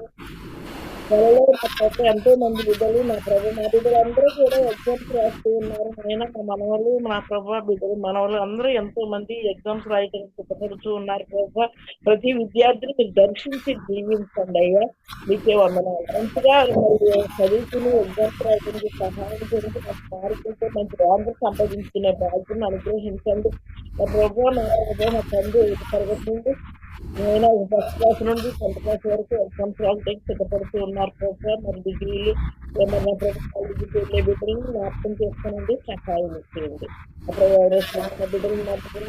త్వరలో నా ప్రభావ ఎంతో మంది బిడ్డలు నా ప్రభావ మా బిడ్డలు అందరూ కూడా ఎగ్జామ్స్ రాస్తూ ఉన్నారు. అయినా మా మనవలు నా ప్రభావ బిడ్డలు మనవలు అందరూ ఎంతో మంది ఎగ్జామ్స్ రాయడానికి సిద్ధపడుతూ ఉన్నారు ప్రభావ. ప్రతి విద్యార్థిని మీరు దర్శించి దీవించండి అయ్యా. మీకే వందనాలు. మంచిగా మరి చదువుకుని ఎగ్జామ్స్ రాయడానికి సహాయం చేసి నా మార్కులతో మంచి ర్యాంకు సంపాదించుకునే బాధ్యతను అనుగ్రహించండి. నా ప్రభావ నా ప్రభావ నా తండ్రి తరగతి నుండి నేను ఫస్ట్ క్లాస్ నుండి 10th క్లాస్ వరకు ఎగ్జామ్స్ రాయడానికి సిద్ధపడుతూ ఉన్నారు ప్రభు. మరి డిగ్రీలు ఏమన్నా ప్రభుత్వాలకి వెళ్ళే బిడ్డలను జ్ఞాపకం చేస్తానండి, సహాయం చేయండి. అప్పుడు ఎవరైనా బిడ్డలు జ్ఞాపకం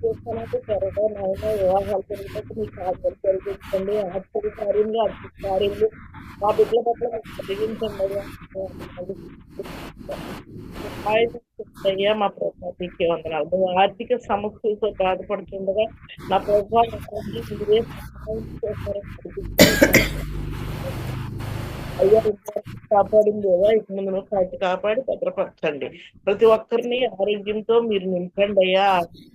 చేస్తానంటే త్వరగా నాయన వివాహాలు జరిగినట్టు మీ కార్యాలు జరిగించండి. ఆశ్చర్య కార్యంలో అద్భుత కార్యాలు మా బిడ్డల పట్ల జరిగించండి. అయ్యా మా ప్రభుత్వానికి వందనాలు. నువ్వు ఆర్థిక సమస్యలతో బాధపడుతుండగా నా ప్రభుత్వాన్ని మీరే సహాయం చేస్తారని అయ్యా కాపాడింది కదా, ఇక ముందు కాచి కాపాడి భద్రపరచండి. ప్రతి ఒక్కరిని ఆరోగ్యంతో మీరు నింపండి అయ్యా.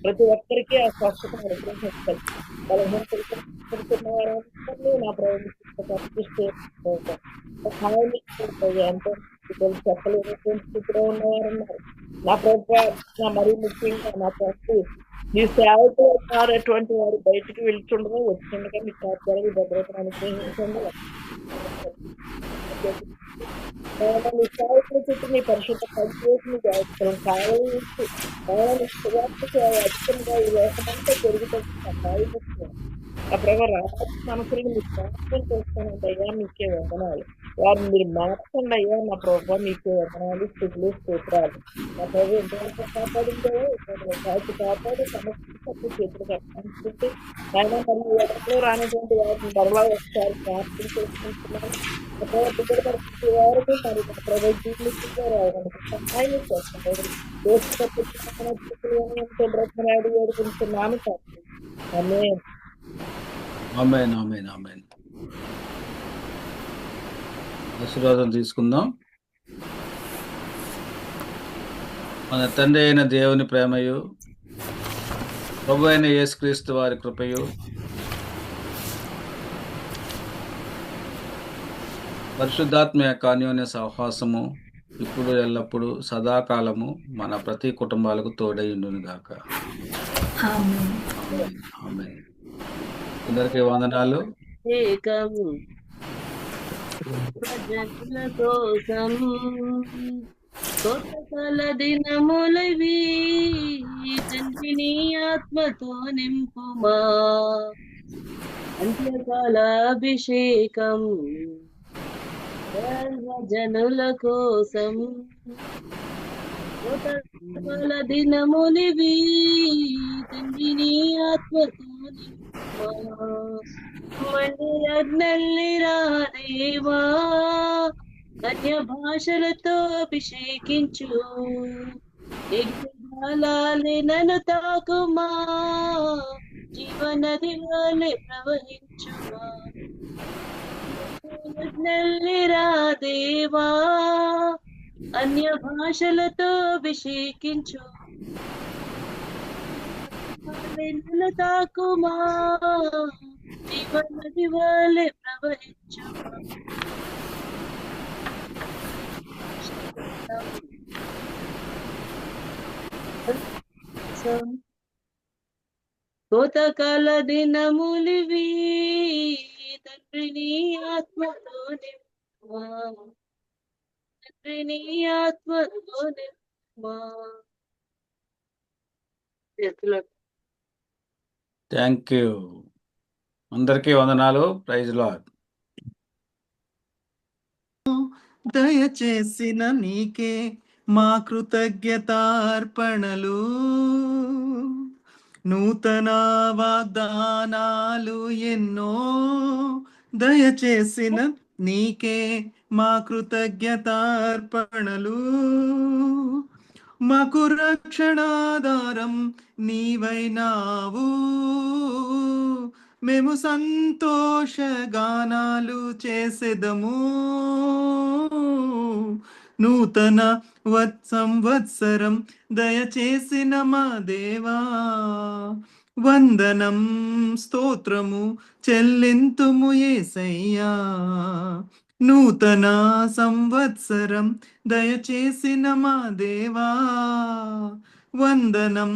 ప్రతి ఒక్కరికి ఆ స్వస్థత అనుగ్రహించండి. బలహీనపడుతున్న వారందరినీ నా ప్రభుత్వం సహాయం ఎంతో చెప్పలేనటువంటి స్థితిలో ఉన్నవారున్నారు. నా ప్రభుత్వ మరీ ముఖ్యంగా నా ప్రభుత్వం మీ సేవతో ఉన్నారటువంటి వారు బయటికి వెళ్తుండగా వచ్చిండగా మీ కార్యాలయ భద్రతను అనుగ్రహించండి. మీ సేవకుల చుట్టూ మీ పరిశుద్ధ పనిచేసి కావాలని అధికంగా ఈ లోకమంతా జరుగుతుంది సహాయం. ప్రభావ రావాల్సిన మనసులు మీకు జ్ఞాపకం చేస్తానండి అయ్యా, మీకే వందనాలు. వారు మీరు మార్చండి అయ్యా. నా ప్రభావ మీకే వందనాలు, స్థితులు, స్తోత్రాలు. నా ప్రభావ ఎంతవరకు కాపాడిందో కాచి కాపాడి సమస్య చేతులు కట్టుకుంటే ఆయన మరియు ఎవరిలో రానటువంటి వారిని మరలా ఒకసారి జ్ఞాపకం చేసుకుంటున్నాను. నా ప్రభావ బిడ్డలు పరిస్థితి వారికి మరి నా ప్రభావ జీవితంగా రావడానికి సహాయం చేస్తున్నాడు. ఎంతో బ్రహ్మనాయుడు వేడుకుంటున్నాను సార్. ఆమేన్. ఆమేన్, ఆమేన్, ఆమేన్. ఆశీర్వాదం తీసుకుందాం. మన తండ్రి అయిన దేవుని ప్రేమయు, ప్రభు అయిన యేసుక్రీస్తు వారి కృపయు, పరిశుద్ధాత్మ యొక్క అన్యోన్య సహవాసము ఇప్పుడు ఎల్లప్పుడూ సదాకాలము మన ప్రతి కుటుంబాలకు తోడైండును గాక. ఆమేన్. ఆమేన్, ఆమేన్. అందరికీ వందనాలు. ఏకం ప్రజల కోసం కొత్తల దినములవి తండ్రిని ఆత్మతో నింపుమా. అంత్యకాల అభిషేకం జనుల కోసం కొత్తల దినములివి తండ్రిని ఆత్మతో నింపుమా. మండిరగ్నల్లిరా దేవా, అన్య భాషలతో అభిషేకించు. యజ్ఞాలాలే నన్ను తాకుమా, జీవనది వలె ప్రవహించుమా. యజ్ఞల్లిరా దేవా, అన్య భాషలతో అభిషేకించు. నన్ను తాకుమా, జీవనది వలె ప్రవహించుమా. కోతకాల దినములివి తండ్రిని ఆత్మతో నింపుమా. తండ్రిని ఆత్మతో నింపుమా. Thank you. అందరికీ వందనాలు. Praise Lord. దయచేసిన నీకే మా కృతజ్ఞతార్పణలు, నూతన వాగ్దానాలు ఎన్నో. దయచేసిన నీకే మా కృతజ్ఞతార్పణలు, మాకు రక్షణాధారం నీవైనావు. మేము సంతోషగానాలు చేసెదము. నూతన సంవత్సరం దయచేసిన మా దేవా, వందనం స్తోత్రము చెల్లింతుము యేసయ్యా. నూతన సంవత్సరం దయచేసిన మా దేవా, వందనం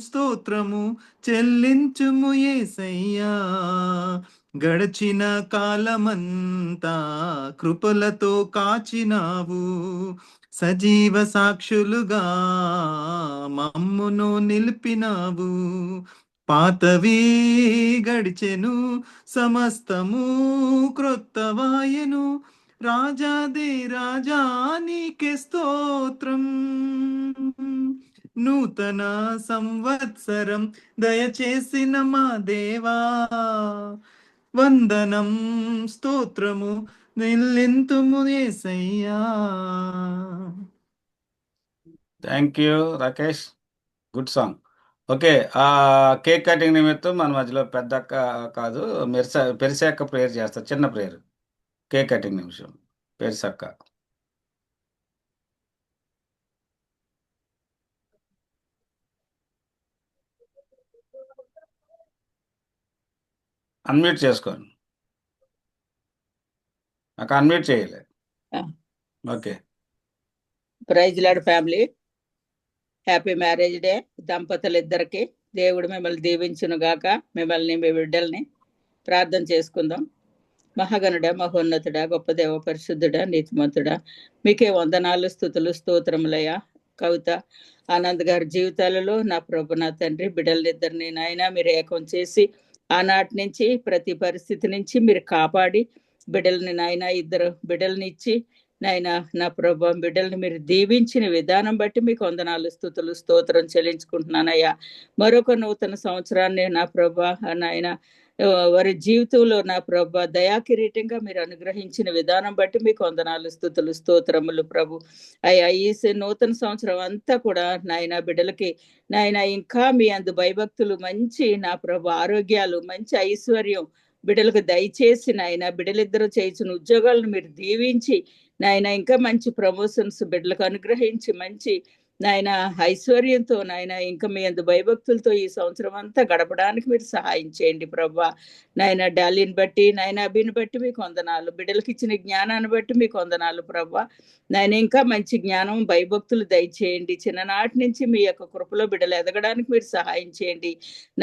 స్తోత్రము చెల్లించుము యేసయ్యా. గడచిన కాలమంతా కృపలతో కాచినావు, సజీవ సాక్షులుగా మమ్మును నిలిపినావు. పాతవి గడిచెను, సమస్తము క్రొత్తవాయెను. రాజాది రాజా నీకే స్తోత్రం. నూతన సంవత్సరం దయచేసిన మా దేవా, వందనం స్తోత్రము నిల్లెంతుము యేసయ్యా. Thank you Rakesh, good song. Okay, ఆ కేక్ కటింగ్ నిమిత్తం మన మధ్యలో పెద్ద అక్క కాదు, పెరిసక్క ప్రేయర్ చేస్తారు. చిన్న ప్రేయర్ కేక్ కటింగ్ నిమిషం. పెరిసక్క అన్మ్యూట్ చేసుకోండి. నాకు అన్మ్యూట్ చేయలే. Okay. Praise lord family, happy marriage day దంపతులిద్దరికి. దేవుడు మిమ్మల్ని దీవించును గాక. మిమ్మల్ని మీ బిడ్డల్ని ప్రార్థన చేసుకుందాం. మహాగణుడా, మహోన్నతుడా, గొప్ప దేవ, పరిశుద్ధుడా, నీతిమంతుడా, మీకే వందనాలు, స్తుతులు, స్తోత్రములయ్యా. కవిత ఆనంద్ గారి జీవితాలలో నా ప్రభు, నా తండ్రి, బిడ్డలిద్దరిని నాయన మీరు ఏకం చేసి ఆనాటి నుంచి ప్రతి పరిస్థితి నుంచి మీరు కాపాడి బిడ్డల్ని నాయన ఇద్దరు బిడ్డల్ని ఇచ్చి నాయన నా ప్రభు బిడ్డల్ని మీరు దీవించిన విధానం బట్టి మీకు వందనాలు, స్తుతులు, స్తోత్రం చెల్లించుకుంటున్నానయ్యా. మరొక నూతన సంవత్సరాన్ని నా ప్రభు నాయన వారి జీవితంలో నా ప్రభు దయాకిరీటంగా మీరు అనుగ్రహించిన విధానం బట్టి మీకు వందనాలు, స్తుతులు, స్తోత్రములు ప్రభు. అయ్యా ఈ నూతన సంవత్సరం అంతా కూడా నాయన బిడ్డలకి నాయన ఇంకా మీ అందు భయభక్తులు, మంచి నా ప్రభు ఆరోగ్యాలు, మంచి ఐశ్వర్యం బిడ్డలకు దయచేసి నాయన బిడ్డలిద్దరూ చేయించిన ఉద్యోగాలను మీరు దీవించి నాయన ఇంకా మంచి ప్రమోషన్స్ బిడ్డలకు అనుగ్రహించి మంచి నాయన ఐశ్వర్యంతో నాయన ఇంకా మీ అందు భయభక్తులతో ఈ సంవత్సరం అంతా గడపడానికి మీరు సహాయం చేయండి ప్రభా. నాయన డాలీని బట్టి నాయన అభిని బట్టి మీకు వందనాలు, బిడ్డలకు ఇచ్చిన జ్ఞానాన్ని బట్టి మీకు వందనాలు ప్రభా. నాయన ఇంకా మంచి జ్ఞానం, భయభక్తులు దయచేయండి. చిన్ననాటి నుంచి మీ యొక్క కృపలో బిడ్డలు ఎదగడానికి మీరు సహాయం చేయండి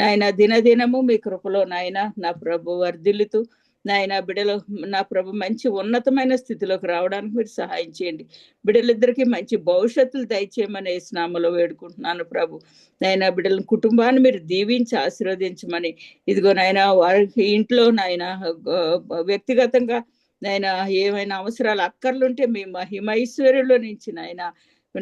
నాయన. దినదినము మీ కృపలో నాయన నా ప్రభు వర్ధిల్లుతూ నాయన బిడ్డలు నా ప్రభు మంచి ఉన్నతమైన స్థితిలోకి రావడానికి మీరు సహాయం చేయండి. బిడ్డలిద్దరికీ మంచి భవిష్యత్తులు దయచేయమని యేసు నామములో వేడుకుంటున్నాను ప్రభు. నాయన బిడ్డల కుటుంబాన్ని మీరు దీవించి ఆశీర్వదించమని, ఇదిగో నాయన వారికి ఇంట్లో నాయన వ్యక్తిగతంగా నాయన ఏమైనా అవసరాలు అక్కర్లుంటే మీ మహిమైశ్వర్యంలో నుంచి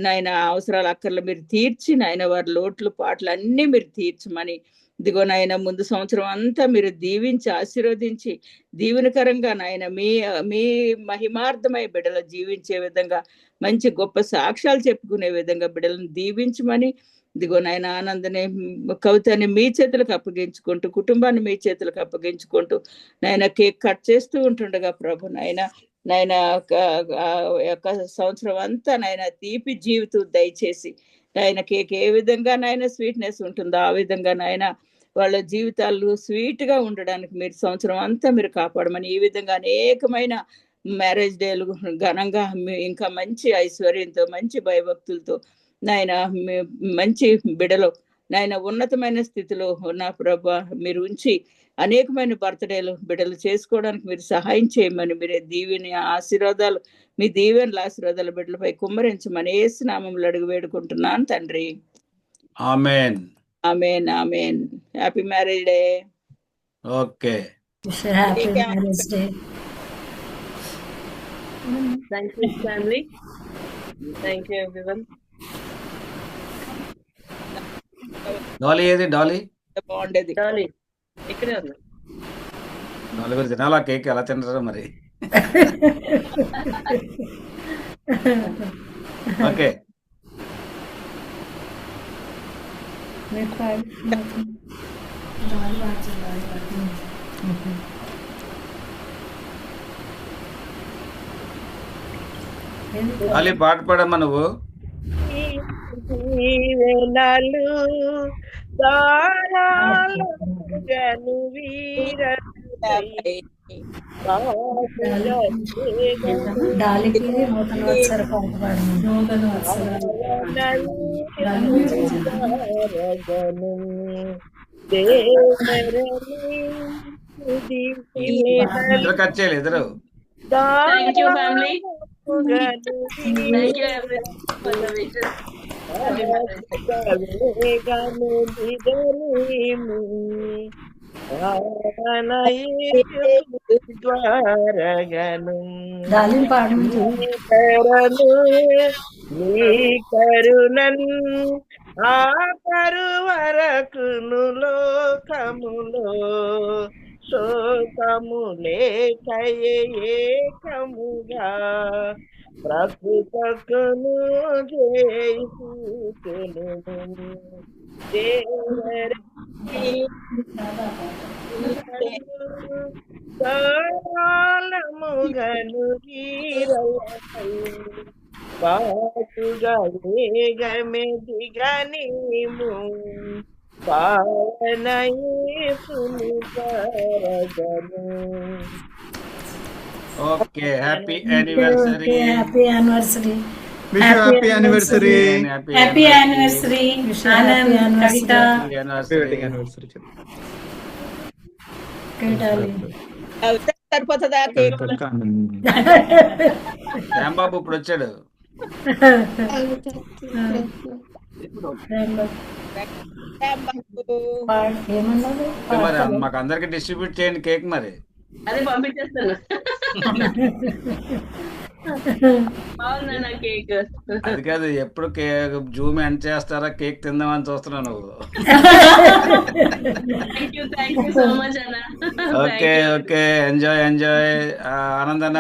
నాయన అవసరాలు అక్కర్లు మీరు తీర్చి నాయన వారి లోట్లు పాటలు అన్నీ మీరు తీర్చమని, ఇదిగో నాయన ముందు సంవత్సరం అంతా మీరు దీవించి ఆశీర్వదించి దీవెనకరంగా నాయన మీ మహిమార్థమై బిడ్డలు జీవించే విధంగా మంచి గొప్ప సాక్ష్యాలు చెప్పుకునే విధంగా బిడ్డలను దీవించమని, ఇదిగో నాయన ఆనందని కవితని మీ చేతులకు అప్పగించుకుంటూ కుటుంబాన్ని మీ చేతులకు అప్పగించుకుంటూ నాయన కేక్ కట్ చేస్తూ ఉంటుండగా ప్రభు నాయన యొక్క సంవత్సరం అంతా నాయన తీపి జీవితం దయచేసి నాయన కేక్ ఏ విధంగా నాయన స్వీట్నెస్ ఉంటుందో ఆ విధంగా నాయన వాళ్ళ జీవితాలు స్వీట్ గా ఉండడానికి మీరు సంవత్సరం అంతా మీరు కాపాడమని, ఈ విధంగా అనేకమైన మ్యారేజ్ డేలు ఘనంగా ఇంకా మంచి ఐశ్వర్యంతో మంచి భయభక్తులతో నాయన మంచి బిడలో నాయన ఉన్నతమైన స్థితిలో నా ప్రభా మీరు ఉంచి అనేకమైన బర్త్డేలు బిడ్డలు చేసుకోవడానికి మీరు సహాయం చేయమని, మీరే దీవెని ఆశీర్వాదాలు మీ దీవెనల ఆశీర్వాదాలు బిడ్డలపై కుమ్మరించమని యేసు నామములో అడిగి వేడుకుంటున్నాను తండ్రి. ఆమేన్. ఆమేన్. ఆమేన్. Happy marriage day. Okay. Happy marriage day. Thank you family, thank you everyone. Dolly ఏది? డాలీ బాగుండేది. డాలీ ఇక్కడే ఉన్నా. నలుగురు తినాలా కేక్? ఎలా తింటారో మరి. ఓకే. డాలీ పాట పాడమ్మా నువ్వు. వేలాలు దారాలు గను వీర డాలికి నూతన వత్సర పాట ఇద్దరు కట్ చేయాలి, ఇద్దరు. Thank you family, thank you everyone for the wishes. వేగము దిగలేము ద్వారగను డాలింగ్ పాడమని నీ కరుణను నీ కరుణన్ ఆ వరకును లోకములో శోకము లేకయే ఏకముగా ప్రకృతకును జయించును దేవరి కాలముగను వీరలపై పాటుగా వేగమే దిగనీము పావనయేసుని పరగను. Okay, happy anniversary. Happy anniversary. Wish happy anniversary. Happy anniversary Anand Kavitha. Happy wedding anniversary. సరిపోతుందా కేక్? రాంబాబు ఇప్పుడు వచ్చాడు. ఏమన్నారు? మరి మాకు అందరికి డిస్ట్రిబ్యూట్ చేయండి కేక్. మరి అదే పంపించేస్తాను. బాగుందా కేక్? అది కాదు, ఎప్పుడు కేక్ జూమ్ ఎండ్ చేస్తారా కేక్ తిందామని చూస్తున్నావు నువ్వు. థ్యాంక్ యూ సో మచ్ అన్న. ఓకే ఓకే, ఎంజాయ్ ఆనంద్ అన్న.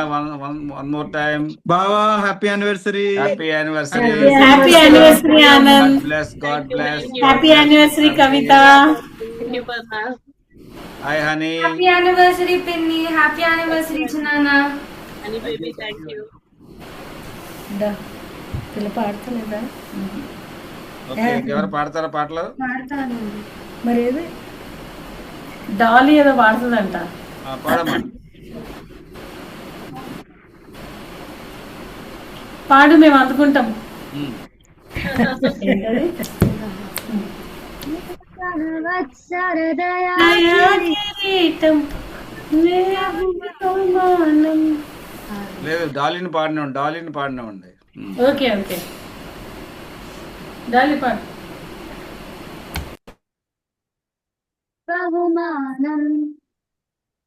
One more time. బావా happy anniversary. Happy anniversary. Happy anniversary Anand. God bless. Happy anniversary Kavitha. Hi honey. Happy anniversary పిన్ని. హ్యాపీ యానివర్సరీ చిన్నానా. Honey baby thank you. పిల్ల పాడతలేదా? ఓకే, ఎవరు పాడతారా పాటలు? పాడతాను. మరి ఏది డాలీ ఏదో పాడుతుందంట. పాడమ్మా. పాడు, మేము అందుకుంటాం. ఏంటది? లేదు, డాలీని పాడినామండి. ఓకే ఓకే, డాలీ పాడు. బహుమానం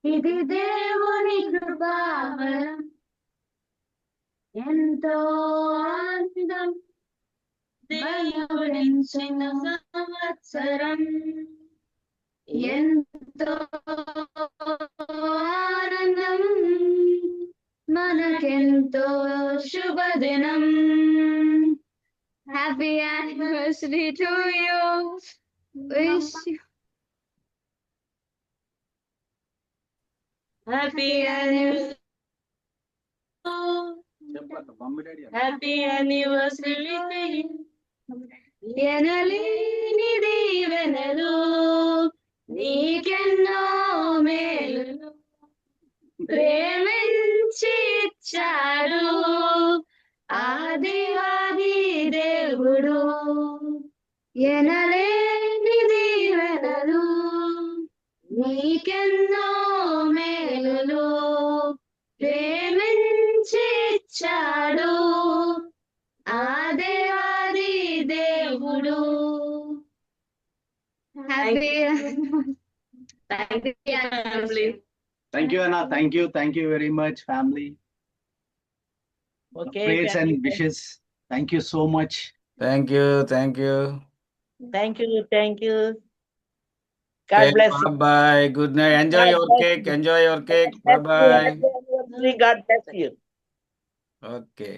ఇది దేవుని కృపావరం, ఎంతో అందం దేవుడించిన సంవత్సరం, ఎంతో ఆనందం మనకెంతో శుభదినం. Happy anniversary to you. Wish you happy anniversary. Happy anniversary. ఎనలేని దీవెనలు నీకెన్నో మేలులు ప్రేమించి ఇచ్చాడు ఆదివాది దేవుడు. ఎనలేని దీవెనలు నీకెన్నో మేలులు ప్రేమించి ఇచ్చాడు ఆదివాది దేవుడు. Happy Thank you, Anna. Thank you very much, family. Okay, Prayers and wishes. Thank you so much. Thank you. Thank you. God bless you. Bye. Good night. Enjoy your cake. Bye. God bless you. Okay.